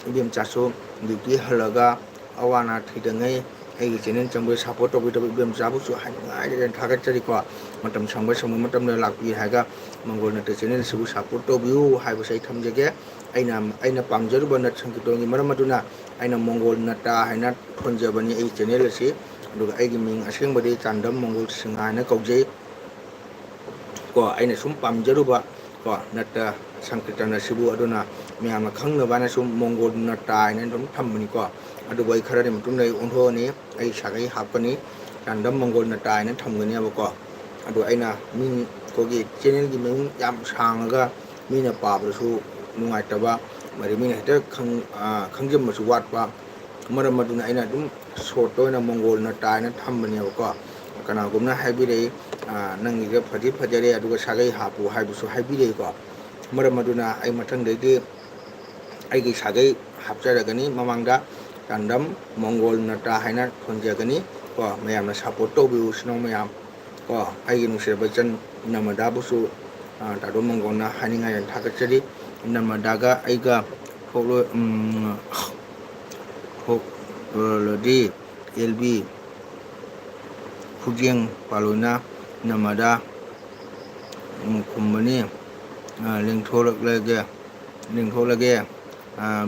ꯏꯕꯦꯝꯆꯥꯁꯨ ꯗ꯭ꯌꯨꯇꯤ ꯍꯜꯂꯒ ꯑꯋꯥ ꯑꯅꯥ ꯊꯤꯗꯉꯩ ꯑꯩꯒꯤ ꯆꯦꯅꯦꯜ ꯆꯪꯕꯗ ꯁꯞꯄꯣꯔꯠ ꯇꯧꯕꯤꯗꯕ ꯏꯕꯦꯝꯆꯥꯕꯨꯁꯨ ꯅꯨꯡꯉꯥꯏꯅ ꯊꯥꯒꯠꯆꯔꯤꯀꯣ ꯃꯇꯝ ꯁꯪꯕ ꯃꯇꯝꯗ ꯂꯥꯛꯄꯤ ꯍꯥꯏꯔꯒ ꯃꯪꯒꯣꯜ ꯅꯠꯇ ꯆꯦꯅꯦꯜ ꯑꯁꯤꯕꯨ ꯁꯞꯄꯣꯔꯠ ꯇꯧꯕꯤꯌꯨ ꯍꯥꯏꯕꯁꯦ ꯑꯩ ꯊꯝꯖꯒꯦ ꯑꯩꯅ ꯄꯥꯝꯖꯔꯨꯕ ꯅꯠ ꯁꯪꯒꯤꯇꯣꯟꯒꯤ ꯃꯔꯝ ꯑꯗꯨꯅ ꯑꯩꯅ ꯃꯪꯒꯣꯜ ꯅꯠꯇ ꯍꯥꯏꯅ ꯊꯣꯟꯖꯕꯅꯤ ꯑꯩꯒꯤ ꯆꯦꯅꯦꯜ ꯑꯁꯤ ꯑꯗꯨꯒ ꯑꯩꯒꯤ ꯃꯤꯡ ꯑꯁꯦꯡꯕꯗꯤ ꯆꯥꯟꯗꯝ ꯃꯪꯒꯣꯜ ꯁꯤꯡꯍ ꯍꯥꯏꯅ ꯀꯧꯖꯩ ꯀꯣ ꯑꯩꯅ ꯁꯨꯝ ꯄꯥꯝꯖꯔꯨꯕ ꯀꯣ ꯅꯠꯇ ꯁꯪꯀꯤꯔꯇꯟ ꯑꯁꯤꯕꯨ ꯑꯗꯨꯅ ꯃꯌꯥꯝꯅ ꯈꯪꯅꯕ ꯍꯥꯏꯅ ꯁꯨꯝ ꯃꯪꯒꯣꯜ ꯅꯠꯇ ꯍꯥꯏꯅ ꯑꯗꯨꯝ ꯊꯝꯕꯅꯤꯀꯣ ꯑꯗꯨꯕꯨ ꯑꯩ ꯈꯔꯒꯤ ꯃꯇꯨꯡꯗ ꯑꯩ ꯑꯣꯟꯊꯣꯛꯑꯅꯤ ꯑꯩ ꯁꯥꯒꯩ ꯍꯥꯞꯀꯅꯤ ꯆꯥꯟꯗꯝ ꯃꯪꯒꯣꯜ ꯅꯠꯇ ꯍꯥꯏꯅ ꯊꯝꯒꯅꯦꯕꯀꯣ ꯑꯗꯣ ꯑꯩꯅ ꯃꯤꯡ ꯑꯩꯈꯣꯏꯒꯤ ꯆꯦꯅꯦꯜꯒꯤ ꯃꯃꯤꯡ ꯌꯥꯝ ꯁꯥꯡꯉꯒ ꯃꯤꯅ ꯄꯥꯕꯗꯁꯨ ꯅꯨꯡꯉꯥꯏꯇꯕ ꯃꯔꯤ ꯃꯤꯅ ꯍꯦꯛꯇ ꯈꯪꯖꯤꯟꯕꯁꯨ ꯋꯥꯠꯄ ꯃꯔꯝ ꯑꯗꯨꯅ ꯑꯩꯅ ꯑꯗꯨꯝ ꯁꯣꯔꯠꯇ ꯑꯣꯏꯅ ꯃꯪꯒꯣꯜ ꯅꯠꯇ ꯍꯥꯏꯅ ꯊꯝꯕꯅꯦꯕꯀꯣ ꯀꯅꯥꯒꯨꯝꯅ ꯍꯥꯏꯕꯤꯔꯛꯏ ꯅꯪꯒꯤꯒ ꯐꯗꯤ ꯐꯖꯔꯦ ꯑꯗꯨꯒ ꯁꯥꯒꯩ ꯍꯥꯞꯄꯨ ꯍꯥꯏꯕꯁꯨ ꯍꯥꯏꯕꯤꯔꯛꯏꯀꯣ ꯃꯔꯝ ꯑꯗꯨꯅ ꯑꯩ ꯃꯊꯪꯗꯩꯗꯤ ꯑꯩꯒꯤ ꯁꯥꯒꯩ ꯍꯥꯞꯆꯔꯒꯅꯤ ꯃꯃꯥꯡꯗ ꯆꯥꯟꯗꯝ ꯃꯪꯒꯣꯜ ꯅꯠꯇ ꯍꯥꯏꯅ ꯊꯣꯟꯖꯒꯅꯤ ꯀꯣ ꯃꯌꯥꯝꯅ ꯁꯞꯄꯣꯔꯠ ꯇꯧꯕꯤꯌꯨ ꯏꯆꯤꯟ ꯏꯅꯥꯎ ꯃꯌꯥꯝ ꯀꯣ ꯑꯩꯒꯤ ꯅꯨꯡꯁꯤꯔꯕ ꯏꯆꯟ ꯅꯃꯗꯥꯕꯨꯁꯨ ꯇꯥꯗꯣ ꯃꯪꯒꯣꯜꯅ ꯍꯥꯏꯅꯤꯡꯉꯥꯏ ꯊꯥꯒꯠꯆꯔꯤ ꯅꯃꯗꯥꯒ ꯑꯩꯒ ꯐꯣꯛꯂꯣꯔꯤ ꯑꯦꯜꯕꯤ ꯈꯨꯖꯦꯡ ꯄꯥꯂꯣꯏꯅ ꯅꯃꯗꯥ ꯈꯨꯝꯕꯅꯤ ꯂꯦꯡꯊꯣꯛꯂꯒꯦ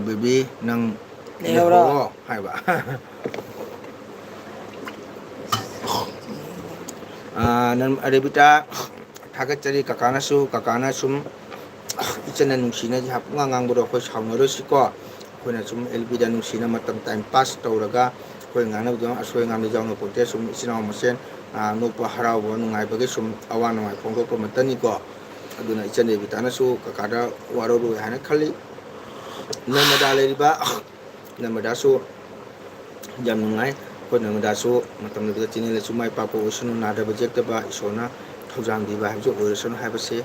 ꯕꯦꯕꯤ ꯅꯪ ꯂꯩꯍꯧꯔꯣ ꯂꯩꯍꯧꯔꯣ ꯍꯥꯏꯕ ꯑꯔꯦꯕꯤꯇꯥ ꯊꯥꯒꯠꯆꯔꯤ ꯀꯀꯥꯅ ꯁꯨꯝ ꯏꯆꯟꯅ ꯅꯨꯡꯁꯤꯅ ꯄꯨꯡꯉꯥꯡ ꯉꯥꯡꯕꯗꯣ ꯑꯩꯈꯣꯏ ꯁꯥꯎꯅꯔꯣꯏꯁꯤꯀꯣ ꯑꯩꯈꯣꯏꯅ ꯁꯨꯝ ꯑꯦꯜꯕꯤꯗ ꯅꯨꯡꯁꯤꯅ ꯃꯇꯝ ꯇꯥꯏꯝ ꯄꯥꯁ ꯇꯧꯔꯒ ꯑꯩꯈꯣꯏ ꯉꯥꯡꯅꯕꯗ ꯑꯁꯣꯏ ꯑꯉꯥꯝꯗ ꯌꯥꯎꯅ ꯄꯣꯠꯇꯦ ꯁꯨꯝ ꯏꯆꯤꯜ ꯏꯅꯥꯎ ꯃꯁꯦꯟ ꯅꯣꯛꯄ ꯍꯔꯥꯎꯕ ꯅꯨꯡꯉꯥꯏꯕꯒꯤ ꯁꯨꯝ ꯑꯋꯥ ꯅꯨꯡꯉꯥꯏ ꯐꯣꯡꯗꯣꯛꯄ ꯑꯃꯇꯅꯤꯀꯣ ꯑꯗꯨꯅ ꯏꯆꯟ ꯑꯦꯕꯤꯇꯥꯅꯁꯨ ꯀꯀꯥꯗ ꯋꯥꯔꯧꯔꯣꯏ ꯍꯥꯏꯅ ꯈꯜꯂꯤ ꯅꯔꯃꯗꯥ ꯂꯩꯔꯤꯕ ꯅꯔꯃꯗꯥꯁꯨ ꯌꯥꯝ ꯅꯨꯡꯉꯥꯏ ꯑꯩꯈꯣꯏ ꯅꯔꯃꯗꯥꯁꯨ ꯃꯇꯝ ꯂꯩꯕꯗ ꯆꯦꯅꯦꯜꯗꯁꯨ ꯃꯥꯏ ꯄꯥꯛꯄ ꯑꯣꯏꯁꯅꯨ ꯅꯥꯗꯕ ꯌꯦꯛꯇꯕ ꯏꯁꯣꯔꯅ ꯊꯧꯖꯥꯟꯕꯤꯕ ꯍꯥꯏꯕꯁꯨ ꯑꯣꯏꯔꯁꯅꯨ ꯍꯥꯏꯕꯁꯦ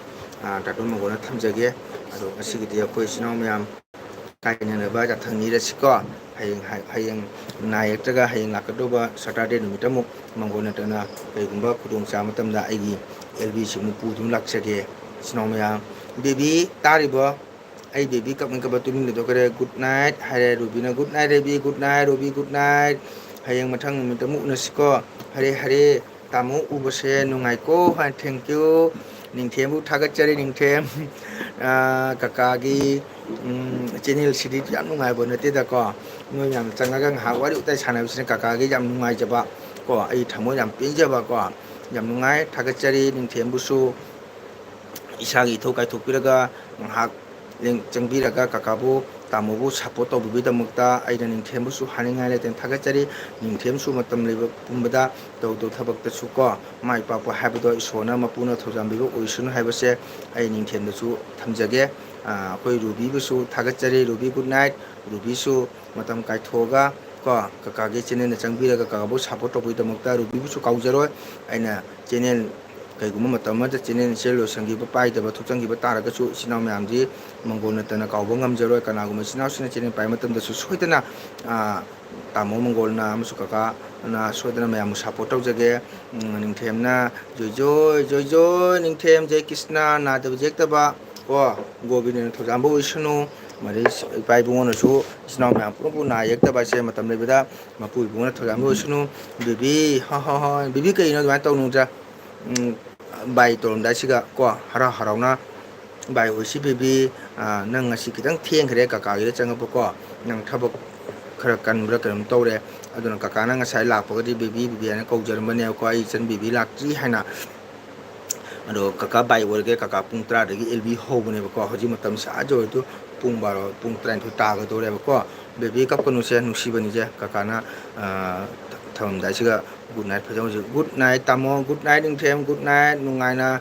ꯗꯥꯛꯇꯔ ꯃꯪꯒꯣꯜꯅ ꯊꯝꯖꯒꯦ ꯑꯗꯣ ꯉꯁꯤꯒꯤꯗꯤ ꯑꯩꯈꯣꯏ ꯏꯆꯤꯟ ꯏꯅꯥꯎ ꯃꯌꯥꯝ ꯀꯥꯏꯅꯅꯕ ꯌꯥꯊꯪ ꯅꯤꯔꯁꯤꯀꯣ ꯍꯌꯦꯡ ꯌꯦꯛꯇ꯭ꯔꯒ ꯍꯌꯦꯡ ꯂꯥꯛꯀꯗꯧꯕ ꯁꯇꯔꯗꯦ ꯅꯨꯃꯤꯠꯇ ꯑꯃꯨꯛ ꯃꯪꯒꯣꯜ ꯅꯠꯇꯅ ꯀꯩꯒꯨꯝꯕ ꯈꯨꯗꯣꯡ ꯆꯥꯕ ꯃꯇꯝꯗ ꯑꯩꯒꯤ ꯑꯦꯜꯕꯤꯁꯤ ꯑꯃꯨꯛ ꯄꯨꯗꯨꯅ ꯂꯥꯛꯆꯒꯦ ꯏꯆꯤꯟ ꯏꯅꯥꯎ ꯃꯌꯥꯝ ꯕꯦꯕꯤ ꯇꯥꯔꯤꯕꯣ ꯑꯩ ꯕꯦꯕꯤ ꯀꯞꯅꯤꯡ ꯇꯨꯃꯤꯟ ꯂꯩꯊꯣꯛꯈ꯭ꯔꯦ ꯒꯨꯗ ꯅꯥꯏꯠ ꯍꯥꯏꯔꯦ ꯔꯨꯕꯤꯅ ꯒꯨꯗ ꯅꯥꯏꯠ ꯔꯦꯕꯤ good night Ruby good night ꯍꯌꯦꯡ ꯃꯊꯪ ꯅꯨꯃꯤꯠꯇ ꯑꯃꯨꯛ ꯎꯅꯁꯤꯀꯣ ꯍꯔꯦ ꯍꯔꯦ ꯇꯥꯃꯣ ꯎꯕꯁꯦ ꯅꯨꯡꯉꯥꯏꯀꯣ ꯍꯥꯏ ꯊꯦꯡꯀ꯭ꯌꯨ ꯅꯤꯡꯊꯦꯝꯕꯨ ꯊꯥꯒꯠꯆꯔꯤ ꯅꯤꯡꯊꯦꯝ ꯀꯀꯥꯒꯤ ꯆꯦꯅꯦꯜꯁꯤꯗꯤ ꯌꯥꯝ ꯅꯨꯡꯉꯥꯏꯕ ꯅꯠꯇꯦꯗꯀꯣ ꯅꯣꯏ ꯃꯌꯥꯝ ꯆꯪꯉꯒ ꯉꯥꯏꯍꯥꯛ ꯋꯥꯔꯤ ꯋꯥꯇꯥꯏ ꯁꯥꯟꯅꯕꯁꯤꯅ ꯀꯀꯥꯒꯤ ꯌꯥꯝ ꯅꯨꯡꯉꯥꯏꯖꯕ ꯀꯣ ꯑꯩ ꯊꯃꯣꯏ ꯌꯥꯝ ꯄꯦꯟꯖꯕ ꯀꯣ ꯌꯥꯝ ꯅꯨꯡꯉꯥꯏ ꯊꯥꯒꯠꯆꯔꯤ ꯅꯤꯡꯊꯦꯝꯕꯨꯁꯨ ꯏꯁꯥꯒꯤ ꯏꯊꯧ ꯀꯥꯏꯊꯣꯛꯄꯤꯔꯒ ꯉꯥꯏꯍꯥꯛ ꯆꯪꯕꯤꯔꯒ ꯀꯀꯥꯕꯨ ꯇꯥꯃꯣꯕꯨ ꯁꯞꯄꯣꯔꯠ ꯇꯧꯕꯤꯕꯒꯤꯗꯃꯛꯇ ꯑꯩꯅ ꯅꯤꯡꯊꯦꯝꯕꯨꯁꯨ ꯍꯥꯏꯅꯤꯡꯉꯥꯏ ꯂꯩꯇꯅ ꯊꯥꯒꯠꯆꯔꯤ ꯅꯤꯡꯊꯦꯝꯁꯨ ꯃꯇꯝ ꯂꯩꯕ ꯄꯨꯝꯕꯗ ꯇꯧꯗꯧ ꯊꯕꯛꯇꯁꯨ ꯀꯣ ꯃꯥꯏ ꯄꯥꯛꯄ ꯍꯥꯏꯕꯗꯣ ꯏꯁꯣꯔꯅ ꯃꯄꯨꯅ ꯊꯧꯖꯥꯟꯕꯤꯕ ꯑꯣꯏꯁꯅꯨ ꯍꯥꯏꯕꯁꯦ ꯑꯩ ꯅꯤꯡꯊꯦꯝꯗꯁꯨ ꯊꯝꯖꯒꯦ ꯑꯩꯈꯣꯏ ꯔꯨꯕꯤꯕꯨꯁꯨ ꯊꯥꯒꯠꯆꯔꯤ ꯔꯨꯕꯤ ꯒꯨꯗ ꯅꯥꯏꯠ ꯔꯨꯕꯤꯁꯨ ꯃꯇꯝ ꯀꯥꯏꯊꯣꯛꯑꯒ ꯀꯣ ꯀꯀꯥꯒꯤ ꯆꯦꯅꯦꯜꯗ ꯆꯪꯕꯤꯔꯒ ꯀꯀꯥꯕꯨ ꯁꯞꯄꯣꯔꯠ ꯇꯧꯕꯒꯤꯗꯃꯛꯇ ꯔꯨꯕꯤꯕꯨꯁꯨ ꯀꯥꯎꯖꯔꯣꯏ ꯑꯩꯅ ꯆꯦꯅꯦꯜ ꯀꯩꯒꯨꯝꯕ ꯃꯇꯝ ꯑꯃꯗ ꯆꯦꯅꯦꯜꯁꯦ ꯂꯣꯏꯁꯤꯟꯈꯤꯕ ꯄꯥꯏꯗꯕ ꯊꯨꯞꯆꯟꯈꯤꯕ ꯇꯥꯔꯒꯁꯨ ꯏꯆꯤꯟ ꯏꯅꯥꯎ ꯃꯌꯥꯝꯗꯤ ꯃꯪꯒꯣꯜ ꯅꯠꯇꯅ ꯀꯥꯎꯕ ꯉꯝꯖꯔꯣꯏ ꯀꯅꯥꯒꯨꯝꯕ ꯏꯆꯤꯟ ꯏꯅꯥꯎꯁꯤꯡꯅ ꯆꯦꯅꯦꯜ ꯄꯥꯏꯕ ꯃꯇꯝꯗꯁꯨ ꯁꯣꯏꯗꯅ ꯇꯥꯃꯣ ꯃꯪꯒꯣꯜꯅ ꯑꯃꯁꯨꯡ ꯀꯀꯥꯅ ꯁꯣꯏꯗꯅ ꯃꯌꯥꯝꯕꯨ ꯁꯞꯄꯣꯔꯠ ꯇꯧꯖꯒꯦ ꯅꯤꯡꯊꯦꯝꯅ ꯖꯣꯏ ꯖꯣꯏ ꯅꯤꯡꯊꯦꯝ ꯖꯩ ꯀ꯭ꯔꯤꯁꯅ ꯅꯥꯗꯕ ꯌꯦꯛꯇꯕ ꯀꯣ ꯒꯣꯕꯤꯟꯗꯅ ꯊꯧꯖꯥꯟꯕ ꯑꯣꯏꯁꯅꯨ ꯃꯗꯩ ꯏꯄꯥ ꯏꯕꯨꯡꯉꯣꯅꯁꯨ ꯏꯆꯤꯟ ꯏꯅꯥꯎ ꯃꯌꯥꯝ ꯄꯨꯟꯅ ꯄꯨꯟꯅ ꯅꯥ ꯌꯦꯛꯇꯕ ꯍꯥꯏꯁꯦ ꯃꯇꯝ ꯂꯩꯕꯗ ꯃꯄꯨ ꯏꯕꯨꯡꯉꯣꯅ ꯊꯧꯖꯥꯟꯕ ꯑꯣꯏꯁꯅꯨ ꯕꯦꯕꯤ ꯍꯣꯏ ꯕꯦꯕꯤ ꯀꯩꯅꯣ ꯑꯗꯨꯃꯥꯏꯅ ꯇꯧꯅꯨꯗ꯭ꯔꯥ ꯕꯥꯏ ꯇꯧꯔꯝꯗꯥꯏꯁꯤꯒ ꯀꯣ ꯍꯔꯥꯎ ꯍꯔꯥꯎꯅ ꯕꯥꯏ ꯑꯣꯏꯁꯤ ꯕꯦꯕꯤ ꯅꯪ ꯉꯁꯤ khitang ꯊꯦꯡꯈ꯭ꯔꯦ ꯀꯀꯥꯒꯤꯗ ꯆꯪꯉꯛꯄꯀꯣ ꯅꯪ ꯊꯕꯛ khara kanbra kanam tawre aduna kakana ngasai lakpagadi baby baby ana kawjarambane ko ai chan baby laktri haina ado kaka bai warge kaka pung 3 dagi lb hobane ko hoji matam sa jo tu pung 12 pung 30 ta ga dore ko baby kap kanu se nusibani je kakana tham dai siga good night phajau good night tamo good night ingthem good night nungaina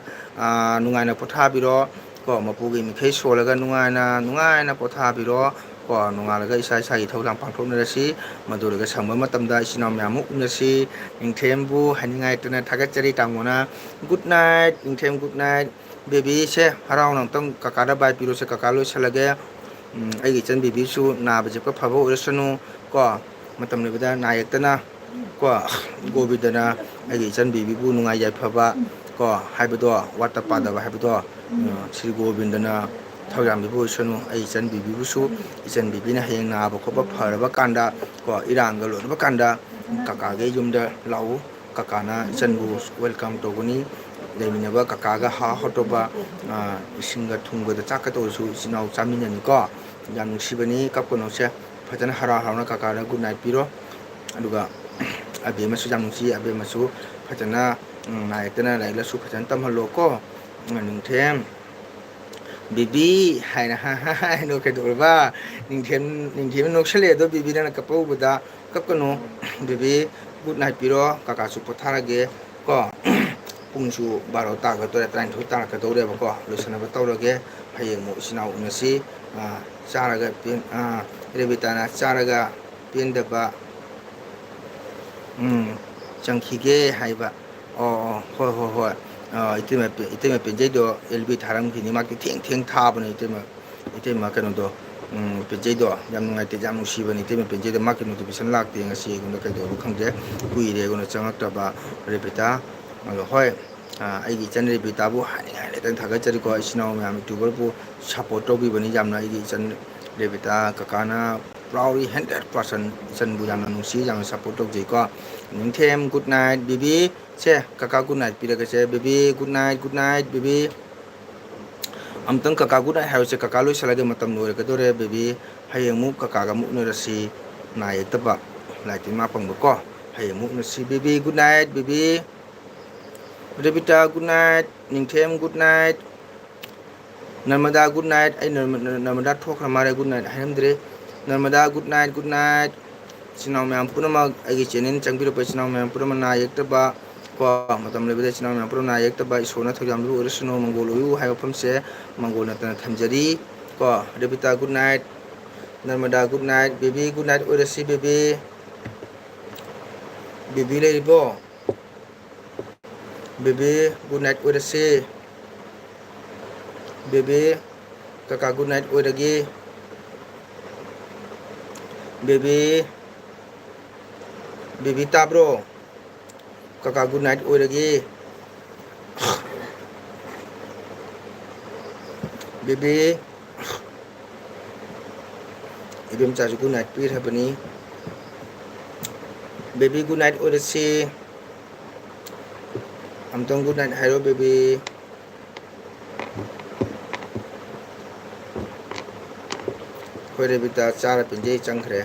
nungaina potha biro ko mapugi mikhei solaga nungaina potha biro ko nungalaga isa isa gi thaulang pangthoknarasi maduraga sangba matamda isinam myamuk unasi ingthembu haningai tana thagachari tangona good night ingthem good night baby se harau nang tang kakada bai piro se kakalo salage ai gi chan baby su na baje ko phabo urasanu ko matam lebada nayaktana ko gobidana ai gi chan baby bu nungai yai phaba ko haibodo wata padaba haibodo sri gobindana thauram bibu sunu ai chan bibi busu ichan bibi na heng na ba khoba pharaba kanda ko iranga lo ba kanda kaka ge yumda lau kaka na ichan bu welcome to guni leimina ba kaka ga ha hotoba isinga thungba da chaka to su sinau chamina ni ko yam nungsibani kapkono se phajana hara harana kaka na good night piro aduga abe masu jam nungsi abe masu phajana naikana laila su phajana tamhalo ko nungthem baby hai na ha no ke dorba ningthem no chale do baby na kapau buda kapkano baby good night piro kaka su potharage ko pungsu 12 ta ga tore 30 ta ka dore ba ko losana ba tawrage hayeng mo sinau unasi charaga pin rebitana charaga pinda ba changkhige haiba hoi itema penjai do lb tharam khini mak theng theng tha bani itema kano do penjai do yam ngai te jam nusi bani itema penjai do mak notification lak te ngasi gunda kai do khangje kuire gona changak ta ba repita hoi ai gi chan repita bu hani ngai le tan thaga chari ko isinau myam tuber bu support to bi bani jamna ai gi chan repita kakana proudly 100% chan bu jamna nusi jam support to je ko ningthem good night baby se kaka good night piraga se baby good night baby amtang kaka good night haise kaka loi salage matam loi ka dore baby hayeng mu kaka ga mu norasi na yetaba laitin ma pang ko hayeng mu nasi baby good night baby rebita good night ningthem good night narmada good night ai narmada thokra mare good night haimdre narmada good night sinau myam punama agi chenen changbiro pa sinau myam punama na yektaba ko matam lebeda sinau myam punama na yektaba isona thogyam lu urasno mangolo yu haipam se mangol na tan thamjari ko rebita good night narmada good night baby good night urasi baby leibo baby good night urasi baby kaka good night uragi baby tabro kaka good night oiragi baby ibem cha good night pir habani baby good night oirasi amtong good night hairo baby khoire bita chara pinjai changkhre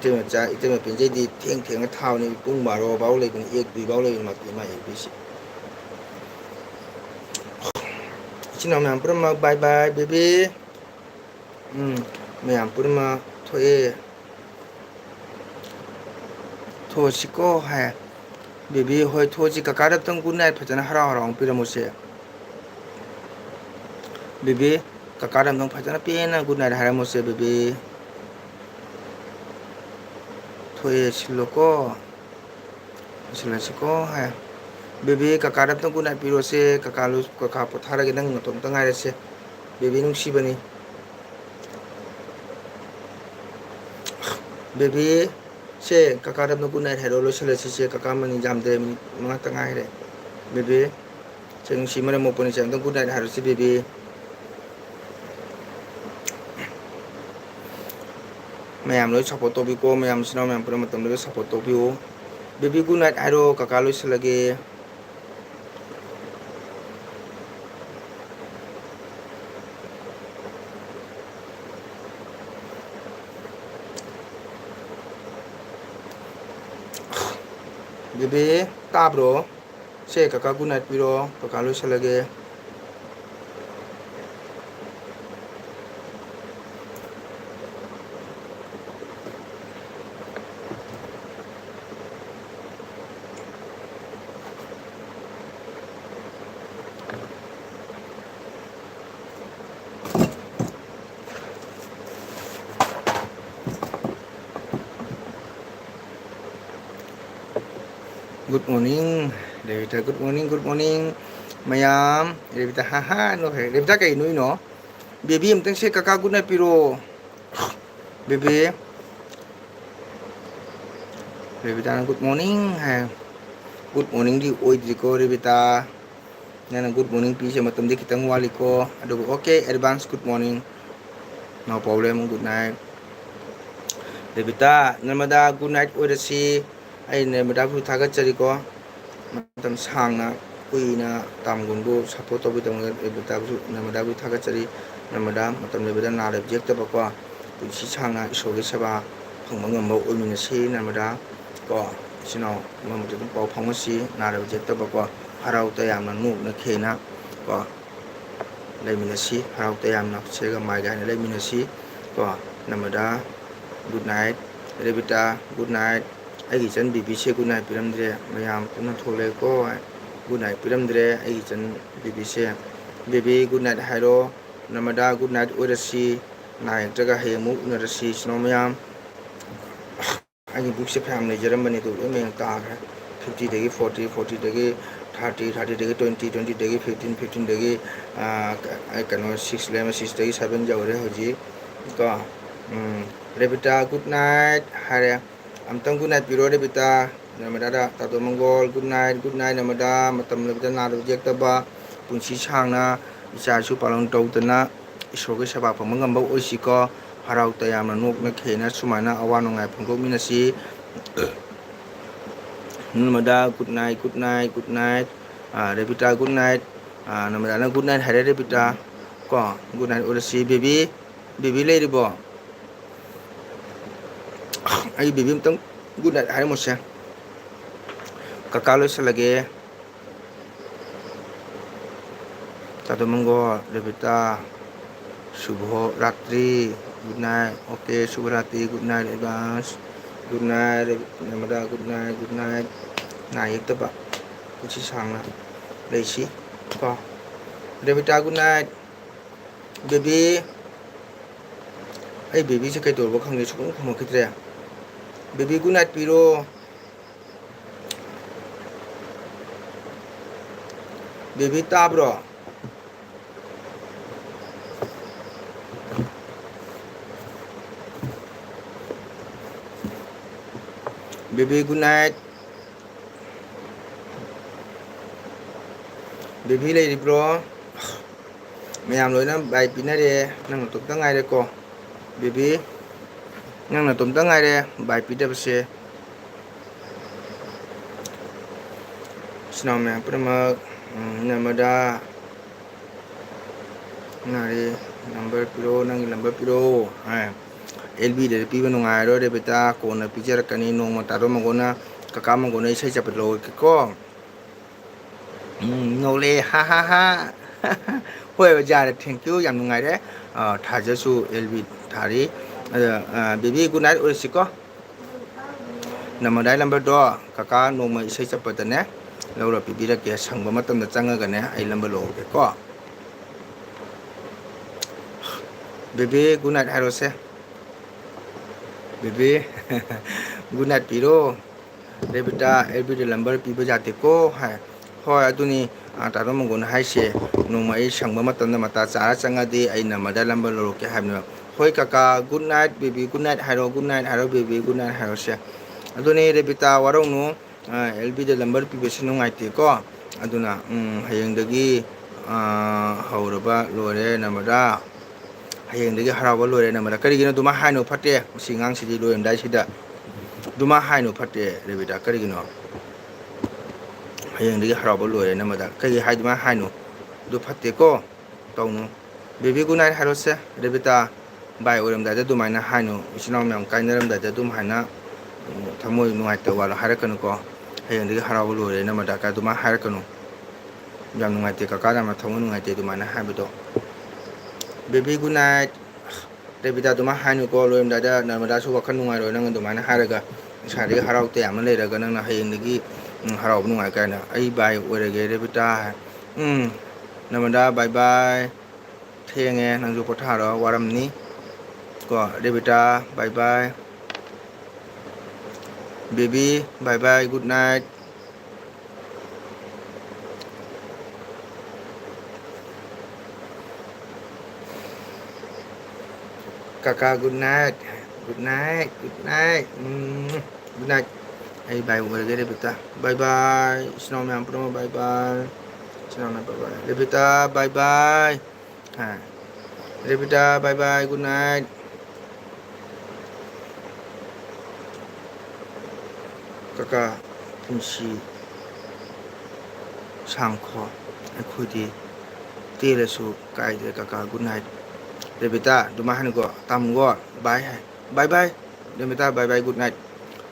itema pinjai di theng thau ni pung baro baw le bin ek dui baw le ma ma ek bisi china me ampurma bye bye baby me ampurma thoe tho siko ha baby hoi tho ji kakara tang good night phajana hara hara ong piramose baby kakara tang phajana pena good night hara mose baby thoe siloko silasiko ha baby kakara tang good night pirose kakalu kaka pothara ge nang tom tang ai se baby nung sibani baby se kakara tang good night hero lo silasi se kakamani jamde mga tang ai re baby se nung simara mo poni se tang good night hero se baby mayam loi support to bi ko mayam sino mayam pura matam loi support to bi o baby good night aro kaka loi salage baby ta bro se kaka good night piro kaka loi salage good morning Revita good morning mayam Revita haha no he Revita kai nui no baby amtang se kaka good night piro baby Revita good morning ha good morning di oi di ko Revita nana good morning pi se matam di kitang wali ko ado okay advance good morning no problem good night Revita namada good night orasi ai namada pu thagat chari ko matam sangna kuina tamgunbu support to bi tong Revita bu namada bu thagat chari namada matam Revita na reject ba ko pusi sangna isoge seba phangmang ngam oimina si namada ko sino mamutu pau phangasi na reject ba ko harau ta yamna nu na khena ko leimina si harau ta yamna sega mai ga leimina si ko namada good night Revita good night ai chan bibi se good night piramdre mayam puna thole ko good night piramdre ai chan bibi se baby good night hairo namada good night orasi na jaga he mu unarasi sino mayam ai book se family jaram bani to me ta 50 degi 40 40 degi 30 30 degi 20 20 degi 15 15 degi ai kano 6 lema 6 degi 7 jawre hoji ko Revita good night hare amtang good night piro Revita namada da tato mongol good night namada matam Revita na reject ba punsi sangna icha su palang tawtana isoge seba phangmang ba oisi ko harau ta yamna nok na khena sumana awano ngai phangko minasi namada good night Revita good night namada na good night hare Revita ko good night orasi baby le ribo ai baby amtang good night hare mose kakalo salage tato mongol Revita shubho ratri good night okay shubho ratri good night advance good night namada good night na yekta ba kuchi sangna leisi ko Revita good night baby ai baby se kai tor ba khang ni sukung khamo khitre baby good night piro baby tabro baby good night baby le bro mayam loi na bai pinare nang tok ta ngai re ko baby nang na tom ta ngai re bai pi da se snow man prama namada nari number piro nang number piro LB de pi banu ngai ro Revita ko na picture kani nong ma taro magona kaka magona sai chapet lo ko ngole ha ha ha hoi ba jare thank you yam ngai re thaja su LB thari baby good night orisi ko namadai number do kaka nong ma sai chapet ne lo ro pi bi ra ke sang ba matam da changa ga ne ai number lo ke ko baby good night haro se baby good night piro Revita every number piba jate ko hai hoi aduni taro mongona hai se noma ai sangba matam na mata chara changa di ai namada number lo ke habna hoi kaka good night baby good night haro baby good night haro se aduni Revita warong nu LB de number piba se nungai te ko aduna hayeng dagi hauraba lore namada ꯍꯌꯦꯡꯗꯒꯤ ꯍꯔꯥꯎꯕ ꯂꯣꯏꯔꯦ ꯅꯝꯕꯗ ꯀꯔꯤꯒꯤꯅꯣ ꯑꯗꯨꯃꯥꯏ ꯍꯥꯏꯅꯣ ꯐꯠꯇꯦ ꯃꯁꯤ ꯑꯉꯥꯡꯁꯤꯗꯤ ꯂꯣꯏꯔꯝꯗꯥꯏꯁꯤꯗ ꯑꯗꯨꯃꯥꯏ ꯍꯥꯏꯅꯣ ꯐꯠꯇꯦ ꯔꯦꯕꯤꯇꯥ ꯀꯔꯤꯒꯤꯅꯣ ꯍꯌꯦꯡꯗꯒꯤ ꯍꯔꯥꯎꯕ ꯂꯣꯏꯔꯦ ꯅꯝꯕꯗ ꯀꯩꯒꯤ ꯍꯥꯏꯗꯨꯃꯥꯏ ꯍꯥꯏꯅꯣ ꯑꯗꯨ ꯐꯠꯇꯦꯀꯣ ꯇꯧꯅꯨ ꯕꯦꯕꯤ ꯒꯨꯗ ꯅꯥꯏꯠ ꯍꯥꯏꯔꯣꯁꯦ ꯔꯦꯕꯤꯇꯥ ꯕꯥꯏ ꯑꯣꯏꯔꯝꯗꯥꯏꯗ ꯑꯗꯨꯃꯥꯏꯅ ꯍꯥꯏꯅꯨ ꯏꯆꯤꯟ ꯏꯅꯥꯎ ꯃꯌꯥꯝ ꯀꯥꯏꯅꯔꯝꯗꯥꯏꯗ ꯑꯗꯨꯝ ꯍꯥꯏꯅ ꯊꯃꯣꯏ ꯅꯨꯡꯉꯥꯏꯇꯕ ꯋꯥꯂꯣ ꯍꯥꯏꯔꯛꯀꯅꯨꯀꯣ ꯍꯌꯦꯡꯗꯒꯤ ꯍꯔꯥꯎꯕ ꯂꯣꯏꯔꯦ ꯅꯝꯕꯗ ꯑꯗꯨꯃꯥꯏꯅ ꯍꯥꯏꯔꯛꯀꯅꯨ ꯌꯥꯝ ꯅꯨꯡꯉꯥꯏꯇꯦ ꯀꯀꯥ ꯌꯥꯝꯅ ꯊꯃꯣꯏ ꯅꯨꯡꯉꯥꯏꯇꯦ ꯑꯗꯨꯃꯥꯏꯅ ꯍꯥꯏꯕꯗꯣ ꯕꯦꯕꯤ ꯒꯨꯗ ꯅꯥꯏꯠ ꯔꯦꯕꯤꯇꯥ ꯑꯗꯨꯃꯥꯏꯅ ꯍꯥꯏꯅꯨꯀꯣ ꯂꯣꯏꯔꯝꯗꯥꯏꯗ ꯅꯔꯃꯗꯥꯁꯨ ꯋꯥꯈꯜ ꯅꯨꯡꯉꯥꯏꯔꯣꯏ ꯅꯪ ꯑꯗꯨꯃꯥꯏꯅ ꯍꯥꯏꯔꯒ ꯉꯁꯥꯏꯗꯒꯤ ꯍꯔꯥꯎ ꯇꯌꯥꯝꯅ ꯂꯩꯔꯒ ꯅꯪꯅ ꯍꯌꯦꯡꯗꯒꯤ ꯍꯔꯥꯎꯕ ꯅꯨꯡꯉꯥꯏ ꯀꯥꯏꯅ ꯑꯩ ꯕꯥꯏ ꯑꯣꯏꯔꯒꯦ ꯔꯦꯕꯤꯇꯥ ꯅꯔꯃꯗꯥ ꯕꯥꯏ ꯕꯥꯏ ꯊꯦꯡꯉꯦ ꯅꯪꯁꯨ ꯄꯣꯊꯥꯔꯣ ꯋꯥꯔꯝꯅꯤ ꯀꯣ ꯔꯦꯕꯤꯇꯥ bye bye baby bye bye good night Kakak good night. Good night. Good night. Good night. Hey bye boleh Rebecca. Bye bye. Snow yang pertama bye bye. Snow bye bye. Rebecca bye bye. Ha. Rebecca bye bye. Good night. Kakak punsi sangko. Aku di tilasu kai de kakak good night. Rebecca, dumahan ko, tamgo, bye, bye bye. Rebecca, bye bye, good night.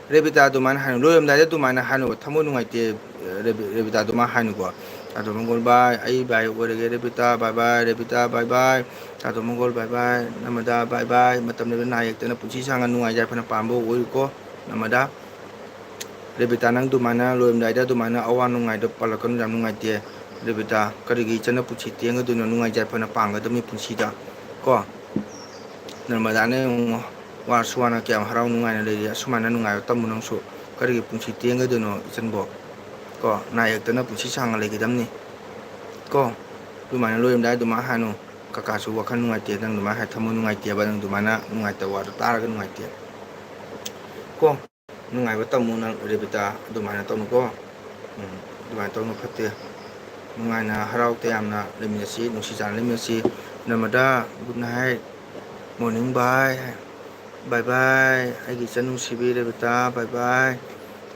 Rebecca, dumahan hanu, loyam dada dumahan hanu, tamu nungai te, Rebecca, dumahan ko. Tato mongol bye, ay bye, orege Rebecca, bye bye, Rebecca, bye bye. Tato mongol bye bye, namada bye bye. Matam nebe naik tena punci sangan nungai jai pana pambo oi ko, namada. Rebecca nang dumana loyam dada dumana awan nungai do palakan jam nungai te. Rebecca, karigi chana punci tiang do nungai jai pana panga demi punci da. Ko Narmadane war suwana kyam harau nungai na leya sumana nungai tamu nangsu karigi pungsi tienga dono ichanbo ko nayak tana pungsi sanga legidamni ko dumana loyam dai duma hanu kakasu wakan nungai te nang duma ha tamu nungai te ba nang dumana nungai ta war taraga nungai te ko nungai ba tamu nang rebita dumana tamu ko dumana tamu phatte nungai na harau te amna lemisi nusi jan lemisi namada good night morning bye bye bye aigi chanu sibi rebita bye bye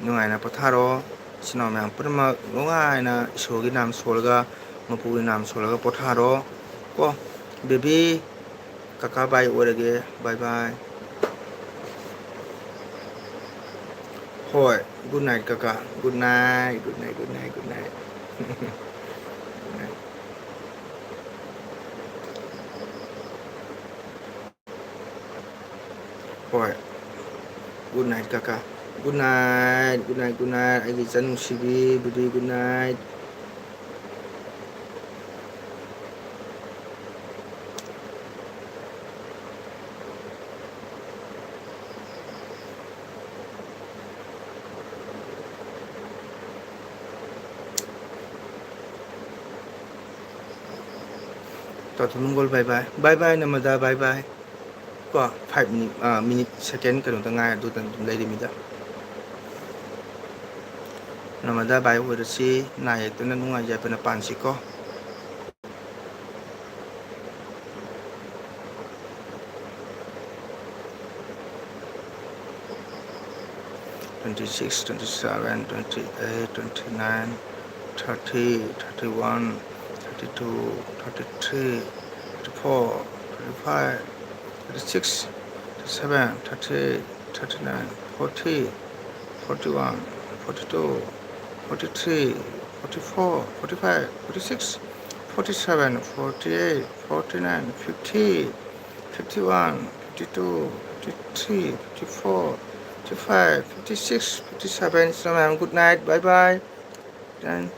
nungai na potharo sino myam purma nungai na isogi nam solga mapugi nam solga potharo ko baby kaka bye orage bye bye hoi good night kaka good night good night good night good night Hoi, good night kakak. Good night, good night, good night. Aigi chanu sibi, baby, good night. Tatu nunggol bye bye. Bye bye namada bye bye. Ko 5 minute second kano tanga do tan dum lady mida namada bai wo si na ye tan nunga ja pana pansi ko (26, 27, 28, 29, 30, 31, 32, 33, 34, 35, 36, 37, 38, 39, 40, 41, 42, 43, 44, 45, 46, 47, 48, 49, 50, 51, 52, 53, 54, 55, 56, 57. Good night. Bye bye. Then